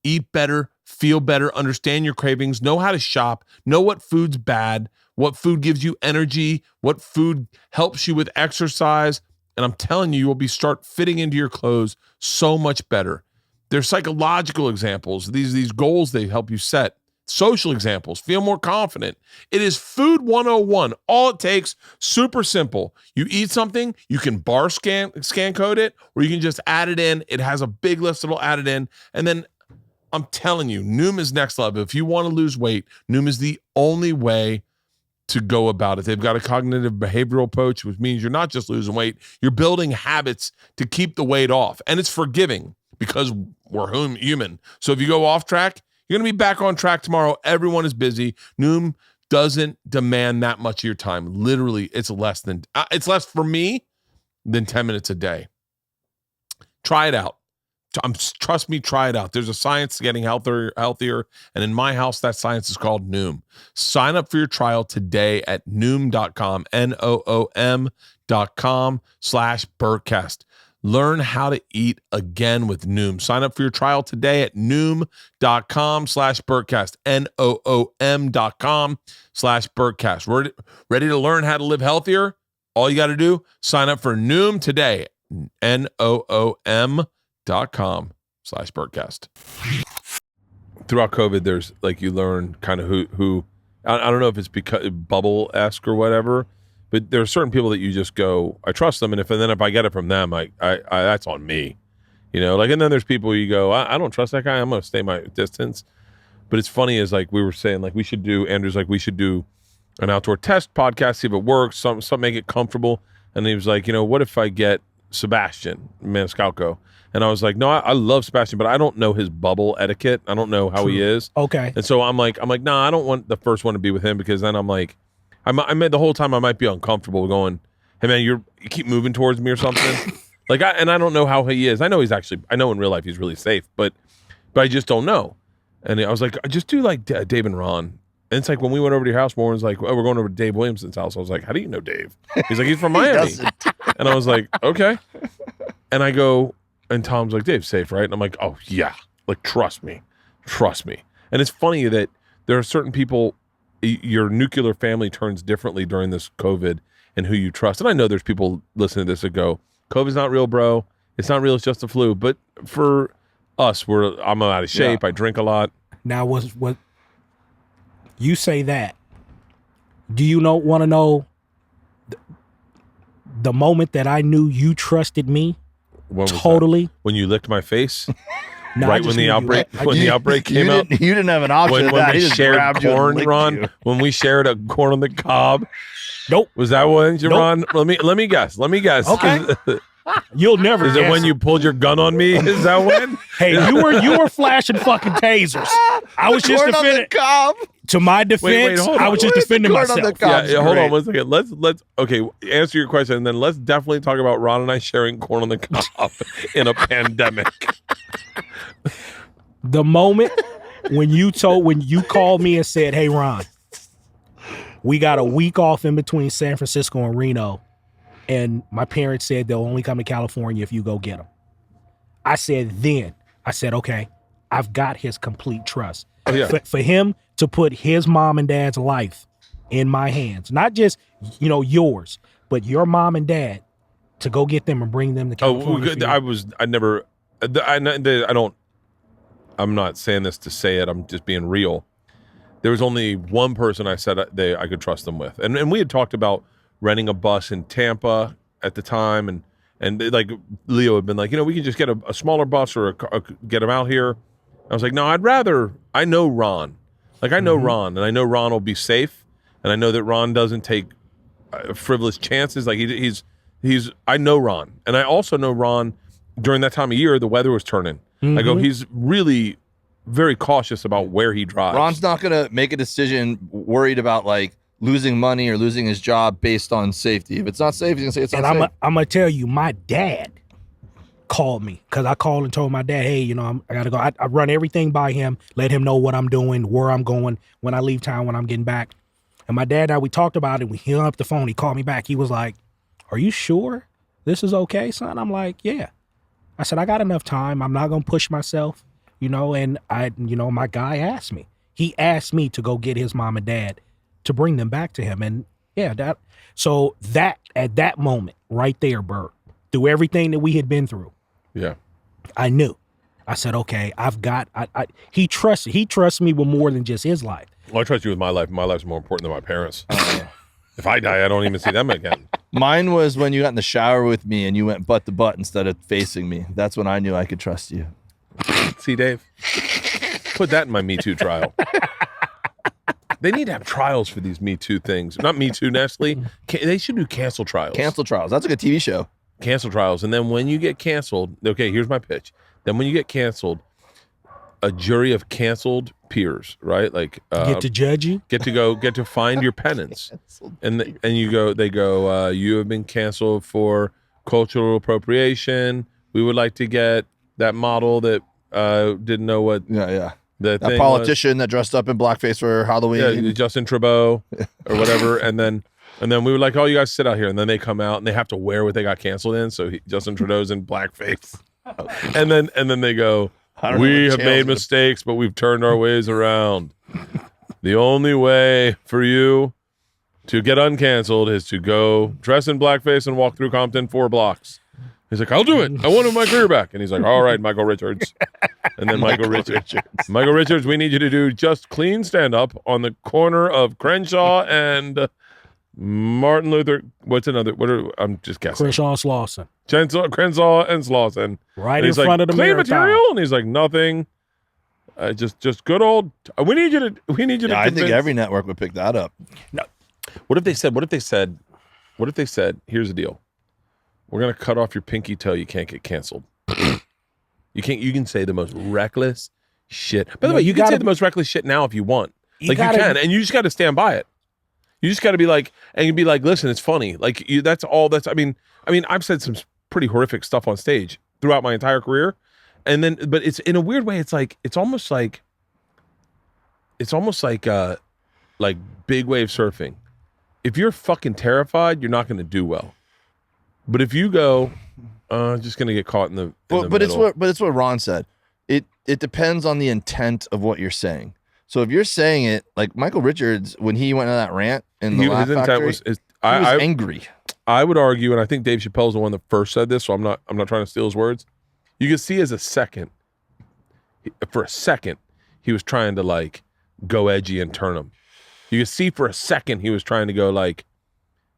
Eat better, feel better, understand your cravings, know how to shop, know what food's bad, what food gives you energy, what food helps you with exercise. And I'm telling you, you'll start fitting into your clothes so much better. They're psychological examples. These goals they help you set. Social examples, feel more confident. It is food 101. All it takes, super simple. You eat something, you can bar scan code it, or you can just add it in. It has a big list that'll add it in. And then I'm telling you, Noom is next level. If you want to lose weight, Noom is the only way to go about it. They've got a cognitive behavioral approach, which means you're not just losing weight, you're building habits to keep the weight off. And it's forgiving because we're human. So if you go off track, you're going to be back on track tomorrow. Everyone is busy. Noom doesn't demand that much of your time. Literally, it's less for me than 10 minutes a day. Try it out. Trust me, try it out. There's a science to getting healthier. And in my house, that science is called Noom. Sign up for your trial today at Noom.com, Noom.com/Bertcast. Learn how to eat again with Noom. Sign up for your trial today at Noom.com/Bertcast, Noom.com/Bertcast. Ready to learn how to live healthier? All you got to do, sign up for Noom today, Noom.com/Bertcast. throughout COVID, there's like you learn kind of who I don't know if it's because bubble-esque or whatever, but there are certain people that you just go, I trust them, and if I get it from them, I that's on me, you know. Like, and then there's people you go, I don't trust that guy. I'm gonna stay my distance. But it's funny is like we were saying, like we should do an outdoor test podcast, see if it works, something make it comfortable. And he was like, you know, what if I get Sebastian Maniscalco? And I was like, no, I love Sebastian, but I don't know his bubble etiquette. I don't know how he is. Okay. And so I'm like, nah, I don't want the first one to be with him, because then I'm like, I made the whole time I might be uncomfortable going, hey man, you keep moving towards me or something. Like, I don't know how he is. I know in real life he's really safe, but I just don't know. And I was like, I just do like Dave and Ron. And it's like when we went over to your house, Warren's like, oh, we're going over to Dave Williamson's house. I was like, how do you know Dave? He's like, he's from Miami. And I was like, okay. And I go, and Tom's like, Dave's safe, right? And I'm like, oh yeah, like trust me. And it's funny that there are certain people, your nuclear family turns differently during this COVID and who you trust. And I know there's people listening to this that go, COVID's not real, bro. It's not real. It's just the flu. But for us, I'm out of shape. Yeah. I drink a lot. Now, what you say that? Do you want to know the moment that I knew you trusted me? Totally. When you licked my face, right when the outbreak came out. You didn't have an option. When we shared corn, Ron. When we shared a corn on the cob. Nope. Was that one, Ron? Let me guess. Okay. You'll never. Is it when you pulled your gun on me? Is that when? Hey, you were flashing fucking tasers. I was just defending. To my defense, I was just defending myself. Yeah, hold on 1 second. Let's answer your question, and then let's definitely talk about Ron and I sharing corn on the cob in a pandemic. The moment when you called me and said, "Hey, Ron, we got a week off in between San Francisco and Reno, and my parents said they'll only come to California if you go get them." I said, okay, I've got his complete trust. Oh, yeah. For him to put his mom and dad's life in my hands, not just, yours, but your mom and dad, to go get them and bring them to California. I'm not saying this to say it. I'm just being real. There was only one person I said I could trust them with. And we had talked about renting a bus in Tampa at the time. And like Leo had been like, we can just get a smaller bus or get them out here. I was like, no, I know Ron. Like, I know Ron, and I know Ron will be safe. And I know that Ron doesn't take frivolous chances. Like, I know Ron. And I also know Ron during that time of year, the weather was turning. I go, he's really very cautious about where he drives. Ron's not going to make a decision worried about, like, losing money or losing his job based on safety. If it's not safe, he's going to say it's not safe. I'm going to tell you, my dad called me, because I called and told my dad, hey, I got to go. I run everything by him, let him know what I'm doing, where I'm going, when I leave town, when I'm getting back. And my dad and I, we talked about it. We hung up the phone. He called me back. He was like, are you sure this is okay, son? I'm like, yeah. I said, I got enough time. I'm not going to push myself, and my guy asked me. He asked me to go get his mom and dad to bring them back to him. And yeah, at that moment right there, Bert, through everything that we had been through, yeah, I knew. I said, okay, he trusts me with more than just his life. Well, I trust you with my life. My life's more important than my parents. If I die, I don't even see them again. Mine was when you got in the shower with me and you went butt to butt instead of facing me. That's when I knew I could trust you. See, Dave? Put that in my Me Too trial. They need to have trials for these Me Too things. Not Me Too, Nestle. They should do cancel trials. Cancel trials. That's like a TV show. Cancel trials. And then when you get canceled, okay, here's my pitch. Then when you get canceled, a jury of canceled peers, right? Like get to judge you, get to find your penance, and they go, you have been canceled for cultural appropriation. We would like to get that model that didn't know what that politician that dressed up in blackface for Halloween, Justin Trudeau or whatever, and then we were like, oh, you guys sit out here, and then they come out and they have to wear what they got canceled in. So Justin Trudeau's in blackface, and then they go, we have made mistakes, but we've turned our ways around. The only way for you to get uncanceled is to go dress in blackface and walk through Compton 4 blocks. He's like, I'll do it. I wanted my career back. And he's like, all right, Michael Richards. And then Michael Richards, we need you to do just clean stand-up on the corner of Crenshaw and Martin Luther. I'm just guessing. Crenshaw and Slauson. Crenshaw and Slauson. Right and in he's front like, of the clean Marathon. material? And he's like, nothing. Just good old. We need you to. I think every network would pick that up. No. What if they said? Here's the deal. We're gonna cut off your pinky toe. You can't get canceled. You can say the most reckless shit. By the way, you can say the most reckless shit now if you want. You can, and you just got to stand by it. You just got to be like, listen, it's funny. Like that's all. I mean, I've said some pretty horrific stuff on stage throughout my entire career, and then, but it's in a weird way. It's almost like big wave surfing. If you're fucking terrified, you're not going to do well. But if you go, just going to get caught in the but it's what Ron said. It depends on the intent of what you're saying. So if you're saying it like Michael Richards when he went on that rant in the Laugh Factory, he was angry. I would argue, and I think Dave Chappelle's the one that first said this, so I'm not trying to steal his words. You can see for a second, he was trying to like go edgy and turn him. You can see for a second he was trying to go like,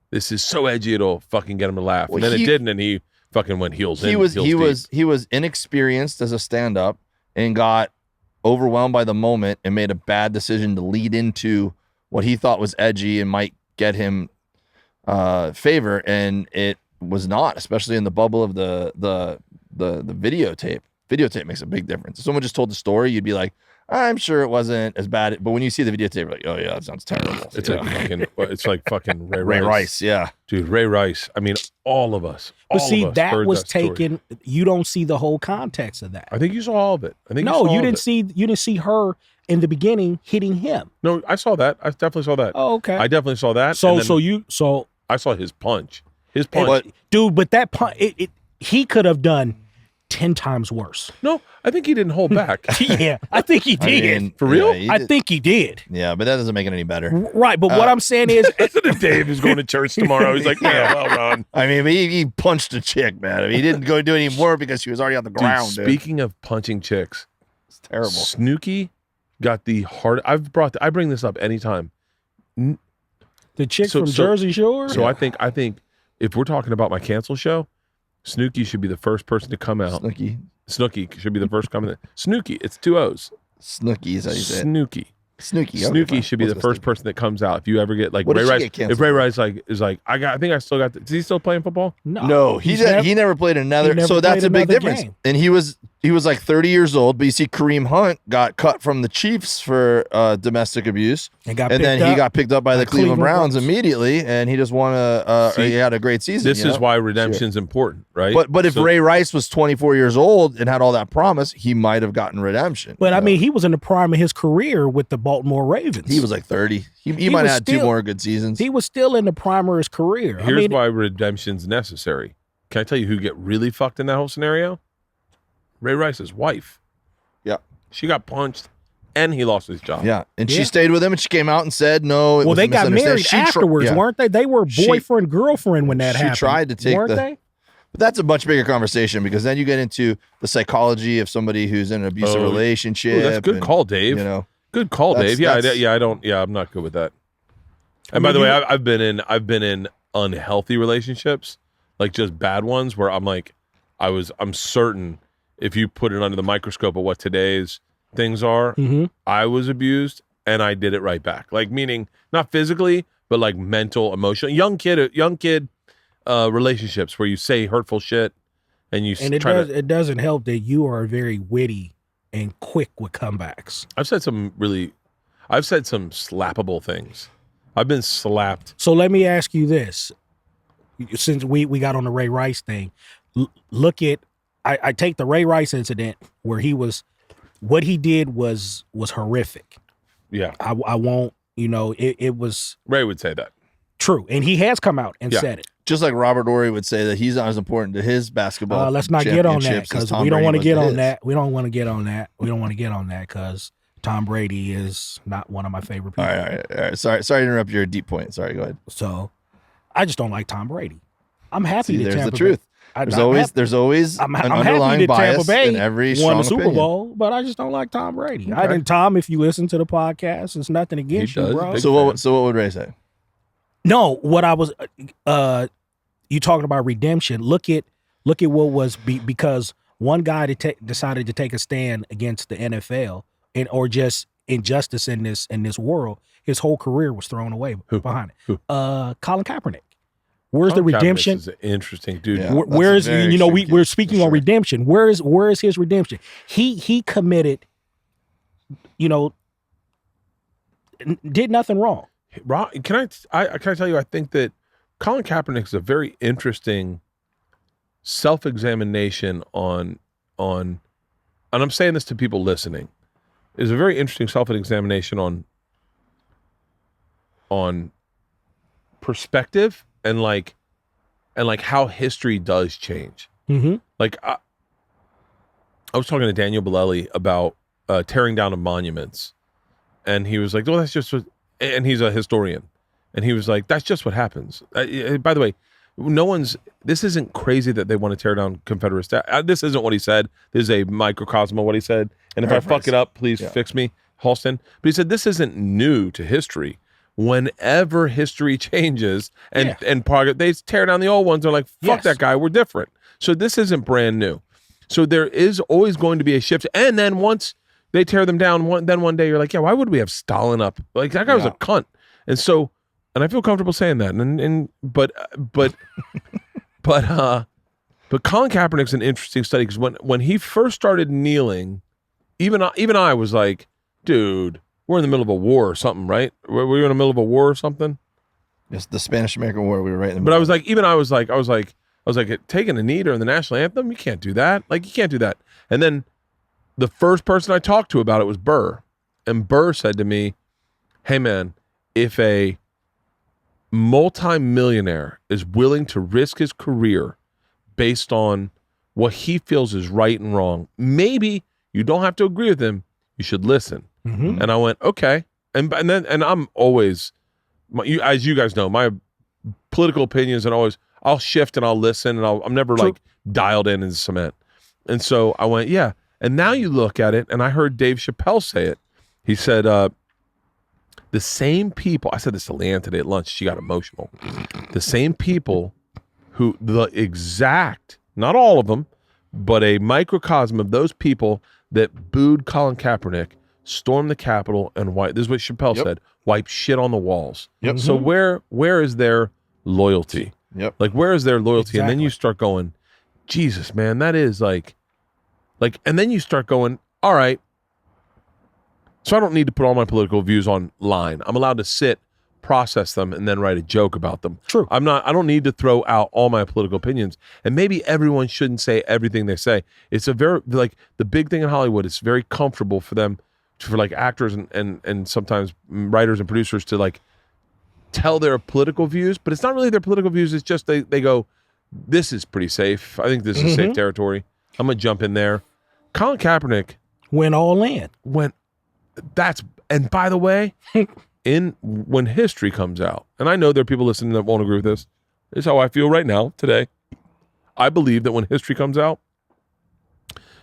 this is so edgy it'll fucking get him to laugh, and then it didn't, and he fucking went heels in. He was inexperienced as a stand-up and got overwhelmed by the moment and made a bad decision to lead into what he thought was edgy and might get him favor, and it was not, especially in the bubble of the videotape. Videotape makes a big difference. If someone just told the story, you'd be like, I'm sure it wasn't as bad, but when you see the videotape, you're like, oh yeah, that sounds terrible. It's like fucking Ray Rice, yeah, dude, Ray Rice. I mean, all of us. But see, that was taken. You don't see the whole context of that. I think you saw all of it. I think you didn't see her in the beginning hitting him. No, I saw that. I definitely saw that. Oh, okay. I definitely saw that. So I saw his punch. Dude, but that punch, he could have done 10 times worse. No, I think he didn't hold back. Yeah, I think he did. For real? I think he did. Yeah, but that doesn't make it any better. Right, but what I'm saying is... Dave is going to church tomorrow. He's like, yeah, well, Ron. I mean, he punched a chick, man. I mean, he didn't go do any more because she was already on the ground. Speaking of punching chicks, it's terrible. Snooki got the hard... I bring this up anytime. The chick from Jersey Shore? So I think if we're talking about my cancel show, Snooki should be the first person to come out. Snooki should be the first coming. Snooki, it's 2 O's. Snooki is how you say it. Snooki should be the first person that comes out. If you ever get like Ray Rice, if Ray Rice is like, I think I still got. Is he still playing football? No, he never played another. So that's a big difference. Game. And he was like 30 years old. But you see, Kareem Hunt got cut from the Chiefs for domestic abuse, and then he got picked up by the Cleveland Browns immediately, and he just won he had a great season. This is why redemption's important, right? But if Ray Rice was 24 years old and had all that promise, he might have gotten redemption. But I mean, he was in the prime of his career with the Baltimore Ravens. He was like 30. He might have had 2 more good seasons. He was still in the prime of his career. Here's why redemption's necessary. Can I tell you who get really fucked in that whole scenario? Ray Rice's wife. Yeah. She got punched and he lost his job. Yeah. And she stayed with him and she came out and said, no, it was they got married afterwards, weren't they? They were boyfriend, girlfriend when that happened. She tried to take they? But that's a much bigger conversation because then you get into the psychology of somebody who's in an abusive relationship. That's a good call, Dave. You know. Good call, Dave. I'm not good with that. And by the way, I've been in unhealthy relationships, like just bad ones where I'm like, I'm certain if you put it under the microscope of what today's things are, I was abused and I did it right back. Like meaning not physically, but like mental, emotional, young kid relationships where you say hurtful shit and you it doesn't help that you are very witty and quick with comebacks. I've said some slappable things. I've been slapped. So let me ask you this. Since we got on the Ray Rice thing, look at, I take the Ray Rice incident where what he did was horrific. Yeah. I won't, it was. Ray would say that. True. And he has come out and said it. Just like Robert Ory would say that he's not as important to his basketball. Let's not get on that because we don't want to get on that. We don't want to get on that. We don't want to get on that because Tom Brady is not one of my favorite people. All right. Sorry to interrupt your deep point. Sorry, go ahead. So I just don't like Tom Brady. I'm happy that there's Tampa the truth. There's always I'm an happy underlying that bias Tampa Bay in every won strong the Super opinion. Bowl, but I just don't like Tom Brady. Okay. I think Tom, if you listen to the podcast, it's nothing against you, does. bro. Big So what would Ray say? No, what I was you talking about redemption. Look at what was because one guy decided to take a stand against the NFL or just injustice in this world. His whole career was thrown away behind it. Who? Colin Kaepernick. Where's Colin the Kaepernick redemption? is interesting, dude. Yeah. Where is that's a very we're extreme speaking case, on for sure. redemption. Where is his redemption? He committed, did nothing wrong. Can I tell you? I think that Colin Kaepernick is a very interesting self-examination on, and I'm saying this to people listening, is a very interesting self-examination on perspective and like how history does change. Mm-hmm. Like I was talking to Daniel Bellelli about tearing down of monuments, and he was like, "Oh, that's just what," and he's a historian, and he was like, "That's just what happens." By the way, this isn't crazy that they want to tear down Confederate staff. This isn't what he said. This is a microcosm of what he said, and if I fuck it up, please fix me, Halston. But he said this isn't new to history. Whenever history changes and progress, they tear down the old ones. They're like, fuck that guy, we're different. So this isn't brand new. So there is always going to be a shift. And then once they tear them down, one day you're like, yeah, why would we have Stalin up? Like that guy was a cunt. And so, and I feel comfortable saying that. But Colin Kaepernick's an interesting study because when he first started kneeling, even I was like, dude, we're in the middle of a war or something, right? Were we in the middle of a war or something? It's the Spanish-American War. We were right in the But middle. I was like, taking a knee during the national anthem? You can't do that. Like, you can't do that. And then the first person I talked to about it was Burr. And Burr said to me, hey, man, if a multi-millionaire is willing to risk his career based on what he feels is right and wrong, maybe you don't have to agree with him. You should listen. Mm-hmm. And I went, okay. And I'm always, as you guys know, my political opinions and always, I'll shift and I'll listen and I'm never like dialed in cement. And so I went, yeah. And now you look at it, and I heard Dave Chappelle say it. He said, the same people, I said this to Leanne today at lunch, she got emotional. The same people who, the exact, not all of them, but a microcosm of those people that booed Colin Kaepernick, stormed the Capitol and wipe. This is what Chappelle said: wipe shit on the walls. Yep. So where is their loyalty? Yep. Like where is their loyalty? Exactly. And then you start going, Jesus, man, that is like, and then you start going, all right. So I don't need to put all my political views online. I'm allowed to sit, process them, and then write a joke about them. True. I don't need to throw out all my political opinions. And maybe everyone shouldn't say everything they say. It's a very, like, the big thing in Hollywood, it's very comfortable for them, for like actors and sometimes writers and producers to like tell their political views, but it's not really their political views. It's just they go, this is pretty safe. I think this is safe territory. I'm going to jump in there. Colin Kaepernick Went all in. and by the way, when history comes out, and I know there are people listening that won't agree with this, is how I feel right now, today. I believe that when history comes out,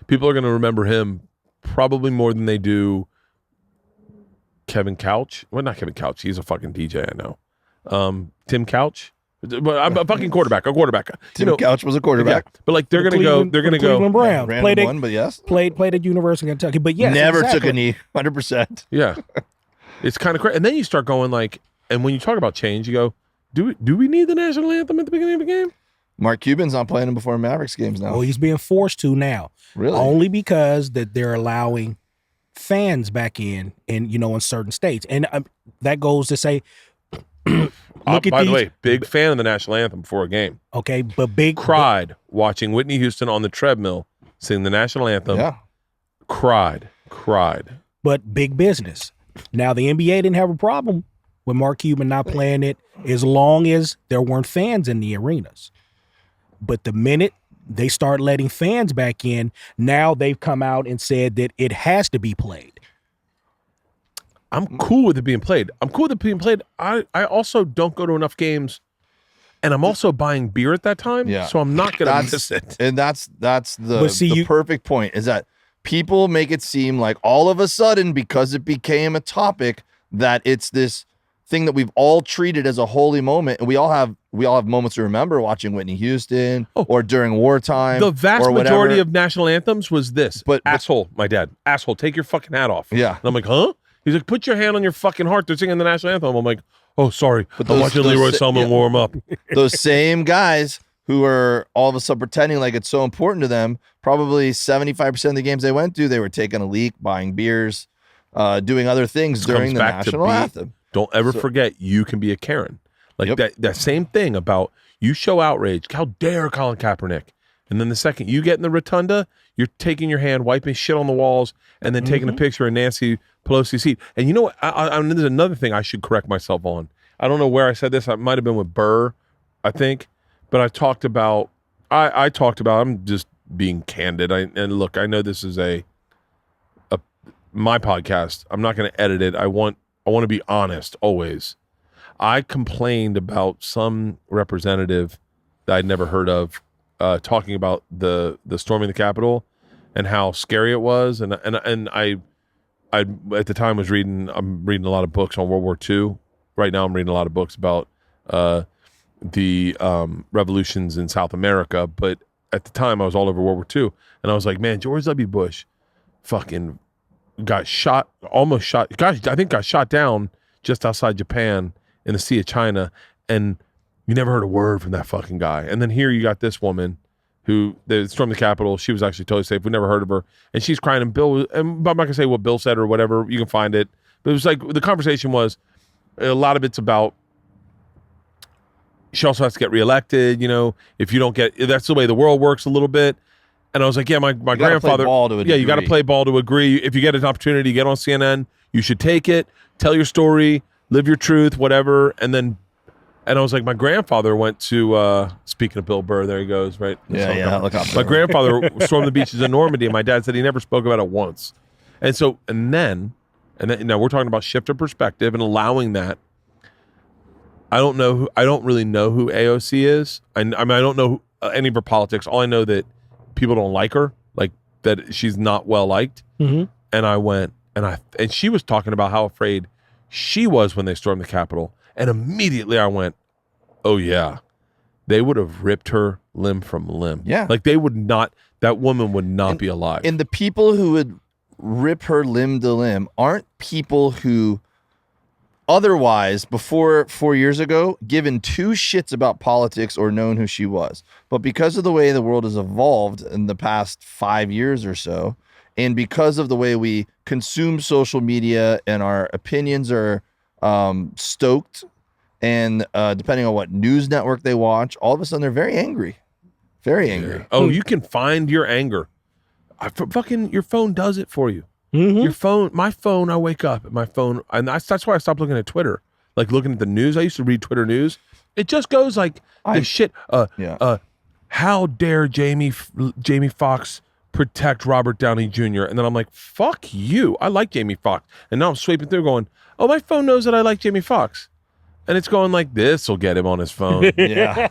people are going to remember him probably more than they do Kevin Couch. Well, not Kevin Couch. He's a fucking DJ, I know. Tim Couch. But I'm a fucking quarterback. Tim Couch was a quarterback. Yeah, but like they're gonna go. Cleveland Browns. Random one, but yes. Played at University of Kentucky. But yes, Never exactly. took a knee. 100%. Yeah, it's kind of crazy. And then you start going like, and when you talk about change, you go, do we need the national anthem at the beginning of the game? Mark Cuban's not playing him before Mavericks games now. Well, he's being forced to now. Really? Only because that they're allowing fans back in certain states, and that goes to say, look at by these. the way, big fan of the national anthem before a game. Okay, but big Cried watching Whitney Houston on the treadmill sing the national anthem. Yeah. Cried. but big business. Now the NBA didn't have a problem with Mark Cuban not playing it as long as there weren't fans in the arenas. But the minute they start letting fans back in, now they've come out and said that it has to be played. I'm cool with it being played. I also don't go to enough games and I'm also buying beer at that time. Yeah. So I'm not gonna miss it. And that's the, But see, the perfect point is that people make it seem like all of a sudden, because it became a topic, that it's this thing that we've all treated as a holy moment, and we all have moments to remember watching Whitney Houston or during wartime. The vast or whatever. majority of national anthems was this. But asshole, my dad, asshole, take your fucking hat off. Yeah. And I'm like, huh? He's like, put your hand on your fucking heart. They're singing the national anthem. I'm like, oh, sorry. I'm watching Leroy Selman warm up. Those same guys who are all of a sudden pretending like it's so important to them, probably 75% of the games they went to, they were taking a leak, buying beers, doing other things during the national anthem. Don't ever forget, you can be a Karen. Like that same thing about you show outrage. How dare Colin Kaepernick? And then the second you get in the rotunda, you're taking your hand, wiping shit on the walls, and then taking a picture of Nancy Pelosi's seat. And you know what? There's another thing I should correct myself on. I don't know where I said this. I might have been with Bert, I think. But I talked about, I'm just being candid. And look, I know this is my podcast. I'm not going to edit it. I want to be honest always. I complained about some representative that I'd never heard of talking about the storming the Capitol and how scary it was. And I at the time I'm reading a lot of books on World War II. Right now I'm reading a lot of books about the revolutions in South America. But at the time I was all over World War II. And I was like, man, George W. Bush fucking got shot, almost shot. Gosh, I think got shot down just outside Japan in the Sea of China, and you never heard a word from that fucking guy. And then here you got this woman who they stormed the Capitol. She was actually totally safe. We never heard of her, and she's crying. And I'm not gonna say what Bill said or whatever. You can find it, but it was like the conversation was a lot of it's about. She also has to get reelected. You know, if you don't get, that's the way the world works a little bit. And I was like, yeah, my grandfather. You got to play ball to agree. If you get an opportunity to get on CNN, you should take it. Tell your story, live your truth, whatever. And I was like, my grandfather went to. Speaking of Bill Burr, there he goes, right? Yeah. Look up. My grandfather stormed the beaches in Normandy, and my dad said he never spoke about it once. And then now we're talking about shift of perspective and allowing that. I don't really know who AOC is. I don't know any of her politics. All I know that people don't like her, like that she's not well liked. Mm-hmm. And I went and she was talking about how afraid she was when they stormed the Capitol. And immediately I went, oh yeah, they would have ripped her limb from limb. Yeah. Like that woman would not be alive. And the people who would rip her limb to limb aren't people who otherwise, before 4 years ago, given two shits about politics or known who she was. But because of the way the world has evolved in the past 5 years or so, and because of the way we consume social media and our opinions are stoked, and depending on what news network they watch, all of a sudden they're very angry. Very angry. Yeah. Oh, you can find your anger. Your phone does it for you. Mm-hmm. My phone, I wake up at my phone, and that's why I stopped looking at Twitter. Like looking at the news. I used to read Twitter news. It just goes like this shit. How dare Jamie Foxx protect Robert Downey Jr.? And then I'm like, fuck you. I like Jamie Foxx. And now I'm sweeping through going, oh, my phone knows that I like Jamie Foxx. And it's going like, this will get him on his phone. Yeah.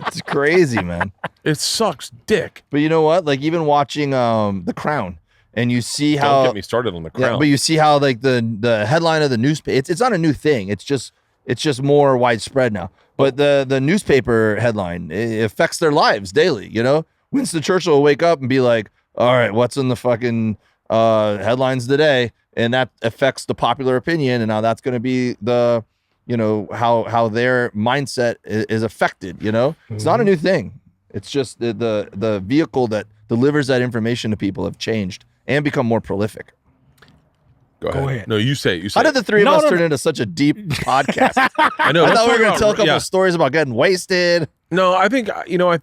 It's crazy, man. It sucks dick. But you know what? Like even watching The Crown, and you see how. Don't get me started on The Crown. Yeah, but you see how like the headline of the newspaper, it's not a new thing. It's just more widespread now. But the newspaper headline, it affects their lives daily, you know? Winston Churchill will wake up and be like, all right, what's in the fucking headlines today? And that affects the popular opinion, and now that's going to be the, you know, how their mindset is affected, you know? It's not a new thing. It's just the vehicle that delivers that information to people have changed and become more prolific. Go ahead. No, you say it. How did the three of us turn into such a deep podcast? I know. I thought we were going to tell a couple of stories about getting wasted. No, I think, you know,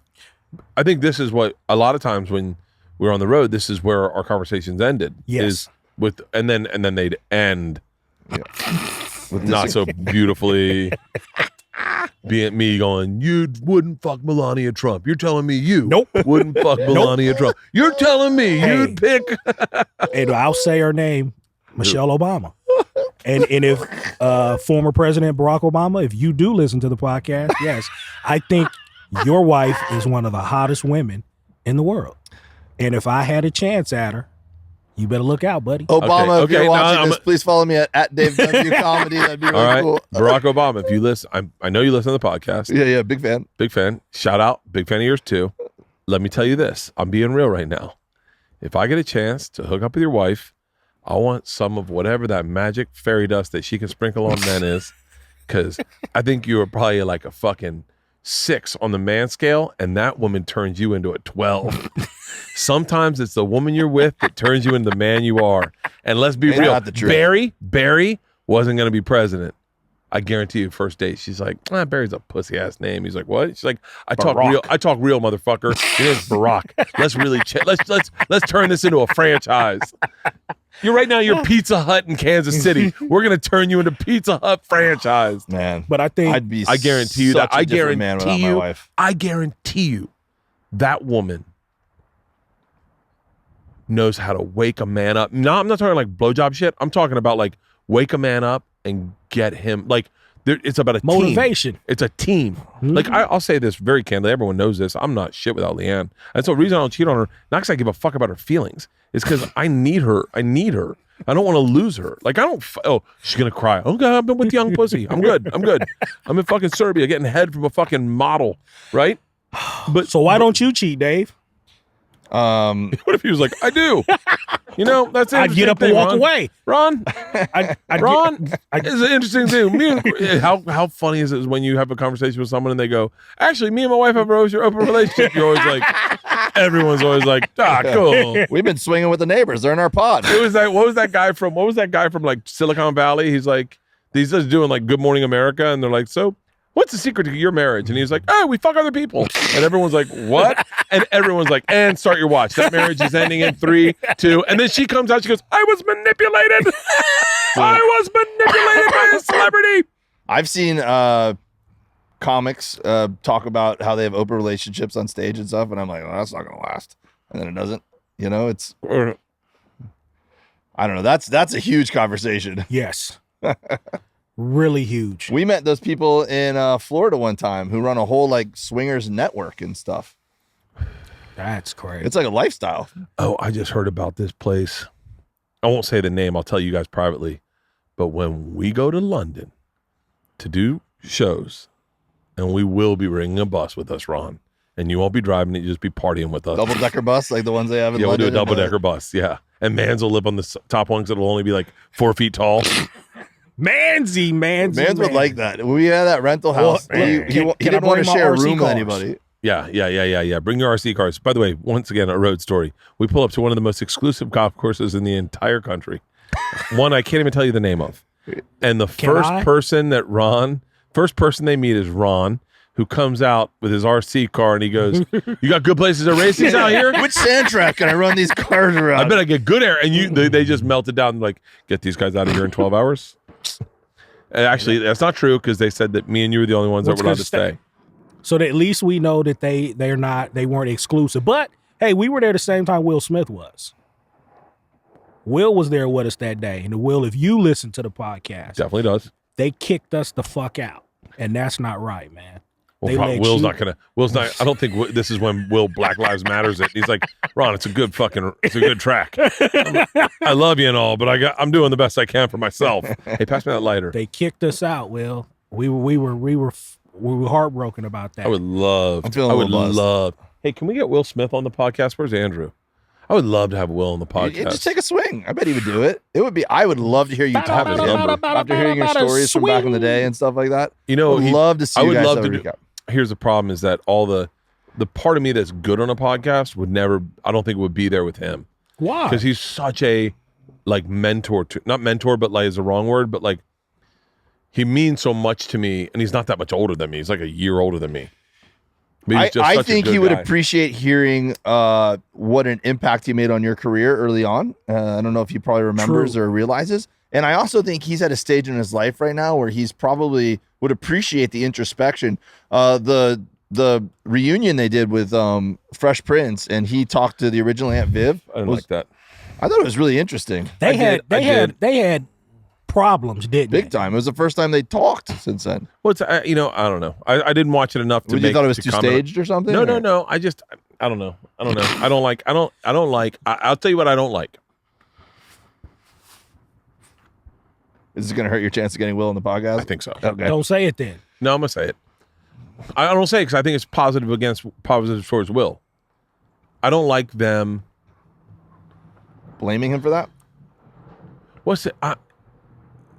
I think this is what a lot of times when we're on the road, this is where our conversations ended. Yes. Is with and then they'd end not so beautifully. Being me going, you wouldn't fuck Melania Trump. You're telling me you wouldn't fuck Melania Trump. You're telling me you'd pick. And I'll say her name, Michelle Obama. And if former President Barack Obama, if you do listen to the podcast, yes, I think your wife is one of the hottest women in the world. And if I had a chance at her, you better look out, buddy. Obama, if Okay, you're watching now this, please follow me at Dave W Comedy. That'd be really All right, cool. Barack Obama, if you listen, I know you listen to the podcast. Yeah, big fan. Big fan. Shout out. Big fan of yours too. Let me tell you this. I'm being real right now. If I get a chance to hook up with your wife, I want some of whatever that magic fairy dust that she can sprinkle on men is, because I think you are probably like a fucking 6 on the man scale, and that woman turns you into a 12. Sometimes it's the woman you're with that turns you into the man you are. And let's be Ain't real. that the truth? Barry wasn't going to be president. I guarantee you, first date, she's like, Barry's a pussy ass name. He's like, what? She's like, I talk real, motherfucker. It is Barack. Let's really let's turn this into a franchise. You're Pizza Hut in Kansas City. We're gonna turn you into Pizza Hut franchise. Man, But I think I guarantee you that. such a different man without my wife. I guarantee you that woman knows how to wake a man up. No, I'm not talking like blowjob shit. I'm talking about like wake a man up and get him like it's about a motivation. Team. It's a team. Like I'll say this very candidly. Everyone knows this. I'm not shit without Leanne. That's the reason I don't cheat on her. Not because I give a fuck about her feelings. It's because I need her. I don't want to lose her. Like I don't. She's gonna cry. Okay, I've been with young pussy. I'm good. I'm in fucking Serbia getting head from a fucking model, right? But so why don't you cheat, Dave? What if he was like, I do? That's an I'd get up and walk away. Ron, Ron, it's an interesting thing. How funny is it when you have a conversation with someone and they go, actually, me and my wife have an open relationship. You're always like, everyone's always like, cool. We've been swinging with the neighbors. They're in our pod. What was that guy from like Silicon Valley? He's just doing like Good Morning America, and they're like, so what's the secret to your marriage? And he's like, oh, we fuck other people. And everyone's like, what? And everyone's like, and start your watch. That marriage is ending in 3, 2. And then she comes out, she goes, I was manipulated. I was manipulated by a celebrity. I've seen comics talk about how they have open relationships on stage and stuff, and I'm like, well, that's not going to last. And then it doesn't. It's, I don't know. That's a huge conversation. Yes. Really huge. We met those people in Florida one time who run a whole like swingers network and stuff. That's crazy. It's like a lifestyle. Oh, I just heard about this place. I won't say the name. I'll tell you guys privately. But when we go to London to do shows, and we will be bringing a bus with us, Ron, and you won't be driving it, you just be partying with us. Double-decker bus like the ones they have in London. London. We'll do a double-decker bus, yeah. And Mans will live on the top ones that'll only be like 4 feet tall. Mans would like that. We had that rental house. He didn't want to share a room with anybody. Yeah. Bring your RC cars. By the way, once again, a road story. We pull up to one of the most exclusive golf courses in the entire country. One I can't even tell you the name of. And the first person they meet is Ron, who comes out with his RC car and he goes, you got good places to race these out here? Which sand track can I run these cars around? I bet I get good air. And they just melted down and like, get these guys out of here in 12 hours. And actually, that's not true because they said that me and you were the only ones that were allowed to stay. So that at least we know that they weren't exclusive. But hey, we were there the same time Will Smith was. Will was there with us that day. And Will, if you listen to the podcast, definitely does. They kicked us the fuck out. And that's not right, man. Well, Will's not. I don't think this is when Will Black Lives Matters it. He's like, Ron, it's a good track. I love you and all, but I'm doing the best I can for myself. Hey, pass me that lighter. They kicked us out, Will. We were heartbroken about that. I would love. Hey, can we get Will Smith on the podcast? Where's Andrew? I would love to have Will on the podcast. Yeah, just take a swing. I bet he would do it. I would love to hear you talk to him after hearing your stories from back in the day and stuff like that. I would love to see you guys have a recap. Here's the problem is that all the part of me that's good on a podcast would never, I don't think would be there with him. Why? Because he's such a like mentor not mentor, but like is the wrong word, but like he means so much to me and he's not that much older than me. He's like a year older than me. I think he would appreciate hearing what an impact he made on your career early on. I don't know if he probably remembers or realizes. And I also think he's at a stage in his life right now where he's probably would appreciate the introspection. The reunion they did with Fresh Prince, and he talked to the original Aunt Viv. I didn't like that. I thought it was really interesting. They had problems, didn't Big it? time. It was the first time they talked since then. Well, it's, I don't know. I didn't watch it enough to You make. thought it was to too comment. staged or something? No. or? I don't know. I don't like. I'll tell you what I don't like. Is this going to hurt your chance of getting Will on the podcast? I think so. Okay. Don't say it then. No, I'm gonna say it. I don't say it because I think it's positive towards Will. I don't like them. Blaming him for that? What's it?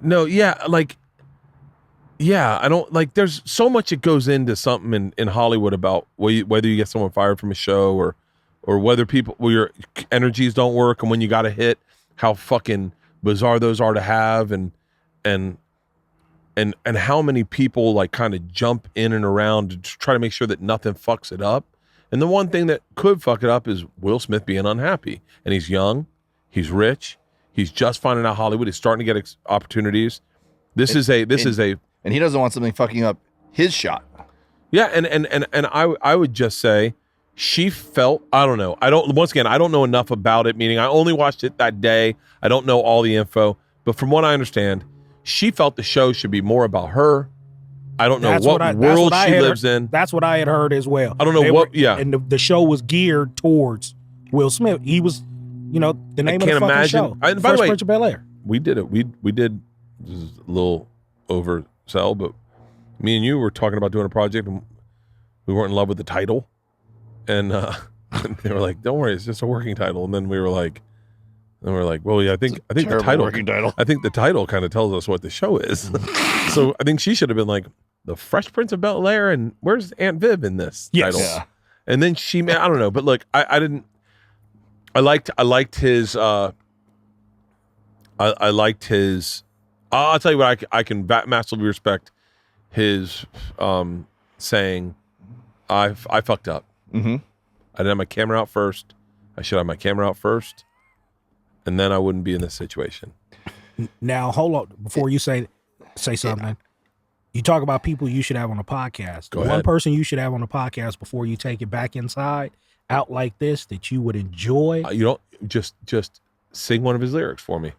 No, yeah, I don't like. There's so much that goes into something in Hollywood about whether you get someone fired from a show or whether your energies don't work, and when you got a hit, how fucking bizarre those are to have, and how many people like kind of jump in and around to try to make sure that nothing fucks it up. And the one thing that could fuck it up is Will Smith being unhappy. And he's young, he's rich, he's just finding out Hollywood, he's starting to get opportunities. And he doesn't want something fucking up his shot. Yeah, and I would just say she felt, I don't know. I don't know enough about it, meaning I only watched it that day. I don't know all the info, but from what I understand, she felt the show should be more about her. I don't know what world she lives in. That's what I had heard as well. I don't know And the show was geared towards Will Smith. He was, the name of the fucking show. By the Fresh way, Prince of Bel-Air. We did it. We did, this is a little oversell, but me and you were talking about doing a project and we weren't in love with the title. And they were like, don't worry, it's just a working title. And then we were like, well, yeah, I think the title. I think the title kind of tells us what the show is. So I think she should have been like, the Fresh Prince of Bel-Air, and where's Aunt Viv in this title? Yeah. And then I don't know, but look, I liked his. I liked his. I'll tell you what, I can massively respect his saying, I fucked up. Mm-hmm. I didn't have my camera out first. I should have my camera out first, and then I wouldn't be in this situation. Now, hold on. Before you say something, you talk about people you should have on a podcast. Go One ahead. person you should have on a podcast before you take it back inside, out like this, that you would enjoy. You don't just sing one of his lyrics for me.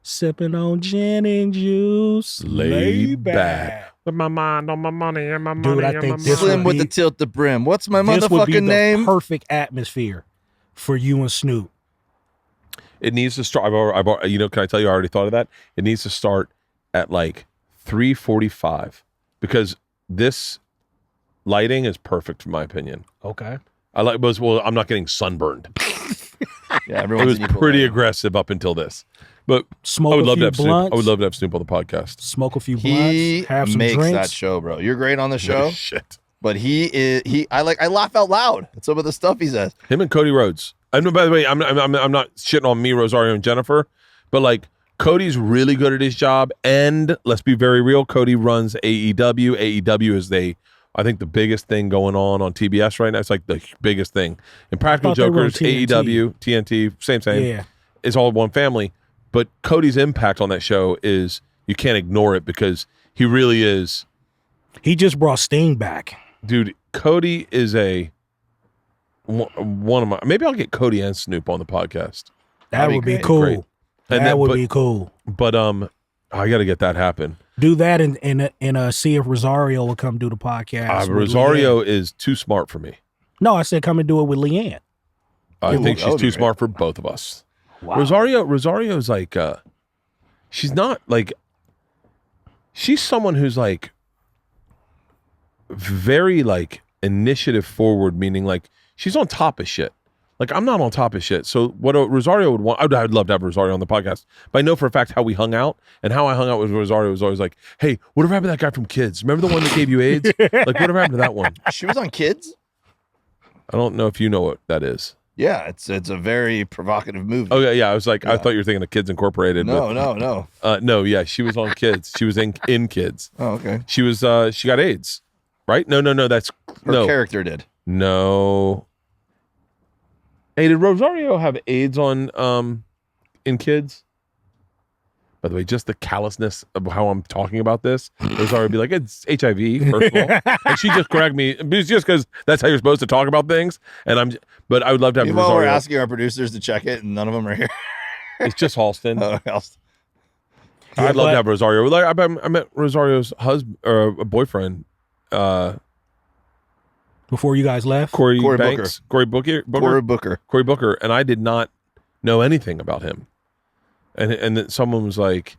Sipping on gin and juice, Lay back. With my mind on my money and my Dude, money I and think my this money. Slim with the tilt the brim. What's my this would be motherfucking the name? perfect atmosphere for you and Snoop. It needs to start. Can I tell you? I already thought of that. It needs to start at like 3:45 because this lighting is perfect, in my opinion. Okay. I like both. Well, I'm not getting sunburned. Yeah, It everyone's was an equal pretty light. aggressive up until this, but Smoke I would a love to few have Snoop. blunts. I would love to have Snoop on the podcast. Smoke a few He blunts. Have some makes drinks. that show, bro. You're great on the show, Shit. but I laugh out loud at some of the stuff he says. Him and Cody Rhodes. I know. By the way, I'm not shitting on me, Rosario, and Jennifer, but like Cody's really good at his job. And let's be very real, Cody runs AEW. AEW is I think the biggest thing going on TBS right now. It's like the biggest thing. And Practical thought they were Jokers, TNT. AEW, TNT, same. Yeah. It's all one family. But Cody's impact on that show is you can't ignore it because he really is. He just brought Sting back. Dude, Cody is one of my. Maybe I'll get Cody and Snoop on the podcast. That would be cool. Great. That would be cool. But I got to get that happen. Do that and see if Rosario will come do the podcast. with Rosario Leanne. is too smart for me. No, I said come and do it with Leanne. I think that she's would be too great. smart for both of us. Wow. Rosario's like, she's not like, she's someone who's like very like initiative forward, meaning like she's on top of shit. Like I'm not on top of shit. So what Rosario would want, I'd love to have Rosario on the podcast, but I know for a fact how we hung out, and how I hung out with Rosario was always like, hey, whatever happened to that guy from Kids? Remember the one that gave you AIDS? Like whatever happened to that one? She was on Kids. I don't know if you know what that is. Yeah, it's a very provocative movie. Oh yeah. I was like, I Yeah. thought you were thinking of Kids Incorporated. No. No, yeah, she was on Kids. She was in Kids. Oh, okay. She was she got AIDS, right? No, that's Her character did. no. Hey, did Rosario have AIDS on in Kids? By the way, just the callousness of how I'm talking about this, Rosario would be like, it's HIV, first of all. And she just correct me, it's just because that's how you're supposed to talk about things. But I would love to have Meanwhile, we're Rosario. asking our producers to check it, and none of them are here. It's just Halston. I'd love but- to have Rosario. Like I met Rosario's husband or boyfriend, Before you guys left? Corey Booker. Banks, Corey Booker, Corey Booker. and I did not know anything about him. And then someone was like,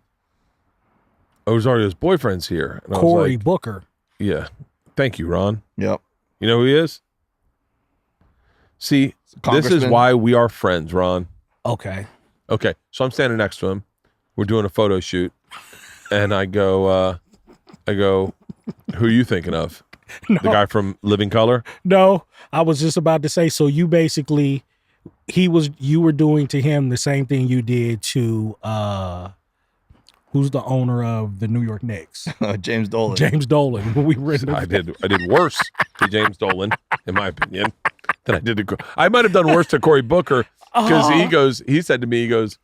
"Oh, Rosario's boyfriend's here." And I was Corey like, Booker. yeah, thank you, Ron. Yep. You know who he is? See, this is Congressman. why we are friends, Ron. Okay. Okay, so I'm standing next to him. We're doing a photo shoot, and I go, "Who are you thinking of? No, The guy from Living Color?" no, I was just about to say, so you basically, you were doing to him the same thing you did to, who's the owner of the New York Knicks? James Dolan. James Dolan. When we were in the, I did worse to James Dolan, in my opinion, than I did to. I might have done worse to Cory Booker because he said to me, he goes,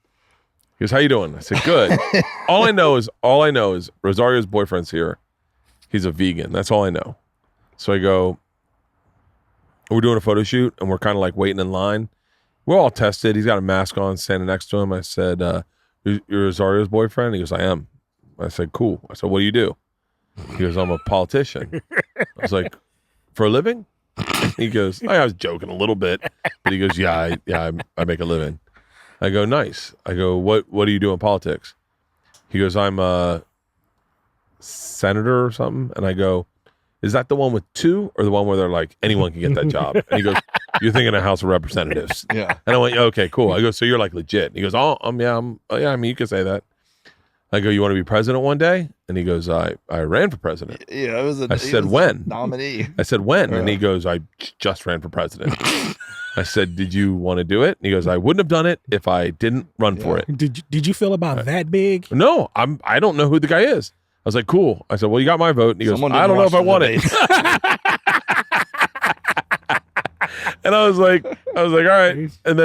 "How you doing?" I said, "Good." all I know is Rosario's boyfriend's here. He's a vegan. That's all I know. So I go, we're doing a photo shoot and we're kind of like waiting in line. We're all tested. He's got a mask on, standing next to him. I said, "You're Rosario's boyfriend?" He goes, "I am." I said, "Cool." I said, "What do you do?" He goes, "I'm a politician." I was like, "For a living?" He goes, I was joking a little bit, but he goes, I make a living. I go, "Nice." I go, what do you do in politics?" He goes, "I'm a senator or something." And I go, "Is that the one with two or the one where they're like, anyone can get that job?" And he goes, "You're thinking of House of Representatives." Yeah. And I went, "Okay, cool." I go, "So you're like legit?" And he goes, "Oh, yeah, I mean, you can say that." I go, "You want to be president one day?" And he goes, I ran for president." Yeah, it was I said, "When?" Nominee. I said, "When?" And he goes, "I just ran for president." I said, "Did you want to do it?" And he goes, "I wouldn't have done it if I didn't run for it." Did you feel about that big? No, I don't know who the guy is. I was like, "Cool." I said, "Well, you got my vote." And he goes, Someone "I didn't don't know if I watch want the it." And I was like, "All right." And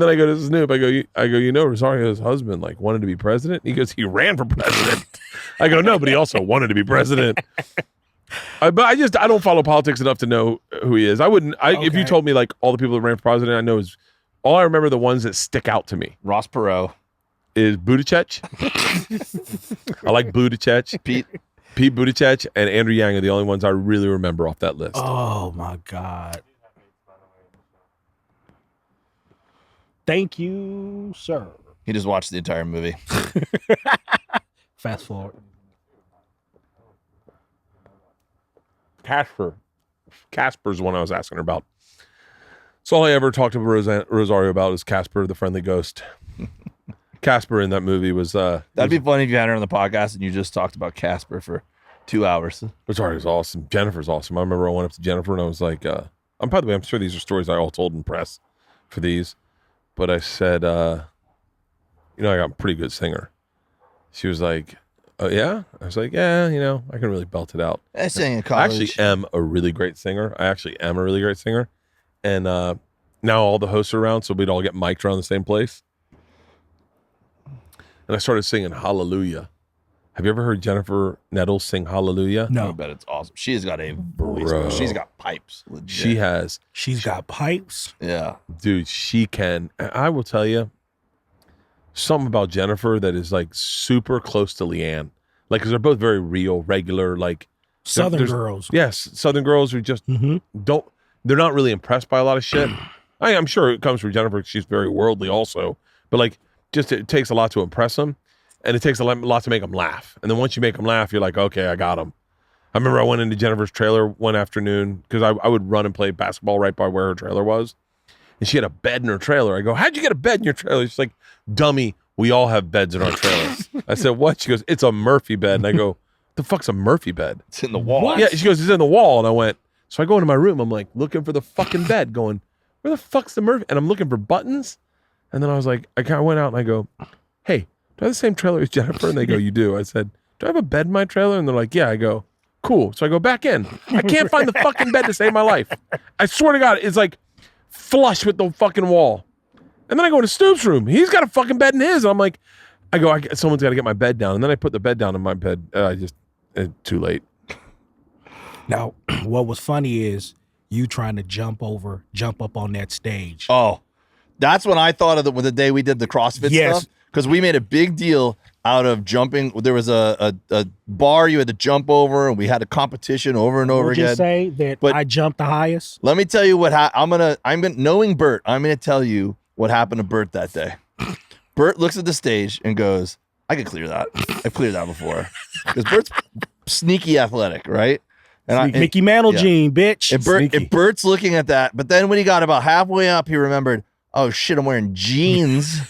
then I go to Snoop. I go, "You know, Rosario's husband like wanted to be president." He goes, "He ran for president." I go, "No, but he also wanted to be president." But I don't follow politics enough to know who he is. I wouldn't. If you Okay. told me like all the people that ran for president, I know is all I remember. The ones that stick out to me Ross Perot. is Buttigieg. I like Buttigieg. Pete. Pete Buttigieg and Andrew Yang are the only ones I really remember off that list. Oh my God. Thank you, sir. He just watched the entire movie. Fast forward. Casper's the one I was asking her about. So all I ever talked to Rosario about is Casper, the friendly ghost. Casper in that movie was That'd be funny if you had her on the podcast and you just talked about Casper for 2 hours. Rosario's awesome. Jennifer's awesome. I remember I went up to Jennifer and I was like, by the way, I'm sure these are stories I all told in press for these, but I said, I got a pretty good singer. She was like, "Oh yeah?" I was like, "Yeah, I can really belt it out." I sang in I college. actually am a really great singer. And now all the hosts are around, so we'd all get mic'd around the same place. And I started singing Hallelujah. Have you ever heard Jennifer Nettles sing Hallelujah? I No, bet it's awesome. She has got a voice. Bro. She's got pipes. Legit. She has, she's got pipes. Yeah. dude, she can. I will tell you something about Jennifer that is like super close to Leanne. Like, because they're both very real, regular, like Southern there's- girls. Yes, Southern girls who just they're not really impressed by a lot of shit. I'm sure it comes from Jennifer. She's very worldly also, but like just it takes a lot to impress them, and it takes a lot to make them laugh. And then once you make them laugh, you're like, okay, I got them. I remember I went into Jennifer's trailer one afternoon because I would run and play basketball right by where her trailer was, and she had a bed in her trailer. I go, "How'd you get a bed in your trailer?" She's like, "Dummy, we all have beds in our trailers." I said, "What?" She goes, "It's a Murphy bed." And I go, "The fuck's a Murphy bed?" It's in the wall. What? Yeah, she goes, "It's in the wall." And I went, so I go into my room. I'm like looking for the fucking bed, going, "Where the fuck's the Murphy?" And I'm looking for buttons. And then I was like, I kind of went out and I go, "Hey, do I have the same trailer as Jennifer?" And they go, "You do." I said, "Do I have a bed in my trailer?" And they're like, "Yeah." I go, "Cool." So I go back in. I can't find the fucking bed to save my life. I swear to God, it's like flush with the fucking wall. And then I go into Snoop's room. He's got a fucking bed in his. And I'm like, someone's got to get my bed down. And then I put the bed down in my bed. Too late. Now, what was funny is you trying to jump up on that stage. Oh, That's when I thought of the day we did the CrossFit Yes. stuff, because we made a big deal out of jumping. There was a bar you had to jump over, and we had a competition over and over We'll again. just say that But- I jumped the highest. Let me tell you what knowing Bert, I'm gonna tell you what happened to Bert that day. Bert looks at the stage and goes, I could clear that. I've cleared that before. Because Bert's sneaky athletic, right? And Mickey Mantle yeah. gene, bitch. And Bert's looking at that, but then when he got about halfway up, he remembered, oh shit, I'm wearing jeans.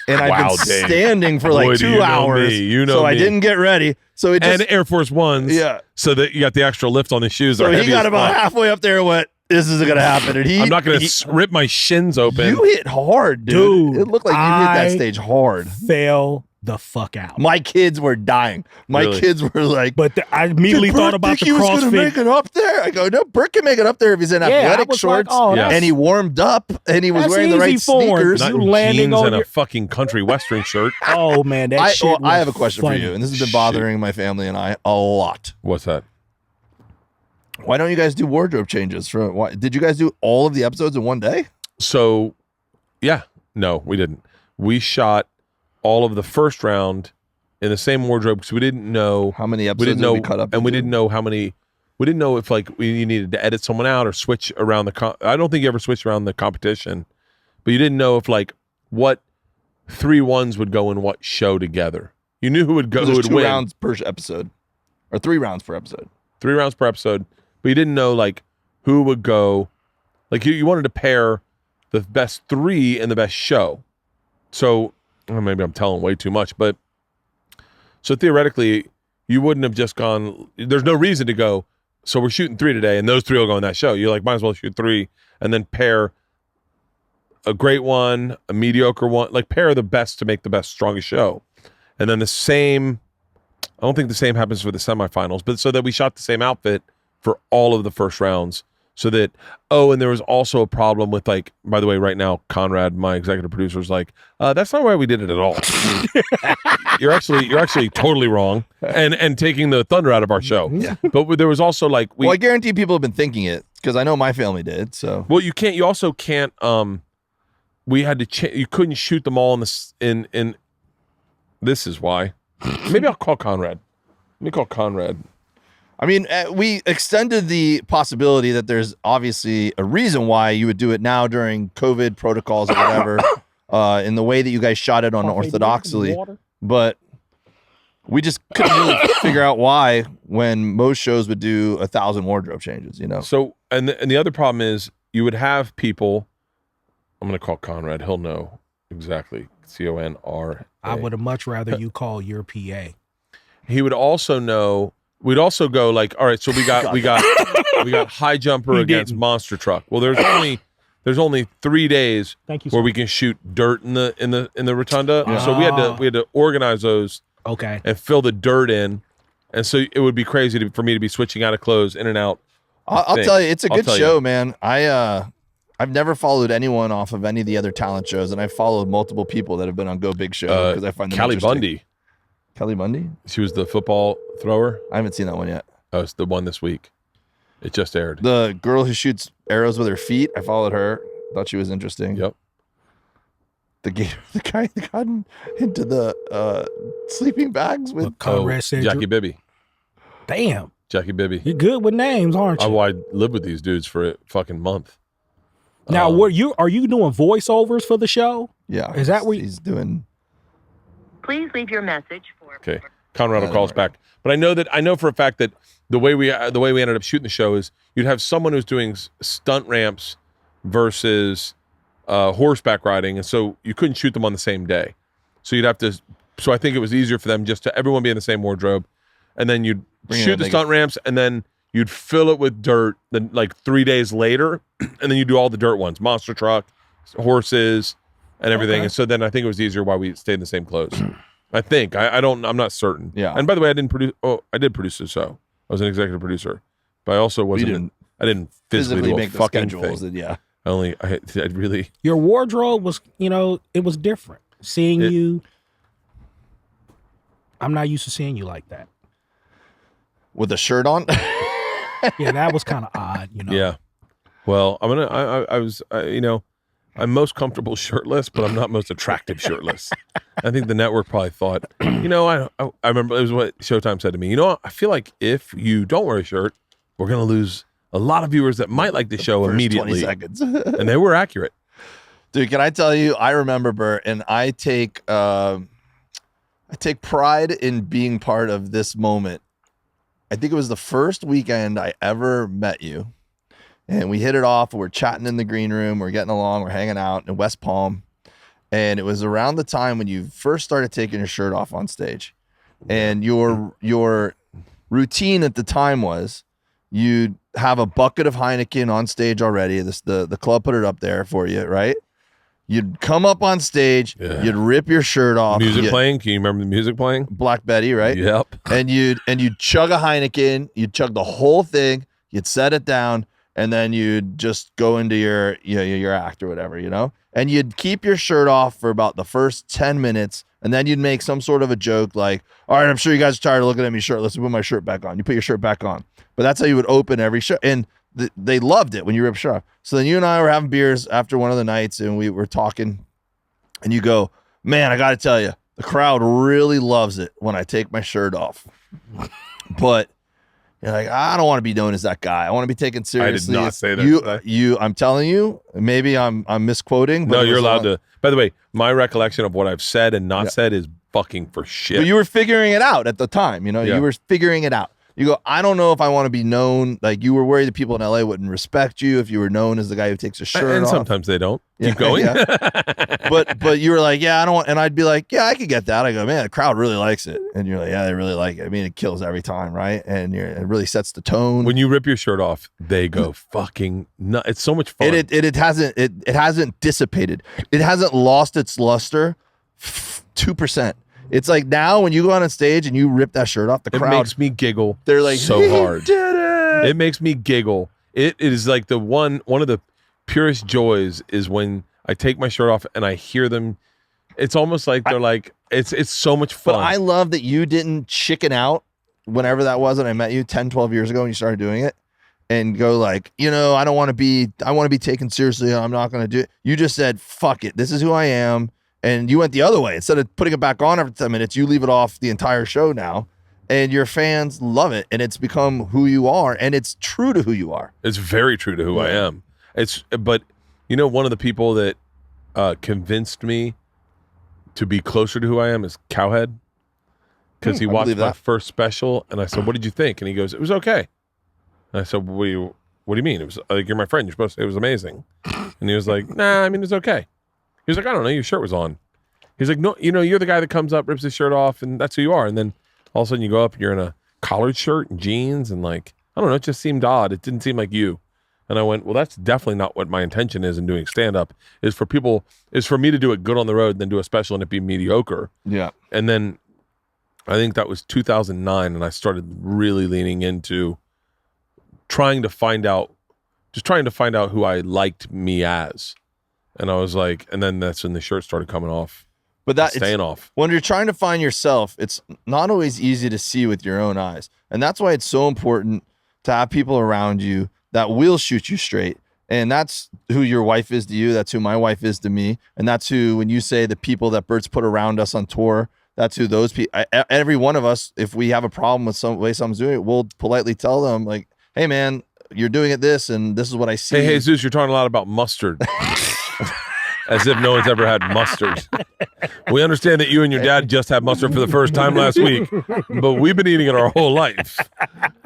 And I've Wow, been Dave. standing for Boy, like do 2 you know hours. me. You know so I me. didn't get ready. So it just And Air Force Ones. Yeah. So that you got the extra lift on the shoes. so They're he heavy got as about fuck. halfway up there and went, this isn't gonna happen. And I'm not going to rip my shins open. You hit hard, dude. Dude, It looked like you hit that stage hard. Fell the fuck out. My kids were dying. My Really? kids were like, But I immediately "Did Bert thought about think the he was gonna make CrossFit. it up there?" I go, "No, Bert can make it up there if he's in I athletic was shorts like, oh, Yeah. that's- and he warmed up and he was That's wearing the right easy for him. sneakers." Not You in landing jeans on and your- a fucking country western shirt. Oh man, that shit. I have a was question funny. for you, and this has been bothering my family and I a lot. What's that? Why don't you guys do wardrobe changes? Did you guys do all of the episodes in one day? So, yeah. No, we didn't. We shot all of the first round in the same wardrobe because we didn't know How many we episodes didn't know did we cut up? and we into? didn't know how many. We didn't know if like you needed to edit someone out or switch around I don't think you ever switched around the competition, but you didn't know if like what 3 ones would go in what show together. You knew who would go, who There's would 2 win. rounds per episode, or 3 rounds per episode. 3 rounds per episode, but you didn't know like who would go. Like you wanted to pair the best 3 in the best show. So or maybe I'm telling way too much, but so theoretically you wouldn't have just gone. There's no reason to go. So we're shooting 3 today, and those 3 will go in that show. You're like, might as well shoot 3 and then pair a great one, a mediocre one, like pair the best to make the best, strongest show. And then the same, I don't think the same happens for the semifinals, but so that we shot the same outfit for all of the first rounds. So that, and there was also a problem with like, by the way, right now, Conrad, my executive producer, is like, that's not why we did it at all. You're actually totally wrong and taking the thunder out of our show. Yeah. But there was also like, Well, I guarantee people have been thinking it because I know my family did. So well, you also can't, we had to you couldn't shoot them all in this is why. Maybe I'll call Conrad. Let me call Conrad. I mean, we extended the possibility that there's obviously a reason why you would do it now during COVID protocols or whatever, in the way that you guys shot it unorthodoxly. But we just couldn't really figure out why when most shows would do 1,000 wardrobe changes, you know? So, and the other problem is you would have people, I'm going to call Conrad. He'll know exactly. CONRA. I would have much rather you call your PA. He would also know. We'd also go like, all right, so we got high jumper He against didn't. monster truck. Well, there's only 3 days Thank you. where Sir. we can shoot dirt in the rotunda. So we had to organize those Okay. and fill the dirt in, and so it would be crazy for me to be switching out of clothes in and out. I'll thing. tell you, it's a I'll good tell show, you. man. I've never followed anyone off of any of the other talent shows, and I've followed multiple people that have been on Go Big Show because I find them Callie interesting. Bundy. Kelly Bundy? She was the football thrower. I haven't seen that one yet. Oh, it's the one this week. It just aired. The girl who shoots arrows with her feet, I followed her. Thought she was interesting. Yep. The guy that got into the sleeping bags with. But Conrad said, Jackie Bibby. "Damn, Jackie Bibby. you're good with names, aren't you?" I lived with these dudes for a fucking month. Now, are you doing voiceovers for the show? Yeah. Is that what he's doing? Please leave your message for. Okay. Conrad will call us back. But I know for a fact that the way we ended up shooting the show is you'd have someone who's doing stunt ramps versus horseback riding, and so you couldn't shoot them on the same day. So you'd have to. So I think it was easier for them just to everyone be in the same wardrobe, and then you'd shoot the stunt ramps, and then you'd fill it with dirt. Then like 3 days later, and then you do all the dirt ones: monster truck, horses, and everything. Okay. And so then I think it was easier why we stayed in the same clothes. I think I'm not certain. Yeah. And by the way, I did produce the show. I was an executive producer, but I also wasn't. I didn't physically do a make the fucking schedules. thing. Yeah. I really. Your wardrobe was, it was different. Seeing you, I'm not used to seeing you like that. With a shirt on. Yeah, that was kind of odd, Yeah. Well, I was, I'm most comfortable shirtless, but I'm not most attractive shirtless. I think the network probably thought, I remember it was what Showtime said to me. I feel like if you don't wear a shirt, we're going to lose a lot of viewers that might like the show First immediately. 20 seconds. And they were accurate. Dude, can I tell you, I remember, Bert, and I take pride in being part of this moment. I think it was the first weekend I ever met you. And we hit it off. We're chatting in the green room. We're getting along. We're hanging out in West Palm. And it was around the time when you first started taking your shirt off on stage. And your routine at the time was you'd have a bucket of Heineken on stage already. The club put it up there for you, right? You'd come up on stage. Yeah. You'd rip your shirt off. Music playing? Can you remember the music playing? Black Betty, right? Yep. And you'd chug a Heineken. You'd chug the whole thing. You'd set it down. And then you'd just go into your act or whatever, and you'd keep your shirt off for about the first 10 minutes. And then you'd make some sort of a joke like, all right, I'm sure you guys are tired of looking at me shirtless. Put my shirt back on. You put your shirt back on. But that's how you would open every show. And they loved it when you ripped shirt off. So then you and I were having beers after one of the nights and we were talking and you go, man, I got to tell you, the crowd really loves it when I take my shirt off. But you're like, I don't want to be known as that guy. I want to be taken seriously. I did not say that. I'm telling you, maybe I'm misquoting. But no, you're allowed to. By the way, my recollection of what I've said and not said is fucking for shit. But you were figuring it out at the time. You were figuring it out. You go, I don't know if I want to be known. Like you were worried that people in LA wouldn't respect you if you were known as the guy who takes a shirt off. And sometimes they don't. Keep going. Yeah. But you were like, yeah, I don't want. And I'd be like, yeah, I could get that. I go, man, the crowd really likes it. And you're like, yeah, they really like it. I mean, it kills every time, right? And it really sets the tone. When you rip your shirt off, they go fucking nuts. It's so much fun. It hasn't dissipated. It hasn't lost its luster. 2%. It's like now when you go on stage and you rip that shirt off, the crowd. It makes me giggle. They're like, so hard. Did it. It makes me giggle. It is like the one of the purest joys is when I take my shirt off and I hear them. It's almost like they're like, it's so much fun. But I love that you didn't chicken out whenever that was when I met you 10, 12 years ago when you started doing it and go like, I want to be taken seriously. I'm not going to do it. You just said, fuck it. This is who I am. And you went the other way. Instead of putting it back on every 10 minutes, you leave it off the entire show now. And your fans love it. And it's become who you are. And it's true to who you are. It's very true to who I am. But one of the people that convinced me to be closer to who I am is Cowhead. Because he watched my first special. And I said, what did you think? And he goes, it was okay. And I said, what do you mean? It was like, you're my friend. You're supposed to say it was amazing. And he was like, nah, I mean, it's okay. He was like, I don't know, your shirt was on. He's like, no, you're the guy that comes up, rips his shirt off, and that's who you are. And then all of a sudden you go up and you're in a collared shirt and jeans and like, I don't know, it just seemed odd. It didn't seem like you. And I went, well, that's definitely not what my intention is in doing stand-up, is for me to do it good on the road and then do a special and it be mediocre. Yeah. And then I think that was 2009 and I started really leaning into trying to find out who I liked me as. And I was like, and then that's when the shirt started coming off. But that's staying off. When you're trying to find yourself, it's not always easy to see with your own eyes. And that's why it's so important to have people around you that will shoot you straight. And that's who your wife is to you. That's who my wife is to me. And that's who, when you say the people that Bert's put around us on tour, that's who those people, every one of us, if we have a problem with some way someone's doing it, we'll politely tell them like, hey man, you're doing it this, and this is what I see. Hey, Jesus, you're talking a lot about mustard. As if no one's ever had mustard. We understand that you and your dad just had mustard for the first time last week, but we've been eating it our whole life.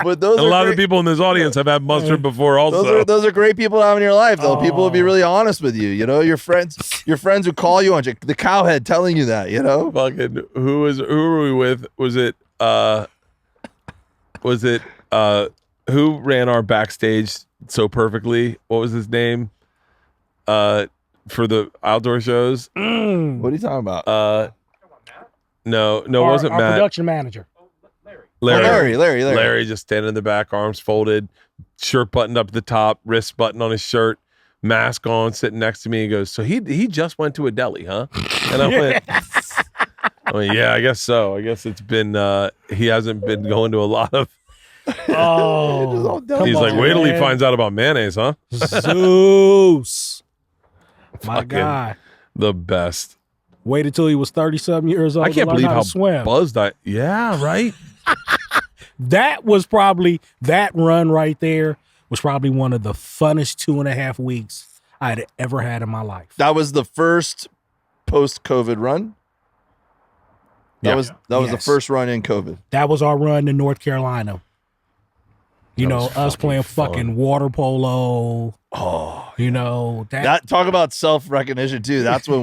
But those a lot of the people in this audience have had mustard before also. Those are great people to have in your life, though. People will be really honest with you. Your friends who call you on the Cowhead telling you that, Fucking, who were we with? Was it who ran our backstage so perfectly? What was his name? For the outdoor shows. What are you talking about? No, it wasn't our Matt. Production manager. Larry. Just standing in the back, arms folded, shirt buttoned up at the top, wrist button on his shirt, mask on, sitting next to me. He goes, so he just went to a deli, huh? And I went, yeah, I guess so. I guess it's been, he hasn't been going to a lot of. Oh, he's like, wait till he finds out about mayonnaise, huh? Zeus. My Fucking God. the best. Waited till he was 30-something years old. I can't to learn believe how to swim. buzzed I. Yeah, right. That was probably, that run right there was probably one of the funnest 2.5 weeks I'd ever had in my life. That was the first post-COVID run. That Yeah. was the Yes. first run in COVID. That was our run to North Carolina. You That know, was us fucking playing fun. fucking water polo. Oh, You know, that talk about self-recognition too. That's when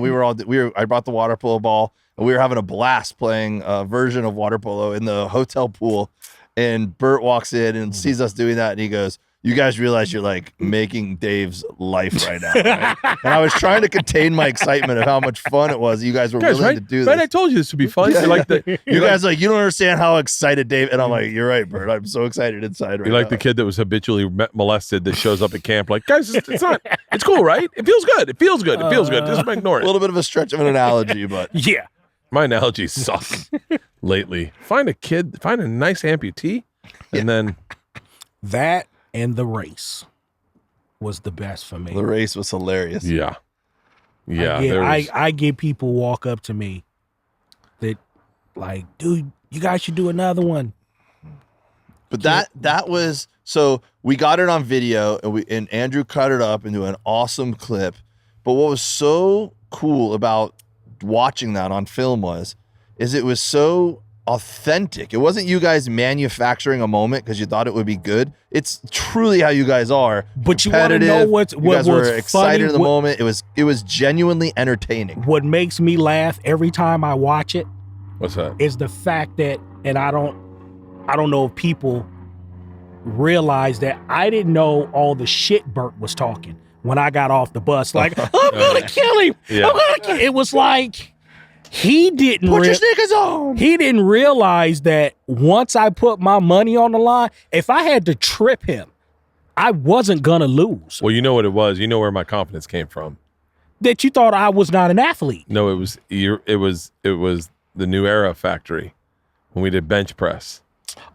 I brought the water polo ball and we were having a blast playing a version of water polo in the hotel pool. And Bert walks in and sees us doing that and he goes, "You guys realize you're like making Dave's life right now." Right? And I was trying to contain my excitement of how much fun it was. You guys were willing right? to do Right, this. I told you this would be fun. Yeah, You like the You guys like, you don't understand how excited Dave. And I'm like, you're right, Bert. I'm so excited inside right you like now. the kid that was habitually molested that shows up at camp. Like, guys, it's not. It's cool, right? It feels good. It feels good. It feels good. Just ignore A it. little bit of a stretch of an analogy, but yeah. My analogies suck lately. Find a nice amputee, and then That and the race was the best for me. the race was hilarious. yeah. I get people walk up to me that like, dude, you guys should do another one. But that was, so we got it on video and Andrew cut it up into an awesome clip. But what was so cool about watching that on film is it was so authentic. It wasn't you guys manufacturing a moment because you thought it would be good. It's truly how you guys are. But you want to know Competitive. what You guys was were excited funny? in the moment. It was genuinely entertaining. What makes me laugh every time I watch it What's that? is the fact that, and I don't know if people realize that I didn't know all the shit Bert was talking when I got off the bus. Like, I'm gonna kill him. Yeah. I'm gonna kill. It was like he didn't Put your sneakers on. he didn't realize that once I put my money on the line, if I had to trip him, I wasn't gonna lose. Well, you know what it was. You know where my confidence came from. That you thought I was not an athlete. No, it was the New Era factory when we did bench press,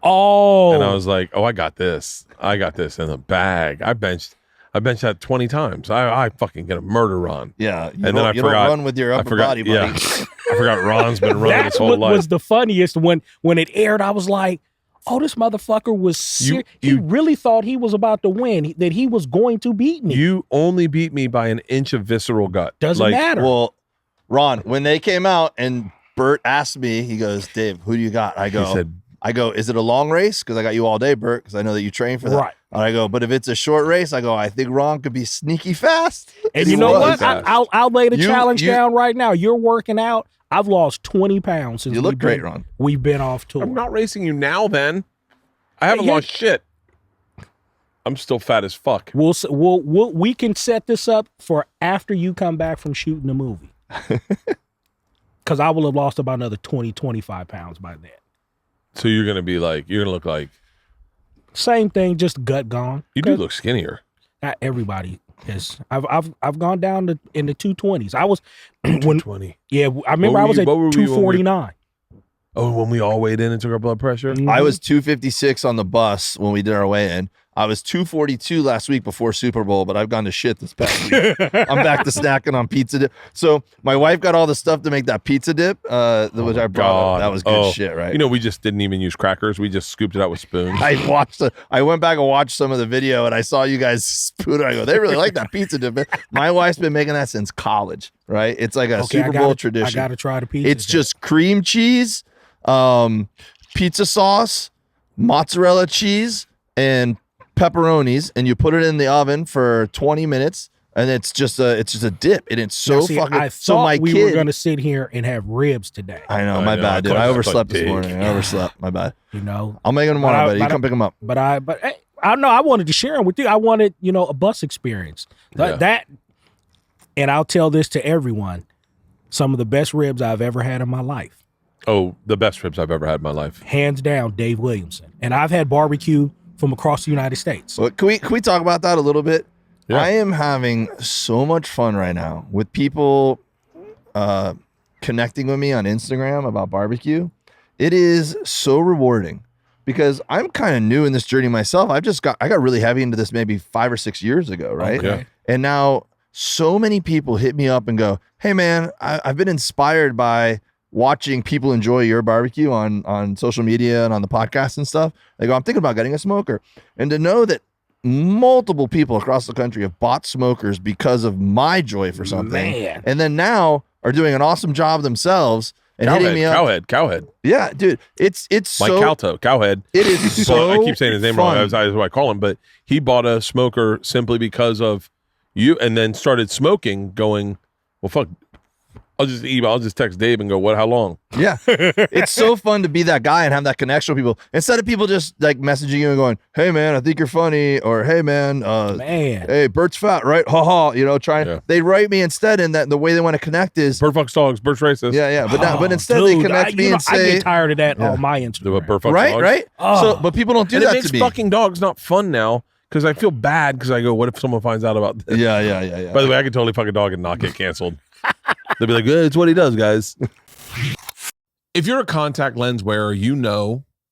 Oh, and I was like, "Oh, I got this in the bag." I benched that 20 times. I fucking get a murder run. Yeah. You then don't, I you forgot- don't run with your I upper forgot. body, buddy. Yeah, I forgot Ron's been running that's his whole what life. was the funniest when it aired. I was like, "Oh, this motherfucker was serious. He you- really thought he was about to win. That he was going to beat me. You only beat me by an inch of visceral gut. Doesn't matter. Well, Ron, when they came out and Bert asked me, he goes, "Dave, who do you got?" I He go, said, "Is it a long race? Because I got you all day, Bert, because I know that you train for that." Right. And I go, "But if it's a short race," I go, "I think Ron could be sneaky fast." And He you know was what? fast. I'll lay the You- challenge you- down right now. You're working out. I've lost 20 pounds since You look we've great, been- Ron. We've been off tour. "I'm not racing you now. Then I haven't Yeah. lost shit. I'm still fat as fuck." We can set this up for after you come back from shooting the movie. Because I will have lost about another 20, 25 pounds by then. So you're gonna look like Same thing, just gut gone. you do look skinnier. Not everybody is. I've gone down in the 220s. I was when 20. yeah. I remember I was at what were you when we- 249. Oh, when we all weighed in and took our blood pressure. Mhm. I was 256 on the bus when we did our weigh-in. I was 242 last week before Super Bowl, but I've gone to shit this past week. I'm back to snacking on pizza dip. So my wife got all the stuff to make that pizza dip, which I brought. God. That was good Oh, shit, right? You know, we just didn't even use crackers. We just scooped it out with spoons. I went back and watched some of the video and I saw you guys spoon it. I go, they really like that pizza dip. My wife's been making that since college, right? It's like a Okay, Super Bowl tradition. I gotta try the pizza. It's just cream cheese, pizza sauce, mozzarella cheese, and pepperonis, and you put it in the oven for 20 minutes, and it's just a dip, and it's so fucking. I So thought my we kid, were gonna sit here and have ribs today. I know, I my know, bad, dude. I I thought overslept this big. morning. I overslept. My bad. You know, I'll make them tomorrow, But I- buddy. You but come pick them up. but hey, I know I wanted to share them with you. I wanted a bus experience. Yeah. That, and I'll tell this to everyone. Some of the best ribs I've ever had in my life. Oh, the best ribs I've ever had in my life. Hands down, Dave Williamson. And I've had barbecue from across the United States. Well, can we talk about that a little bit? Yeah. I am having so much fun right now with people connecting with me on Instagram about barbecue. It is so rewarding because I'm kind of new in this journey myself. I got really heavy into this maybe 5 or 6 years ago, right? Okay. And now so many people hit me up and go, hey man, I've been inspired by watching people enjoy your barbecue on social media and on the podcast and stuff. They go, I'm thinking about getting a smoker. And to know that multiple people across the country have bought smokers because of my joy for something. Man. And then now are doing an awesome job themselves and hitting me up. Cowhead. Yeah, dude. It's Mike so Calto, Cowhead. it is so I keep saying his name wrong. That's what I call him. But he bought a smoker simply because of you, and then started smoking, going, well, fuck, I'll just text Dave and go, how long? Yeah. It's so fun to be that guy and have that connection with people. Instead of people just like messaging you and going, hey man, I think you're funny, or hey man, hey, Bert's fat, right? Ha ha. They write me instead, and that the way they want to connect is Bert fucks dogs, Bert's racist. Yeah. But instead Dude, they connect me and I say, get tired of that on my Instagram. Bert fucks dogs. right? Oh. But people don't do And that it makes to me. fucking dogs not fun now, because I feel bad because I go, what if someone finds out about this? Yeah. By the way, I could totally fuck a dog and not get canceled. They'll be like, it's what he does, guys. If you're a contact lens wearer,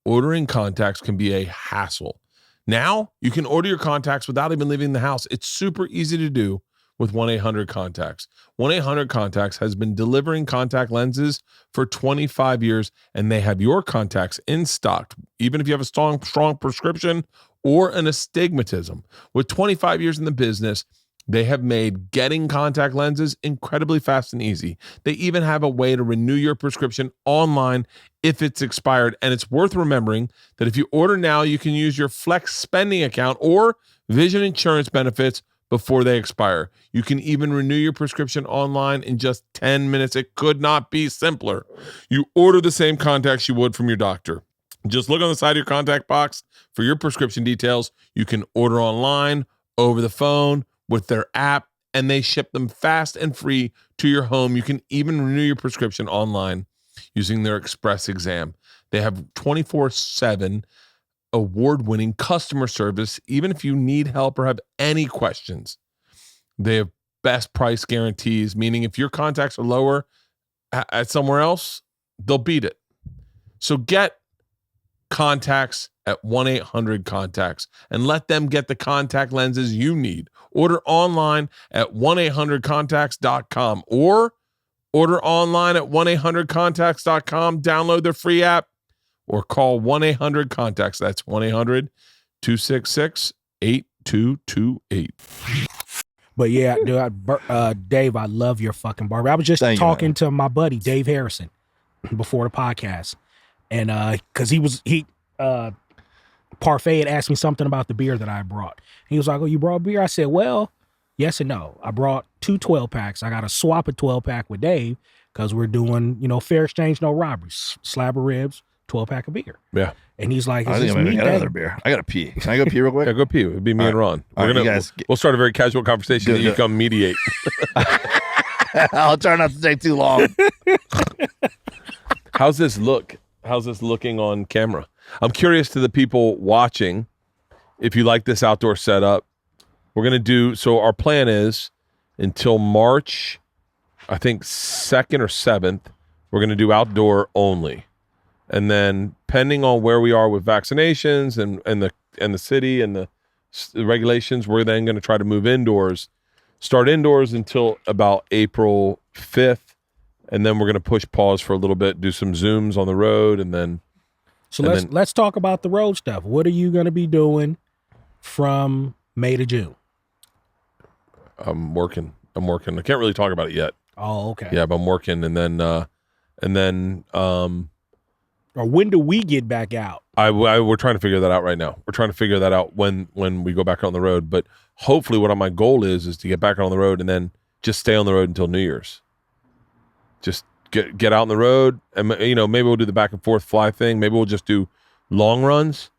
ordering contacts can be a hassle. Now you can order your contacts without even leaving the house. It's super easy to do with 1-800-CONTACTS. 1-800-CONTACTS has been delivering contact lenses for 25 years, and they have your contacts in stock, even if you have a strong prescription or an astigmatism. With 25 years in the business, they have made getting contact lenses incredibly fast and easy. They even have a way to renew your prescription online if it's expired. And it's worth remembering that if you order now, you can use your Flex spending account or vision insurance benefits before they expire. You can even renew your prescription online in just 10 minutes. It could not be simpler. You order the same contacts you would from your doctor. Just look on the side of your contact box for your prescription details. You can order online, over the phone, with their app, and they ship them fast and free to your home. You can even renew your prescription online using their express exam. They have 24/7 award-winning customer service, even if you need help or have any questions. They have best price guarantees, meaning if your contacts are lower at somewhere else, they'll beat it. So get contacts at 1-800-CONTACTS and let them get the contact lenses you need. Order online at 1-800-CONTACTS.com or order online at 1-800-CONTACTS.com. Download their free app or call 1-800-CONTACTS. That's 1-800-266-8228. But yeah, dude, Dave, I love your fucking barber. I was just talking to my buddy Dave Harrison before the podcast, and because Parfait had asked me something about the beer that I brought. He was like, "Oh, you brought beer?" I said, "Well, yes and no. I brought 2 12-packs. I got to swap a 12-pack with Dave because we're doing, fair exchange, no robberies. Slab of ribs, 12-pack of beer." Yeah. And he's like, I think I'm gonna get another beer. I gotta pee. Can I go pee real quick? Yeah, go pee. It'd be me and Ron. We'll start a very casual conversation and you come mediate. I'll try not to take too long. How's this look? How's this looking on camera? I'm curious to the people watching if you like this outdoor setup. We're going to do, so our plan is until March, I think 2nd or 7th, we're going to do outdoor only. And then depending on where we are with vaccinations and the city and the regulations, we're then going to try to move indoors, start indoors until about April 5th. And then we're going to push pause for a little bit, do some Zooms on the road, and then. So let's talk about the road stuff. What are you going to be doing from May to June? I'm working. I can't really talk about it yet. Oh, okay. Yeah, but I'm working, and then. Or when do we get back out? We're trying to figure that out right now. We're trying to figure that out when we go back on the road. But hopefully, what my goal is to get back on the road and then just stay on the road until New Year's. Just get out on the road, and maybe we'll do the back and forth fly thing. Maybe we'll just do long runs,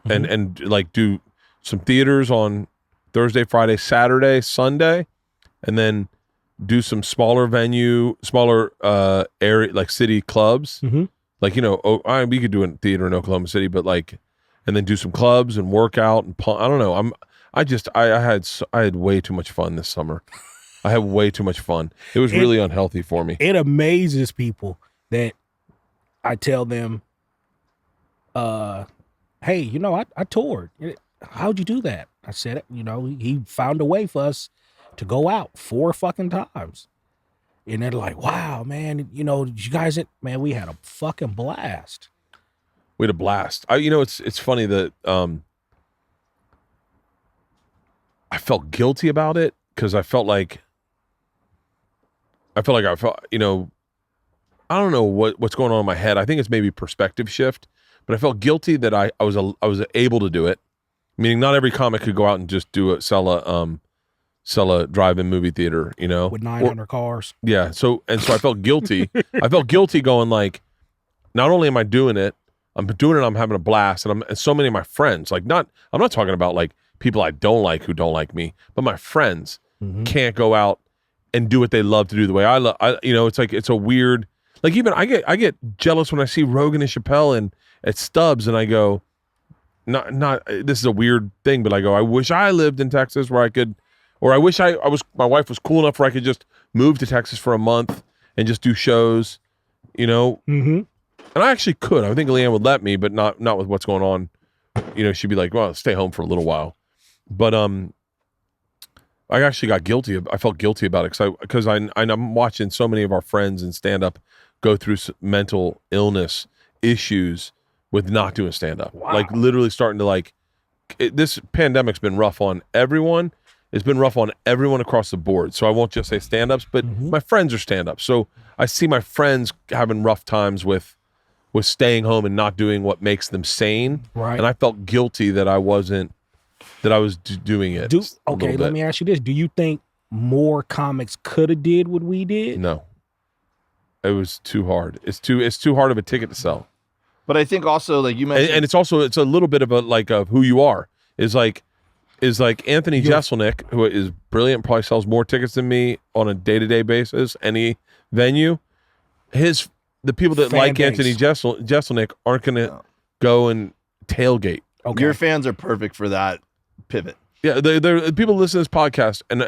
and like do some theaters on Thursday, Friday, Saturday, Sunday, and then do some smaller area like city clubs. Mm-hmm. Like we could do a theater in Oklahoma City, but and then do some clubs and work out and I don't know. I had way too much fun this summer. I had way too much fun. It was really unhealthy for me. It amazes people that I tell them, hey, I toured. How'd you do that? I said, he found a way for us to go out 4 fucking times. And they're like, wow, man, you know, you guys, man, we had a fucking blast. We had a blast. It's funny that I felt guilty about it because I felt, you know, I don't know what's going on in my head. I think it's maybe perspective shift, but I felt guilty that I was able to do it. Meaning, not every comic could go out and just sell a drive-in movie theater, you know, with 900 cars. Yeah. So I felt guilty. I felt guilty going like, not only am I doing it, I'm having a blast, and so many of my friends, I'm not talking about like people I don't like who don't like me, but my friends can't go out and do what they love to do the way I love. It's like, it's a weird, like, even I get jealous when I see Rogan and Chappelle and at Stubbs, and I go, not this is a weird thing, but I go, I wish I lived in Texas where I could, or I wish my wife was cool enough where I could just move to Texas for a month and just do shows, you know. And I actually could. I think Leanne would let me, but not with what's going on. You know, she'd be like, well, stay home for a little while. But I actually got guilty. I felt guilty about it because I'm watching so many of our friends in stand-up go through mental illness issues with not doing stand-up. Wow. Like, literally starting to this pandemic's been rough on everyone. It's been rough on everyone across the board. So I won't just say stand-ups, but my friends are stand-ups. So I see my friends having rough times with staying home and not doing what makes them sane. Right. And I felt guilty that I was doing it. Okay, let me ask you this. Do you think more comics could have did what we did? No. It was too hard. It's too hard of a ticket to sell. But I think also, like you mentioned, and it's a little bit of of who you are. Is like Anthony Jeselnik, who is brilliant, probably sells more tickets than me on a day-to-day basis, any venue. The people that like Anthony Jeselnik aren't going to go and tailgate. Okay. Your fans are perfect for that pivot. Yeah, they're people listen to this podcast and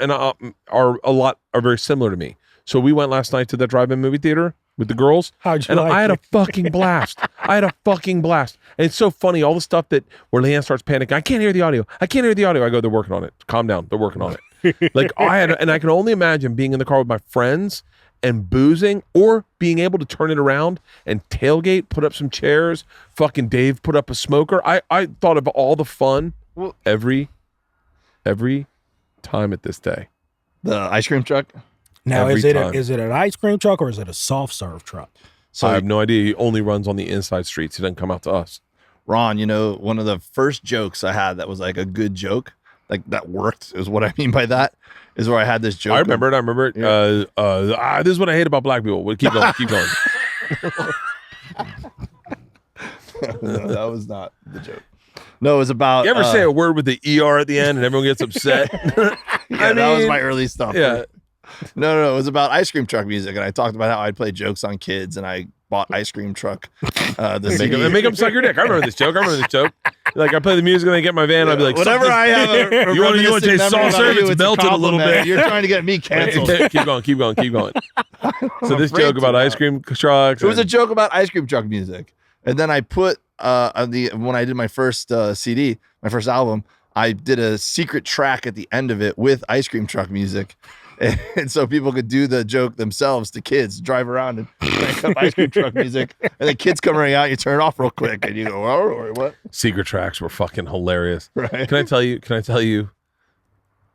are very similar to me. So we went last night to the drive-in movie theater with the girls. How'd you like I had a fucking blast. And it's so funny, all the stuff where Leanne starts panicking. I can't hear the audio. I go, they're working on it. Calm down. They're working on it. And I can only imagine being in the car with my friends and boozing, or being able to turn it around and tailgate, put up some chairs. Fucking Dave put up a smoker. I thought of all the fun every time at this day. The ice cream truck. Now, is it an ice cream truck or is it a soft serve truck? So I have no idea. He only runs on the inside streets. He doesn't come out to us. Ron, one of the first jokes I had that was like a good joke, like that worked, is what I mean by that, is where I had this joke. I remember it. Yeah. This is what I hate about black people. We'll keep going. No, that was not the joke. No, it was about... You ever say a word with the ER at the end and everyone gets upset? That was my early stuff. Yeah. No, it was about ice cream truck music, and I talked about how I'd play jokes on kids, and I bought ice cream truck. Make them suck your dick. I remember this joke. Like, I play the music and they get in my van. I'd be like, whenever I have a you want to taste saucer? It's melted a little bit. You're trying to get me canceled. Keep going. So this joke about ice cream trucks. It was a joke about ice cream truck music, and then I put when I did my first CD, my first album, I did a secret track at the end of it with ice cream truck music. And so people could do the joke themselves to kids, drive around and crank up ice cream truck music. And then kids come running out, you turn it off real quick and you go, oh, what? Secret tracks were fucking hilarious. Right. Can I tell you?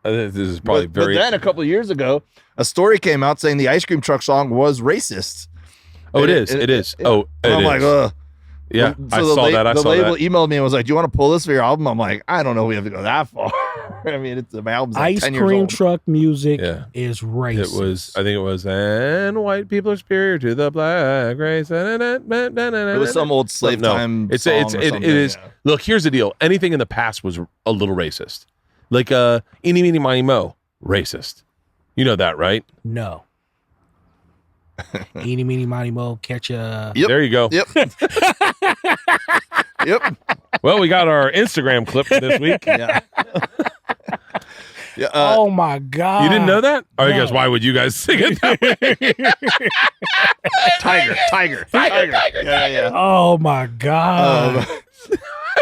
This is probably But then a couple of years ago, a story came out saying the ice cream truck song was racist. Oh, it is. Oh, I'm like, ugh. Yeah, So I saw that. The label emailed me and was like, "Do you want to pull this for your album?" I'm like, "I don't know. We have to go that far." I mean, my album's like ice 10 years cream old. truck music is racist. I think it was, and white people are superior to the black race. It was some old slave time. It is. Yeah. Look, here's the deal. Anything in the past was a little racist. Like eeny, meeny, miny, mo, racist. You know that, right? No. Eeny, meeny, miny, mo, catch a... Yep. There you go. Yep. Yep. Well, we got our Instagram clip for this week. Yeah. Oh my God. You didn't know that? Oh, I guess why would you guys sing it that way? Tiger. Yeah. Oh my God.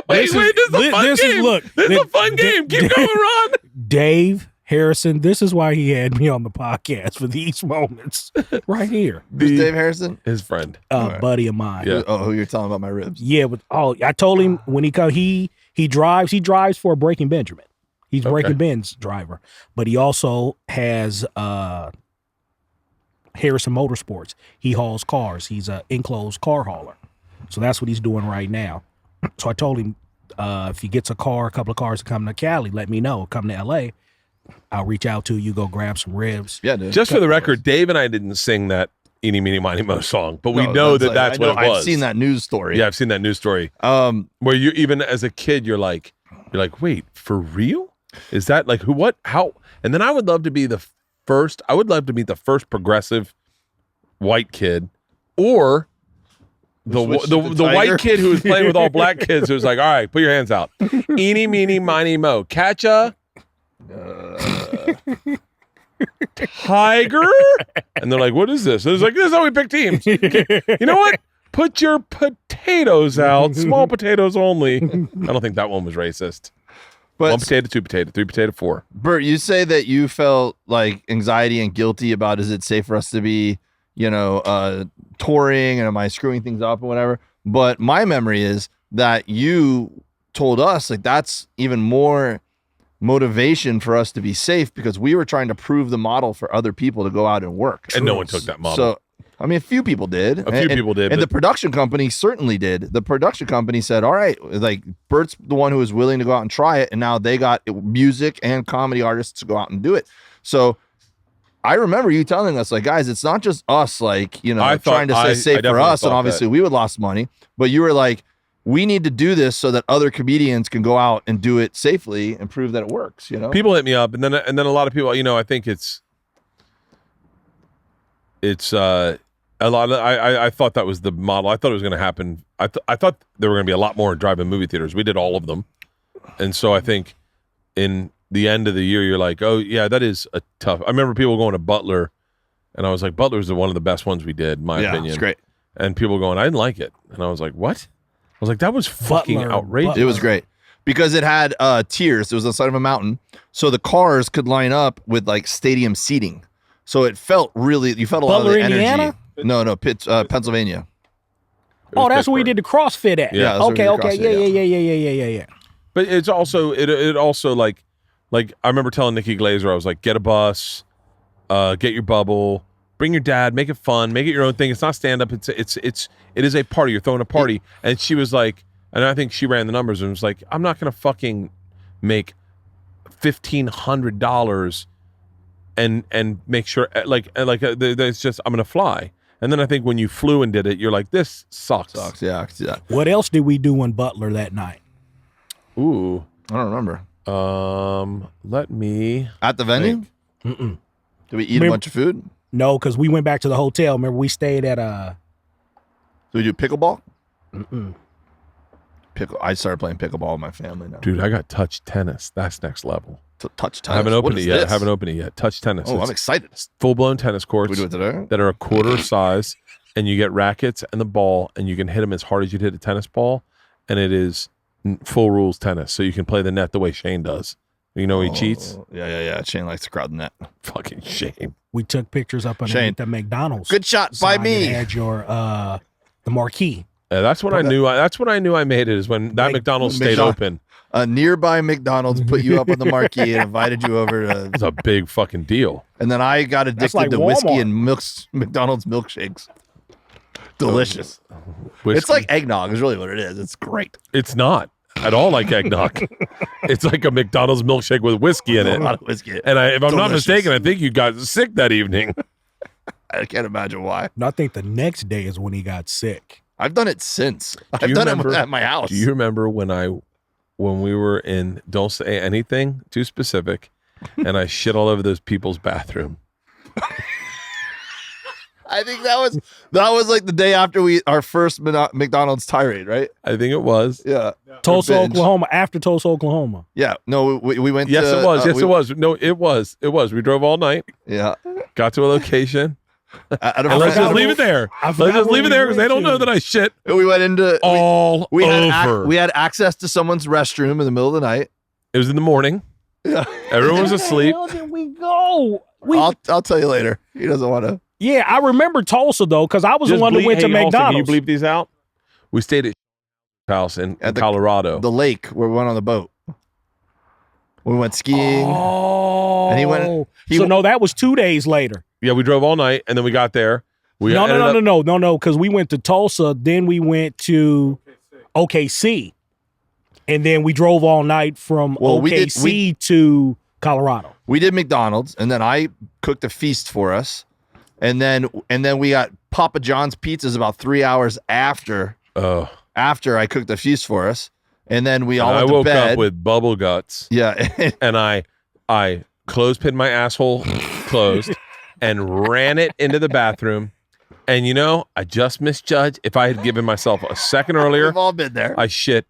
Wait, this is a fun game. This is a fun game. Keep going, Ron. Dave Harrison, this is why he had me on the podcast for these moments right here. Who's Dave Harrison? His friend. Buddy of mine. Yeah. Oh, who you're telling about my ribs? Yeah, but I told him when he come, he drives for Breaking Benjamin. He's Breaking Ben's driver, but he also has Harrison Motorsports. He hauls cars. He's an enclosed car hauler. So that's what he's doing right now. So I told him if he gets a couple of cars to come to Cali, let me know. Come to LA. I'll reach out to you, go grab some ribs. Yeah, dude. Just for the record, Dave and I didn't sing that Eeny, Meeny, Miny, Mo song, but we know that's what it was. I've seen that news story. Yeah, I've seen that news story. Where you, even as a kid, you're like, wait, for real? Is that like who, what, how? And then I would love to be the first, I would love to meet the first progressive white kid, or the white kid who was playing with all black kids who was like, all right, put your hands out. Eeny, Meeny, Miny, Mo. Catcha. Tiger. And they're like, what is this? And it's like, this is how we pick teams. Okay. You know what? Put your potatoes out. Small potatoes only. I don't think that one was racist. But 1 potato, 2 potato, 3 potato, 4. Bert, you say that you felt like anxiety and guilty about, is it safe for us to be, touring, and am I screwing things up and whatever? But my memory is that you told us like that's even more motivation for us to be safe, because we were trying to prove the model for other people to go out and work. And no one took that model. So, I mean, a few people did. And the production company certainly did. The production company said, all right, like Bert's the one who was willing to go out and try it. And now they got music and comedy artists to go out and do it. So I remember you telling us, like, guys, it's not just us, like, trying to stay safe for us. And obviously we would lost money, but you were like, we need to do this so that other comedians can go out and do it safely and prove that it works. People hit me up, and then a lot of people. I think it's a lot of. I thought that was the model. I thought it was going to happen. I thought there were going to be a lot more drive-in movie theaters. We did all of them, and so I think in the end of the year, you're like, oh yeah, that is a tough. I remember people going to Butler, and I was like, Butler's one of the best ones we did, in my opinion. It's great. And people going, I didn't like it, and I was like, what? I was like, that was fucking outrageous. It was great because it had tiers. It was on the side of a mountain, so the cars could line up with like stadium seating. So it felt really, you felt a lot of the energy. Indiana? No, Pennsylvania. Oh, that's where we did the CrossFit at. Yeah. Okay. Yeah. But it's also it also like I remember telling Nikki Glazer, I was like, get a bus, get your bubble, bring your dad, make it fun, make it your own thing. It's not stand up. It is a party. You're throwing a party. And she was like, and I think she ran the numbers and was like, I'm not gonna fucking make $1,500 and make sure it's just I'm gonna fly. And then I think when you flew and did it, you're like, this sucks. Yeah, I can see that. What else did we do in Butler that night? Ooh, I don't remember. Let me At the venue? Mm-mm. Did we eat a bunch of food? No, because we went back to the hotel. Remember, we stayed at Did we do pickleball? Mm-mm. I started playing pickleball with my family now. Dude, I got touch tennis. That's next level. Touch tennis. I haven't opened What it is yet. this? Touch tennis. Oh, I'm excited. Full-blown tennis courts We do it today? that are a quarter size, and you get rackets and the ball, and you can hit them as hard as you'd hit a tennis ball, and it is full rules tennis, so you can play the net the way Shane does. He cheats? Yeah. Shane likes to crowd the net. Fucking Shane. we took pictures up underneath the McDonald's. Good shot by me. It had your the marquee. Yeah, that's when I knew. That's when I knew I made it. Is when that McDonald's stayed open. A nearby McDonald's put you up on the marquee and invited you over to. It's a big fucking deal. And then I got addicted like to Walmart. whiskey and McDonald's milkshakes. Delicious. Whiskey. It's like eggnog. Is really what it is. It's great. It's not at all like eggnog. It's like a McDonald's milkshake with whiskey in it. A lot of whiskey. And if I'm not Delicious. mistaken, I think you got sick that evening. I can't imagine why. And I think the next day is when he got sick. I've done it since. I've you done remember- it at my house. Do you remember when we were in Don't Say Anything Too Specific, and I shit all over those people's bathroom? I think that was like the day after our first McDonald's tirade, right? I think it was. Yeah. Tulsa, Binge. Oklahoma. After Tulsa, Oklahoma. Yeah. No, we went. Yes, to, it was. It was. No, it was. It was. We drove all night, Yeah. got to a location, At a and let's friend- just leave it there. I Let's forgot just where leave it we there because they went don't know to. that I shit we went into all we had over. we had access to someone's restroom in the middle of the night. It was in the morning. Everyone was asleep. Where the hell did we go? I'll tell you later. He doesn't want to. Yeah, I remember Tulsa though, because I was the one that went to McDonald's. Can you bleep these out? We stayed at house in Colorado. The lake where we went on the boat. We went skiing. Oh, and he went. No, that was 2 days later. Yeah, we drove all night, and then we got there. No, because we went to Tulsa, then we went to OKC, and then we drove all night from OKC to Colorado. We did McDonald's, and then I cooked a feast for us, and then we got Papa John's pizzas about 3 hours after I cooked the feast for us, and then we all went to bed. I woke up with bubble guts. Yeah, and I clothespin my asshole closed and ran it into the bathroom. And I just misjudged. If I had given myself a second earlier, we've all been there. I shit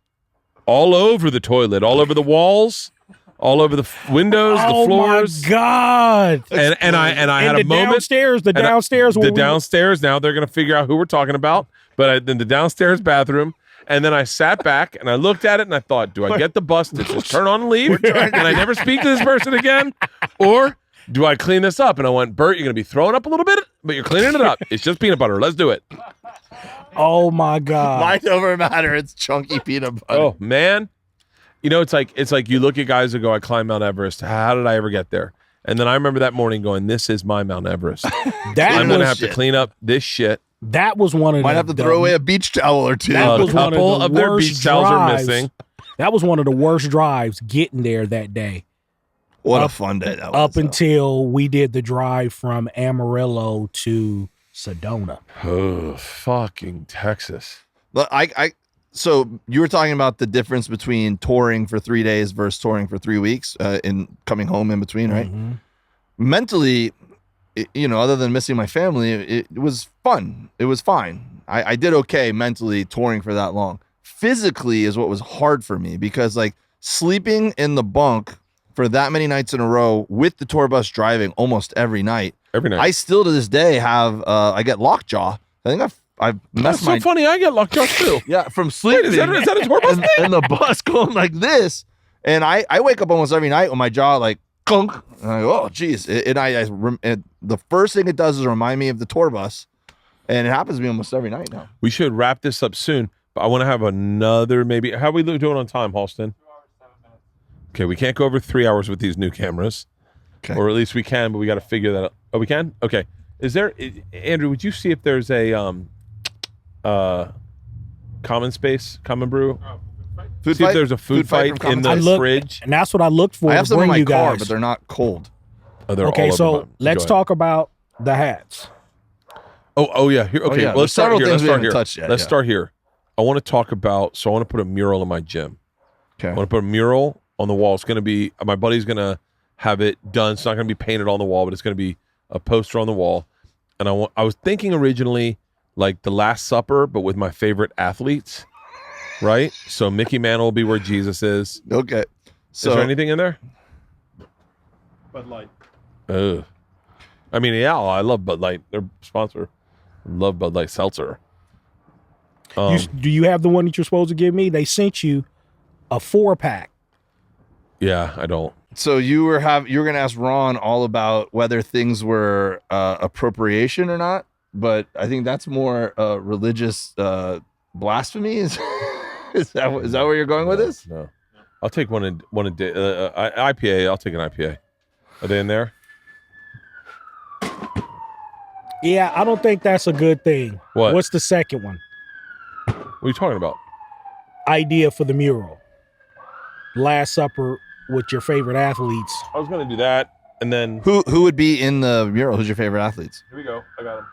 all over the toilet, all over the walls, all over the windows, the floors. Oh my God! And I had a moment. The downstairs. Now they're gonna figure out who we're talking about. But in the downstairs bathroom, and then I sat back and I looked at it and I thought, do I get the bus to just turn on and leave, and I never speak to this person again, or do I clean this up? And I went, Bert, you're going to be throwing up a little bit, but you're cleaning it up. It's just peanut butter. Let's do it. Oh, my God. Mind over matter. It's chunky peanut butter. Oh, man. It's like you look at guys who go, I climbed Mount Everest. How did I ever get there? And then I remember that morning going, this is my Mount Everest. I'm going to have to clean up this shit. That was one of Might have to throw away a beach towel or two. That was a couple one of their beach towels are missing. That was one of the worst drives getting there that day. What a fun day that was. Up until we did the drive from Amarillo to Sedona. Oh, fucking Texas. Look, so you were talking about the difference between touring for 3 days versus touring for 3 weeks in coming home in between, right? Mm-hmm. Mentally, other than missing my family, it was fun. It was fine. I did okay mentally touring for that long. Physically is what was hard for me because like sleeping in the bunk for that many nights in a row with the tour bus driving almost every night. I still to this day have I get lockjaw. I think I've messed That's so funny. I get lockjaw too. Yeah, from sleeping. Wait, is that a tour bus thing? And the bus going like this, and I wake up almost every night with my jaw like clunk. And I go, oh geez. And the first thing it does is remind me of the tour bus, and it happens to me almost every night now. We should wrap this up soon, but I want to have another maybe. How are we doing on time, Halston? 2 hours, 7 minutes. Okay, we can't go over 3 hours with these new cameras. Okay. Or at least we can, but we got to figure that out. Oh, we can? Okay. Andrew, would you see if there's a common brew? Food see fight? If there's a food fight in the fridge. And that's what I looked for. I have to some in bring my you car, guys. but they're not cold. Oh, they're okay, all so over let's talk about the hats. Oh yeah. Here, okay, yeah. well, let's start here. Let's start here. I want to talk about. So I want to put a mural in my gym. Okay. I want to put a mural on the wall. It's going to be my buddy's going to have it done. It's not going to be painted on the wall, but it's going to be a poster on the wall. And I was thinking originally like the Last Supper, but with my favorite athletes. Right? So Mickey Mantle will be where Jesus is. Okay. So is there anything in there? Bud Light. Ugh. I mean, yeah, I love Bud Light. Their sponsor. Love Bud Light Seltzer. Do you have the one that you're supposed to give me? They sent you a 4-pack. Yeah, I don't. So you were going to ask Ron all about whether things were appropriation or not, but I think that's more religious blasphemy. Is that where you're going with this? No. I'll take one a day. IPA. I'll take an IPA. Are they in there? Yeah, I don't think that's a good thing. What? What's the second one? What are you talking about? Idea for the mural. Last Supper with your favorite athletes. I was going to do that, and then Who would be in the mural? Who's your favorite athletes? here we go. I got them.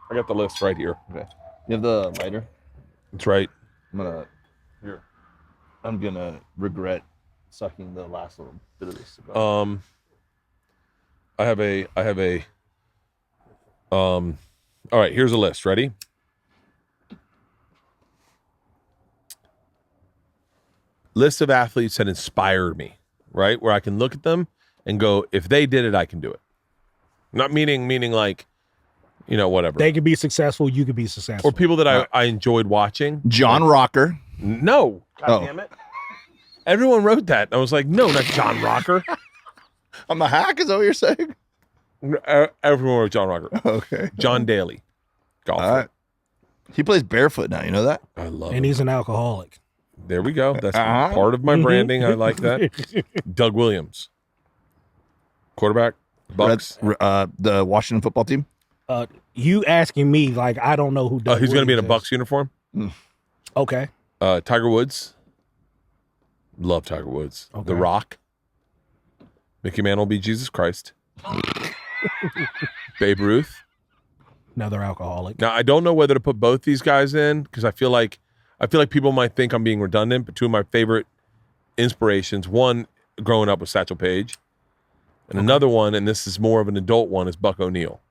I got the list right here. Okay. You have the lighter? That's right. I'm gonna regret sucking the last little bit of this cigar. I have a all right, here's a list. Ready? List of athletes that inspired me, right? Where I can look at them and go, if they did it, I can do it. Not meaning like, whatever. They could be successful, you could be successful. Or people that I enjoyed watching. John Rocker. No. God damn it. Everyone wrote that. And I was like, no, not John Rocker. I'm the hack. Is that what you're saying? Everyone wrote John Rocker. Okay. John Daly, golfer. All right. He plays barefoot now. You know that? I love And him. he's an alcoholic. There we go. That's Uh-huh. part of my branding. I like that. Doug Williams, quarterback, Bucks. The Washington football team. You asking me like I don't know who Doug He's going to be in a Williams Bucks uniform. is. Okay. Tiger Woods. Love Tiger Woods. Okay. The Rock. Mickey Mantle will be Jesus Christ. Babe Ruth. Another alcoholic. Now I don't know whether to put both these guys in because I feel like people might think I'm being redundant. But two of my favorite inspirations: one, growing up with Satchel Paige, and another one, and this is more of an adult one, is Buck O'Neil.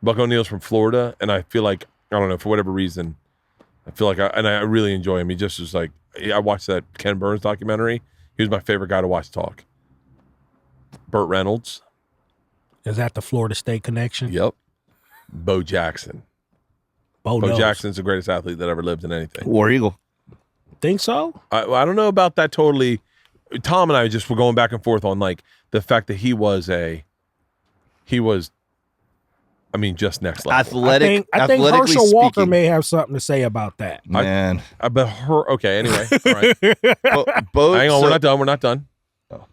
Buck O'Neil's from Florida, and I feel like I don't know for whatever reason, I feel like I really enjoy him. He just was like I watched that Ken Burns documentary. He was my favorite guy to watch talk. Burt Reynolds. Is that the Florida State connection? Yep. Bo Jackson. Bo knows. Jackson's the greatest athlete that ever lived in anything. War Eagle. Think so? I don't know about that totally. Tom and I just were going back and forth on like the fact that he was, just next level. Athletic. I think athletically Herschel Walker speaking. may have something to say about that. Man. But her, okay, anyway. All right. Bo, Hang on, so- we're not done.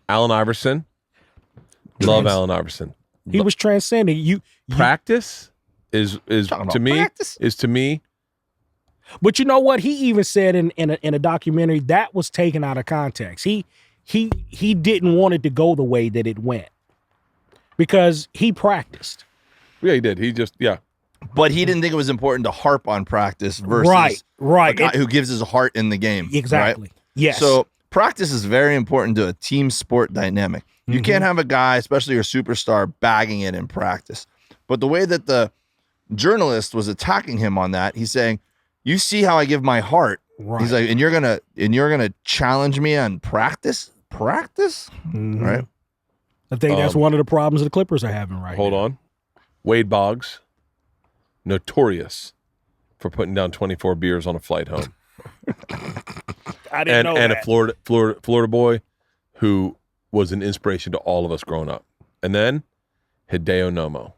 Allen Iverson. Love Allen Iverson. He was transcending. You Practice is Talking to about me practice? is to me But you know what? He even said in a documentary that was taken out of context. He didn't want it to go the way that it went because he practiced. yeah, he did. He just But he didn't think it was important to harp on practice versus Right. a guy who gives his heart in the game. Exactly. Right? Yes. So practice is very important to a team sport dynamic. You can't have a guy, especially your superstar, bagging it in practice. But the way that the journalist was attacking him on that, he's saying, "You see how I give my heart." Right. He's like, and you're gonna challenge me on practice, right? I think that's one of the problems the Clippers are having right hold now. on. Wade Boggs, notorious for putting down 24 beers on a flight home. I didn't know and that. a Florida boy who was an inspiration to all of us growing up. And then Hideo Nomo.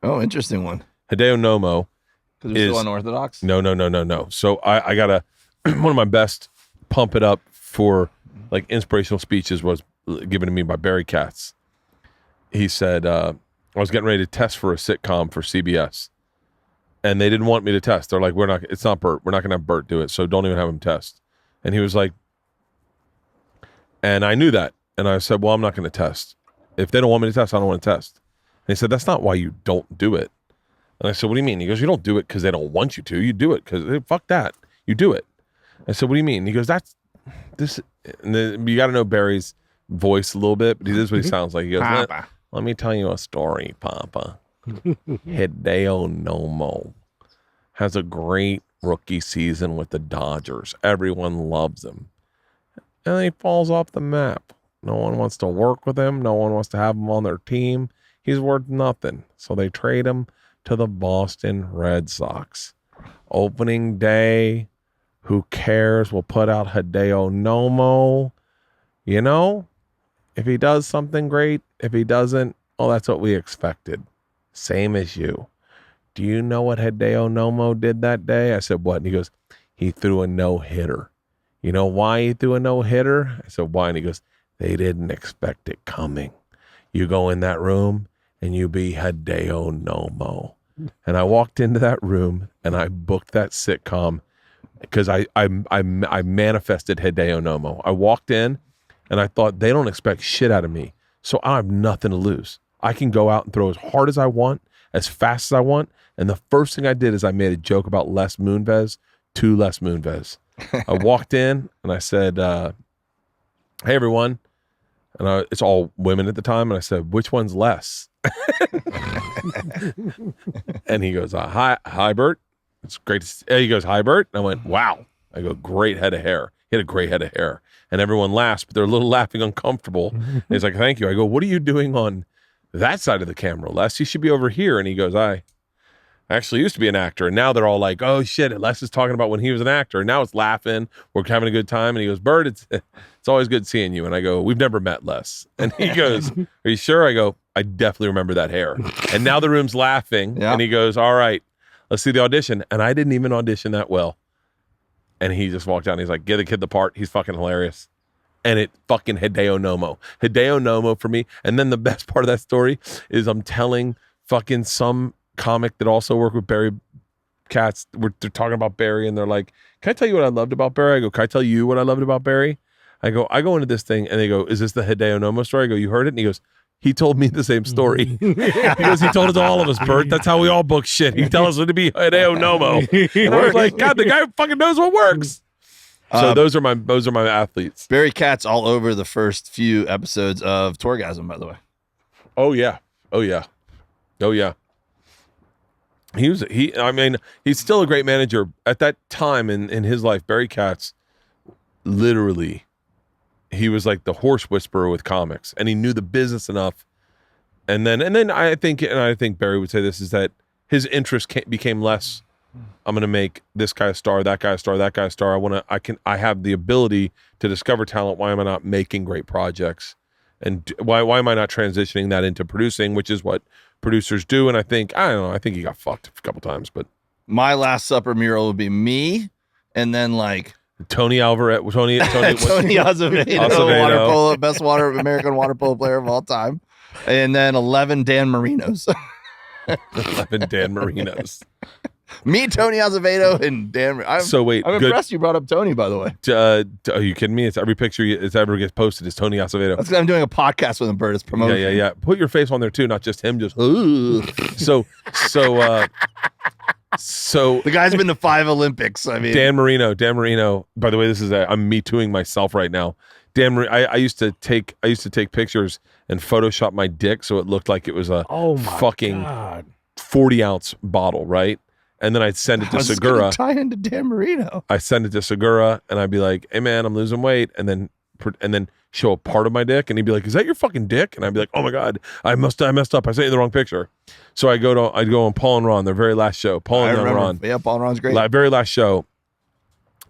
Oh, interesting one. Hideo Nomo. Because we're still unorthodox. No. So I got one of my best pump it up for like inspirational speeches was given to me by Bertcast. He said, I was getting ready to test for a sitcom for CBS. And they didn't want me to test. They're like, it's not Bert. We're not going to have Bert do it. So don't even have him test. And he was like, and I knew that. And I said, well, I'm not going to test. If they don't want me to test, I don't want to test. And he said, that's not why you don't do it. And I said, what do you mean? He goes, you don't do it because they don't want you to. You do it because, fuck that. You do it. I said, what do you mean? He goes, this. And then, you got to know Barry's voice a little bit, but this is what he sounds like. He goes, let me tell you a story, Papa. Hideo Nomo has a great rookie season with the Dodgers. Everyone loves him. And then he falls off the map. No one wants to work with him. No one wants to have him on their team. He's worth nothing. So they trade him to the Boston Red Sox. Opening day, who cares? We'll put out Hideo Nomo. You know, if he does something great, if he doesn't, well, that's what we expected. Same as you. Do you know what Hideo Nomo did that day? I said, what? And he goes, he threw a no-hitter. You know why he threw a no-hitter? I said, why? And he goes, they didn't expect it coming. You go in that room and you be Hideo Nomo. And I walked into that room and I booked that sitcom because I manifested Hideo Nomo. I walked in and I thought they don't expect shit out of me. So I have nothing to lose. I can go out and throw as hard as I want, as fast as I want. And the first thing I did is I made a joke about Les Moonves to Les Moonves. I walked in and I said, hey, everyone. And it's all women at the time. And I said, which one's Les? And he goes, hi, Bert. It's great to see. He goes, hi, Bert. And I went, wow. I go, great head of hair. He had a great head of hair. And everyone laughs, but they're a little laughing uncomfortable. And he's like, thank you. I go, what are you doing on that side of the camera, Les? You should be over here. And he goes, I actually used to be an actor. And now they're all like, oh shit, Les is talking about when he was an actor. And now it's laughing. We're having a good time. And he goes, Bert, it's always good seeing you. And I go, we've never met, Les. And he goes, are you sure? I go, I definitely remember that hair. And now the room's laughing. Yeah. And he goes, all right, let's see the audition. And I didn't even audition that well. And he just walked out and he's like, give the kid the part. He's fucking hilarious. And it fucking Hideo Nomo for me. And then the best part of that story is I'm telling fucking some comic that also worked with Barry Katz. They're talking about Barry and they're like, can I tell you what I loved about Barry? I go, can I tell you what I loved about Barry? I go into this thing and they go, is this the Hideo Nomo story? I go, you heard it? And he goes, he told me the same story. Because he told it to all of us, Bert. That's how we all book shit. He tells us it to be Hideo Nomo. And I was like, God, the guy fucking knows what works. So those are my athletes. Barry Katz all over the first few episodes of Torgasm, by the way. Oh yeah. He's still a great manager. At that time in his life, Barry Katz, literally, he was like the horse whisperer with comics, and he knew the business enough. And then I think Barry would say this is that his interest became less. I'm going to make this guy a star, that guy a star, that guy a star. I have the ability to discover talent. Why am I not making great projects? And why am I not transitioning that into producing, which is what producers do? And I think he got fucked a couple times, but My Last Supper mural would be me, and then like Tony Alvarez, Tony Azevedo, best American water polo player of all time, and then 11 Dan Marinos. 11 Dan Marinos. Me, Tony Azevedo, and Dan. I'm impressed you brought up Tony, by the way. Are you kidding me? It's every picture it's ever gets posted is Tony Azevedo. That's because I'm doing a podcast with him, Bert. It's promotion. Yeah. Put your face on there too, not just him. Just so the guy's been to 5 Olympics. I mean, Dan Marino. By the way, I'm me tooing myself right now. I used to take pictures and Photoshop my dick so it looked like it was a fucking 40-ounce bottle, right? And then I'd send it to Segura. Tie into Dan Marino. I send it to Segura, and I'd be like, "Hey man, I'm losing weight," and then show a part of my dick, and he'd be like, "Is that your fucking dick?" And I'd be like, "Oh my god, I messed up. I sent you the wrong picture." So I'd go on Paul and Ron, their very last show. Paul and Ron, yeah, Paul and Ron's great. Very last show,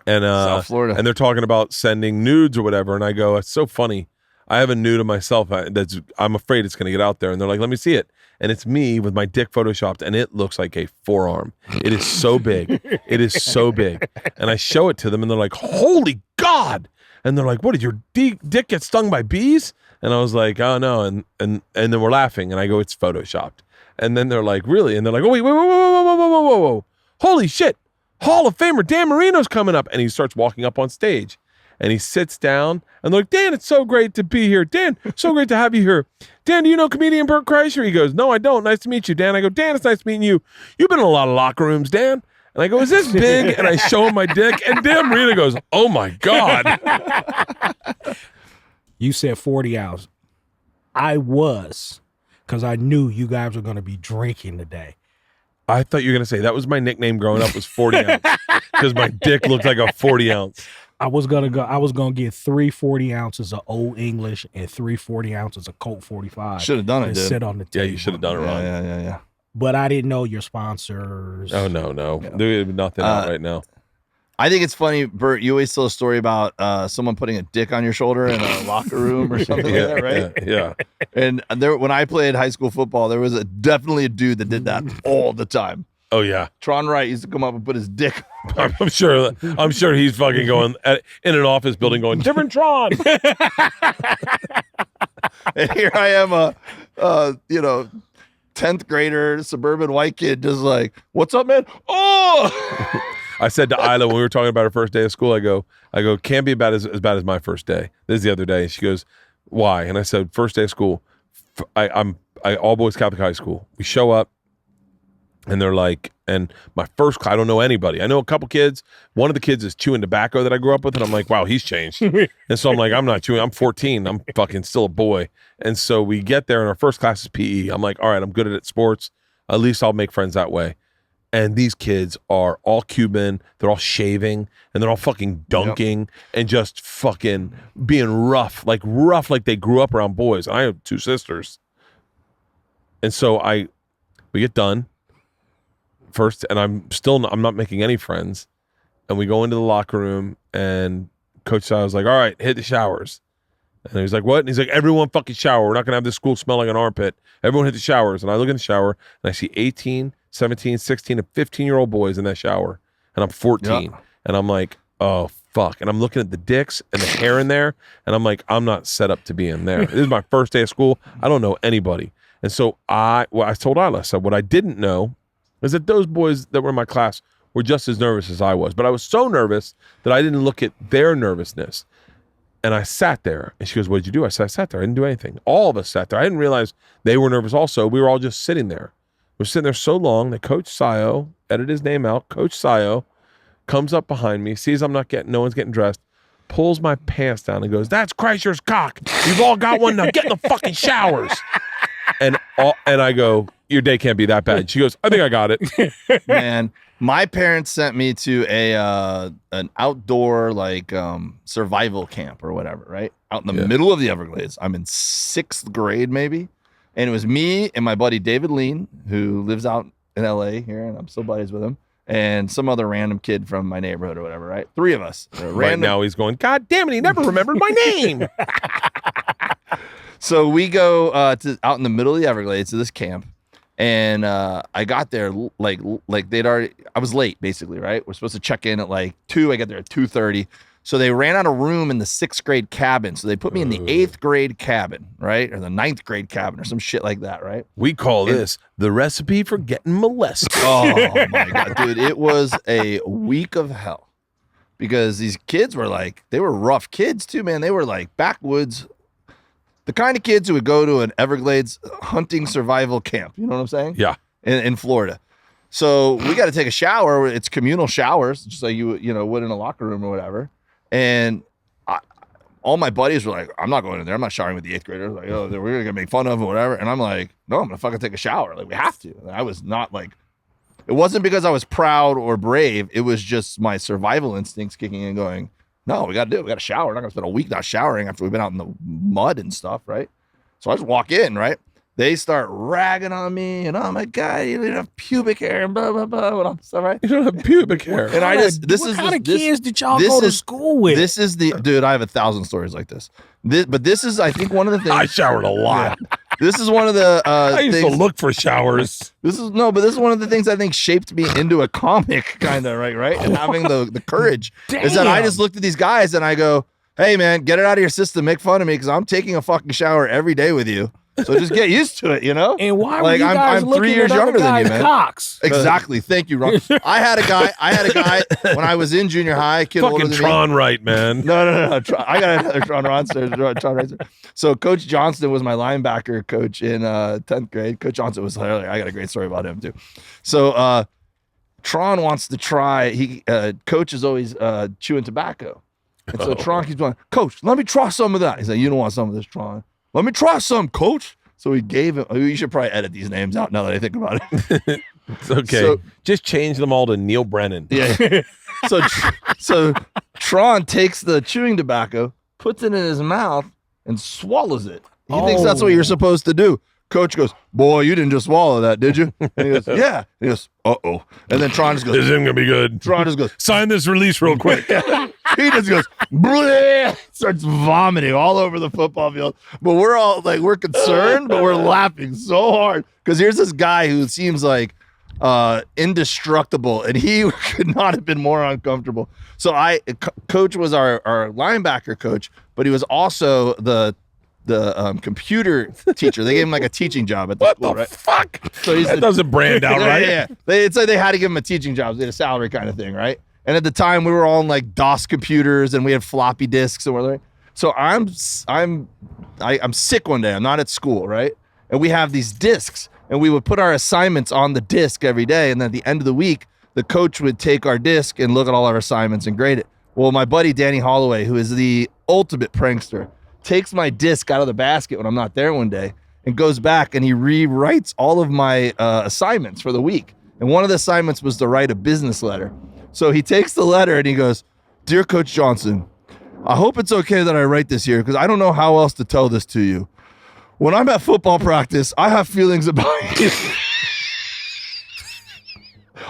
and South Florida, and they're talking about sending nudes or whatever, and I go, "It's so funny. I have a nude of myself I'm afraid it's going to get out there," and they're like, "Let me see it." And it's me with my dick photoshopped, and it looks like a forearm. It is so big. It is so big. And I show it to them, and they're like, holy God. And they're like, what, did your dick get stung by bees? And I was like, oh, no. And then we're laughing, and I go, it's photoshopped. And then they're like, really? And they're like, oh, wait, whoa. Holy shit. Hall of Famer Dan Marino's coming up. And he starts walking up on stage. And he sits down, and they're like, Dan, it's so great to be here. Dan, so great to have you here. Dan, do you know comedian Bert Kreischer? He goes, no, I don't. Nice to meet you, Dan. I go, Dan, it's nice meeting you. You've been in a lot of locker rooms, Dan. And I go, is this big? And I show him my dick, and Dan Marino goes, oh, my God. You said 40 hours. I was, because I knew you guys were going to be drinking today. I thought you were going to say that was my nickname growing up was 40 ounce because my dick looked like a 40 ounce. I was gonna get 3 40 ounces of Old English and 3 40 ounces of Colt 45. Should have done it, and dude. sit on the table. Yeah, you should have done it wrong. Yeah. But I didn't know your sponsors. Oh no, there's nothing out right now. I think it's funny, Bert. You always tell a story about someone putting a dick on your shoulder in a locker room or something like that, right? Yeah. And when I played high school football, there was definitely a dude that did that all the time. Oh yeah, Tron Wright used to come up and put his dick. I'm sure he's fucking going in an office building going different Tron. And here I am, 10th grader, suburban white kid, just like, what's up, man? Oh. I said to Isla when we were talking about her first day of school, I go, can't be as bad as my first day. This is the other day. And she goes, why? And I said, first day of school, I'm all boys Catholic high school. We show up. And they're like, and my first class, I don't know anybody. I know a couple kids. One of the kids is chewing tobacco that I grew up with. And I'm like, wow, he's changed. And so I'm like, I'm not chewing. I'm 14. I'm fucking still a boy. And so we get there and our first class is PE. I'm like, all right, I'm good at sports. At least I'll make friends that way. And these kids are all Cuban. They're all shaving. And they're all fucking dunking and just fucking being rough like they grew up around boys. And I have 2 sisters. And so we get done. first, and I'm not making any friends. And we go into the locker room, and Coach Sapp was like, all right, hit the showers. And he was like, what? And he's like, everyone fucking shower. We're not going to have this school smell like an armpit. Everyone hit the showers. And I look in the shower, and I see 18, 17, 16, and 15-year-old boys in that shower. And I'm 14. Yeah. And I'm like, oh, fuck. And I'm looking at the dicks and the hair in there, and I'm like, I'm not set up to be in there. This is my first day of school. I don't know anybody. And so I told Isla, I said, what I didn't know is that those boys that were in my class were just as nervous as I was. But I was so nervous that I didn't look at their nervousness. And I sat there, and she goes, what did you do? I said, I sat there. I didn't do anything. All of us sat there. I didn't realize they were nervous also. We were all just sitting there. We were sitting there so long that Coach Sayo, edit his name out, Coach Sayo comes up behind me, sees no one's getting dressed, pulls my pants down and goes, that's Kreischer's cock. You've all got one now. Get in the fucking showers. And I go, your day can't be that bad. She goes, I think I got it. Man, my parents sent me to an outdoor survival camp or whatever, right? Out in the middle of the Everglades. I'm in 6th grade maybe. And it was me and my buddy David Lean, who lives out in LA here, and I'm still buddies with him, and some other random kid from my neighborhood or whatever, right? 3 of us. Right now he's going, God damn it, he never remembered my name. So we go out in the middle of the Everglades to this camp. And I got there like they'd already. I was late, basically, right? We're supposed to check in at 2. I get there at 2:30. So they ran out of room in the 6th grade cabin. So they put me in the 8th grade cabin, right, or the 9th grade cabin, or some shit like that, right? We call this the recipe for getting molested. Oh my god, dude! It was a week of hell because these kids were they were rough kids too, man. They were backwoods. The kind of kids who would go to an Everglades hunting survival camp. You know what I'm saying? Yeah. In Florida. So we got to take a shower. It's communal showers, just like you would in a locker room or whatever. And all my buddies were like, I'm not going in there. I'm not showering with the 8th graders. Like, oh, we're going to get made fun of or whatever. And I'm like, no, I'm going to fucking take a shower. We have to. And I was not it wasn't because I was proud or brave. It was just my survival instincts kicking in going, no, we got to do it. We got to shower. We're not going to spend a week not showering after we've been out in the mud and stuff, right? So I just walk in, right? They start ragging on me, and oh my god, you don't have pubic hair, and blah blah blah, and all stuff, right? You don't have pubic hair. And I just what kind of kids did y'all go to school with? This is dude. I have 1,000 stories like this. But this is, I think, one of the things. I showered a lot. This is one of the. I used to look for showers. This is one of the things I think shaped me into a comic, kind of, right? And having the courage is that I just looked at these guys and I go, hey man, get it out of your system, make fun of me because I'm taking a fucking shower every day with you. So just get used to it, you know? And why were you guys I'm looking 3 years at other younger than you, guys' man. cocks? Exactly. Thank you, Ron. I had a guy when I was in junior high, kid older Fucking than Tron right, man. No. I got another Tron Ronster. So Coach Johnston was my linebacker coach in 10th grade. Coach Johnston was hilarious. I got a great story about him too. So Tron wants to try. Coach is always chewing tobacco. And so Tron keeps going, Coach, let me try some of that. He's like, you don't want some of this, Tron. Let me try some, Coach. So we gave him. You should probably edit these names out now that I think about it. It's okay. So, just change them all to Neil Brennan. Yeah. So Tron takes the chewing tobacco, puts it in his mouth, and swallows it. He thinks that's what you're supposed to do. Coach goes, boy, you didn't just swallow that, did you? And he goes, yeah. And he goes, uh-oh. And then Tron just goes, This isn't going to be good. Tron just goes, Sign this release real quick. he just goes, bleh, starts vomiting all over the football field. But we're all we're concerned, but we're laughing so hard. Because here's this guy who seems indestructible, and he could not have been more uncomfortable. So Coach was our linebacker coach, but he was also the computer teacher. They gave him a teaching job at the school, right? Fuck? So That doesn't brand out, right? Yeah. It's like they had to give him a teaching job. They had a salary kind of thing, right? And at the time, we were all on DOS computers, and we had floppy disks, and we're like, so I'm sick one day. I'm not at school, right? And we have these disks, and we would put our assignments on the disk every day, and then at the end of the week, the coach would take our disk and look at all our assignments and grade it. Well, my buddy Danny Holloway, who is the ultimate prankster, takes my disc out of the basket when I'm not there one day and goes back and he rewrites all of my assignments for the week. And one of the assignments was to write a business letter. So he takes the letter and he goes, Dear Coach Johnson, I hope it's okay that I write this here because I don't know how else to tell this to you. When I'm at football practice, I have feelings about you.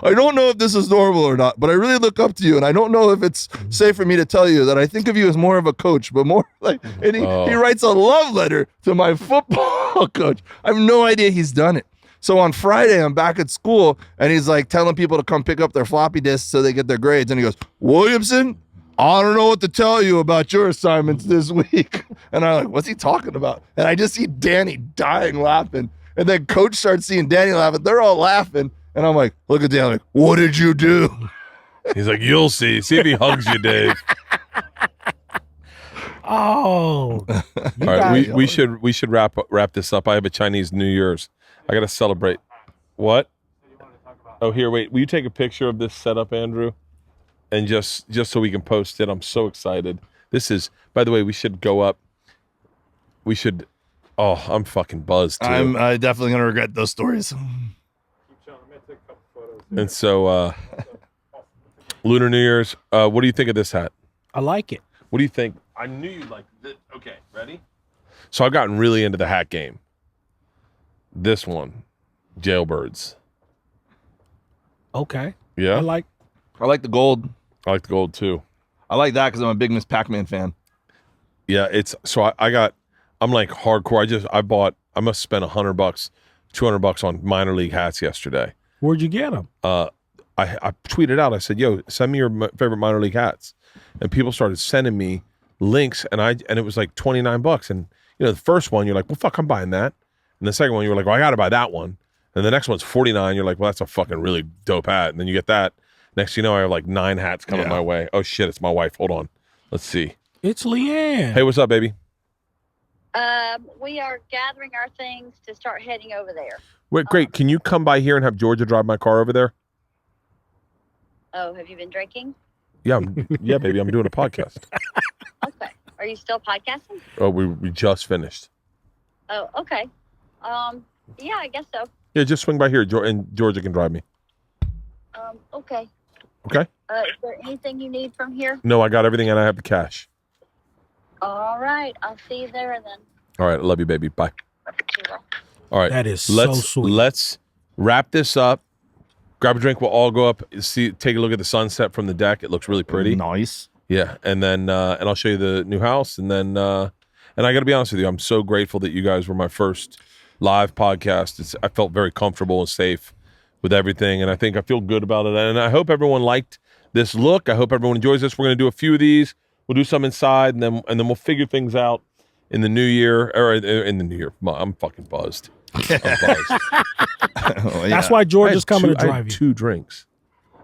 I don't know if this is normal or not, but I really look up to you, and I don't know if it's safe for me to tell you that I think of you as more of a coach, but more like, and he writes a love letter to my football coach. I have no idea he's done it. So on Friday, I'm back at school, and he's like telling people to come pick up their floppy disks so they get their grades, and he goes, Williamson, I don't know what to tell you about your assignments this week. And I'm like, what's he talking about? And I just see Danny dying laughing. And then coach starts seeing Danny laughing. They're all laughing. And I'm like, look at Danny, like, what did you do? He's like, you'll see. See if he hugs you, Dave. Oh. All right, we should wrap this up. I have a Chinese New Year's. I got to celebrate. What? Oh, here, wait. Will you take a picture of this setup, Andrew? And just so we can post it. I'm so excited. This is, by the way, we should go up. We should. Oh, I'm fucking buzzed too. I'm definitely gonna regret those stories. And so, Lunar New Year's. What do you think of this hat? I like it. What do you think? I knew you'd like this. Okay, ready? So I've gotten really into the hat game. This one, Jailbirds. Okay. Yeah, I like the gold. I like the gold too. I like that because I'm a big Miss Pac-Man fan. Yeah, it's so I'm like hardcore. I must spend $100, $200 on minor league hats yesterday. Where'd you get them? I tweeted out. I said, "Yo, send me your favorite minor league hats," and people started sending me links, and it was like $29. And the first one, you're like, "Well, fuck, I'm buying that," and the second one, you were like, "Well, I got to buy that one," and the next one's $49. You're like, "Well, that's a fucking really dope hat," and then you get that. Next thing you know, I have like 9 hats coming my way. Oh shit, it's my wife. Hold on, let's see. It's Leanne. Hey, what's up, baby? We are gathering our things to start heading over there. Wait, great. Can you come by here and have Georgia drive my car over there? Oh, have you been drinking? Yeah, yeah, baby. I'm doing a podcast. Okay. Are you still podcasting? Oh, we just finished. Oh, okay. Yeah, I guess so. Yeah, just swing by here, and Georgia can drive me. Okay. Okay. Is there anything you need from here? No, I got everything, and I have the cash. All right. I'll see you there then. All right, I love you, baby. Bye. All right, That is so sweet. Let's wrap this up. Grab a drink. We'll all go up, take a look at the sunset from the deck. It looks really pretty. Nice. Yeah, and then and I'll show you the new house, and then and I got to be honest with you, I'm so grateful that you guys were my first live podcast. I felt very comfortable and safe with everything, and I think I feel good about it. And I hope everyone liked this look. I hope everyone enjoys this. We're going to do a few of these. We'll do some inside, and then we'll figure things out in the new year, or in the new year. I'm fucking buzzed. I'm buzzed. That's why George is coming to I drive had you. 2 drinks.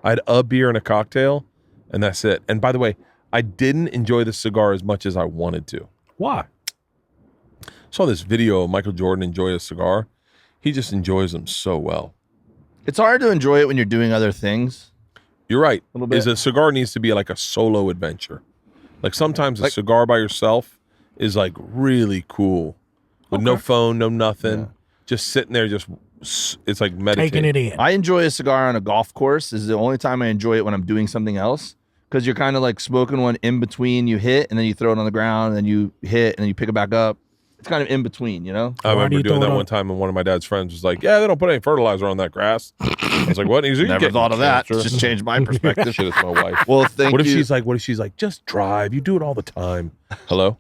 I had a beer and a cocktail, and that's it. And by the way, I didn't enjoy the cigar as much as I wanted to. Why? Saw this video of Michael Jordan enjoy a cigar. He just enjoys them so well. It's hard to enjoy it when you're doing other things. You're right. A little bit. A cigar needs to be like a solo adventure. Like sometimes a cigar by yourself is like really cool. With no phone, no nothing. Yeah. Just sitting there, it's like meditating. Taking it in. I enjoy a cigar on a golf course. This is the only time I enjoy it when I'm doing something else. Because you're kind of like smoking one in between you hit, and then you throw it on the ground, and then you hit, and then you pick it back up. It's kind of in between, I Why do remember you doing throw that it one on- time, and one of my dad's friends was like, "Yeah, they don't put any fertilizer on that grass." I was like, "What?" He's like, Never thought of that. It's just changed my perspective. Shit, it's my wife. Well, thank What if you. she's like, "Just drive. You do it all the time." Hello.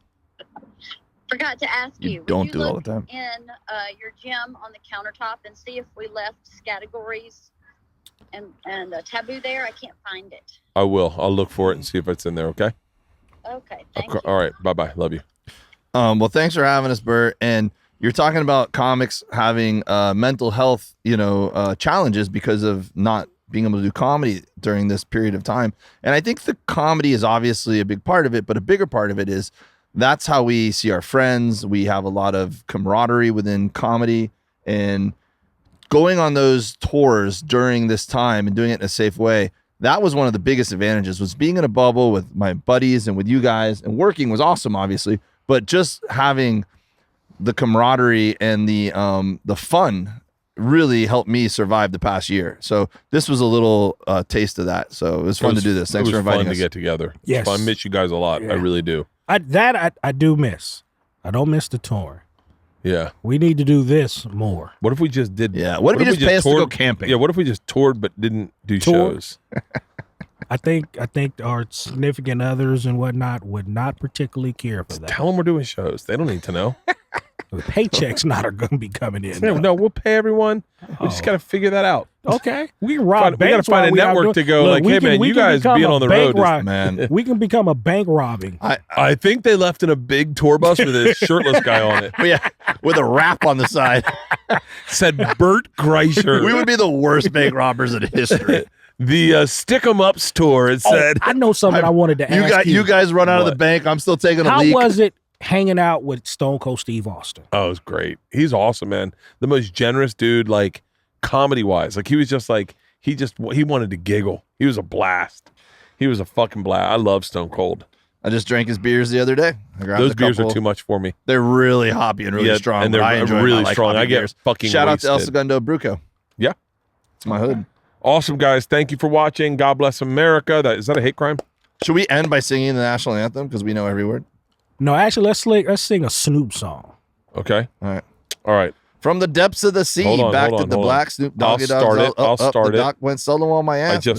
Forgot to ask you. You don't would do it all the look time. in your gym on the countertop and see if we left categories and taboo there. I can't find it. I will. I'll look for it and see if it's in there. Okay. Okay. Thank you. All right. Bye. Love you. Well, thanks for having us, Bert. And you're talking about comics having mental health, challenges because of not being able to do comedy during this period of time. And I think the comedy is obviously a big part of it, but a bigger part of it is that's how we see our friends. We have a lot of camaraderie within comedy, and going on those tours during this time and doing it in a safe way. That was one of the biggest advantages, was being in a bubble with my buddies and with you guys, and working was awesome, obviously, but just having the camaraderie and the fun really helped me survive the past year. So this was a little taste of that. So it was fun to do this. Thanks for inviting It was fun us. to get together. Yes. I miss you guys a lot. I really do. I do miss. I don't miss the tour. Yeah. We need to do this more. What if we just did? Yeah. What if you just pay us to go camping? Yeah. What if we just toured but didn't do Tour? shows? I think our significant others and whatnot would not particularly care for that. Tell them we're doing shows. They don't need to know. The paychecks not are going to be coming in. No, we'll pay everyone. We just got to figure that out. Okay, we can rob. We got to find a network to go. Like, hey man, you guys being on the road, man. We can become a bank robbing. I think they left in a big tour bus with a shirtless guy on it. Yeah, with a wrap on the side. Said Bert Kreischer. We would be the worst bank robbers in history. The Stick 'em Up store. It said. I know something I wanted to ask you. You guys run out of the bank. I'm still taking a How leak. was it hanging out with Stone Cold Steve Austin? Oh, it was great. He's awesome, man. The most generous dude, like comedy wise. Like he was just like he wanted to giggle. He was a blast. He was a fucking blast. I love Stone Cold. I just drank his beers the other day. Those beers are too much for me. They're really hoppy and really strong. And they're I enjoy really like strong. I get beers. fucking Shout wasted. out to El Segundo Bruco. Yeah. It's my hood. Awesome, guys. Thank you for watching. God bless America. Is that a hate crime? Should we end by singing the national anthem because we know every word? No, actually, let's sing a Snoop song. Okay. All right. From the depths of the sea, back to the black Snoop Doggy Dogs. I'll start the it. doc went solo on my ass. I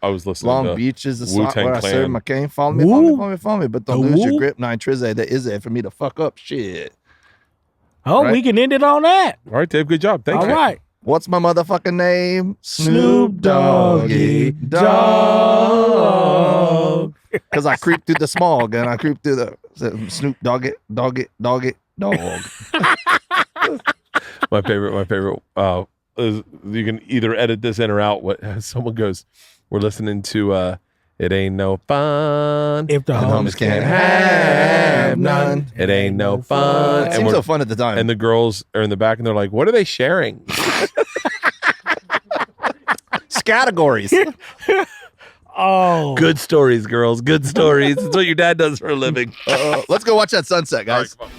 was listening Long to Beach is the Wu-Tang spot where I Clan. serve my cane. Follow me, but don't lose your grip. 9 Trizay, that is it for me to fuck up shit. Oh, right? We can end it on that. All right, Dave. Good job. Thank you. All right. What's my motherfucking name? Snoop Doggy Dog. Because I creep through the smog and I creep through the Snoop Doggy Dog. My favorite is you can either edit this in or out. What someone goes, we're listening to It Ain't No Fun if the homies can't have none. It ain't no fun. It seemed so fun at the time. And the girls are in the back and they're like, what are they sharing? Categories. Oh, good stories, girls. Good stories. That's what your dad does for a living. Let's go watch that sunset, guys. All right, come on.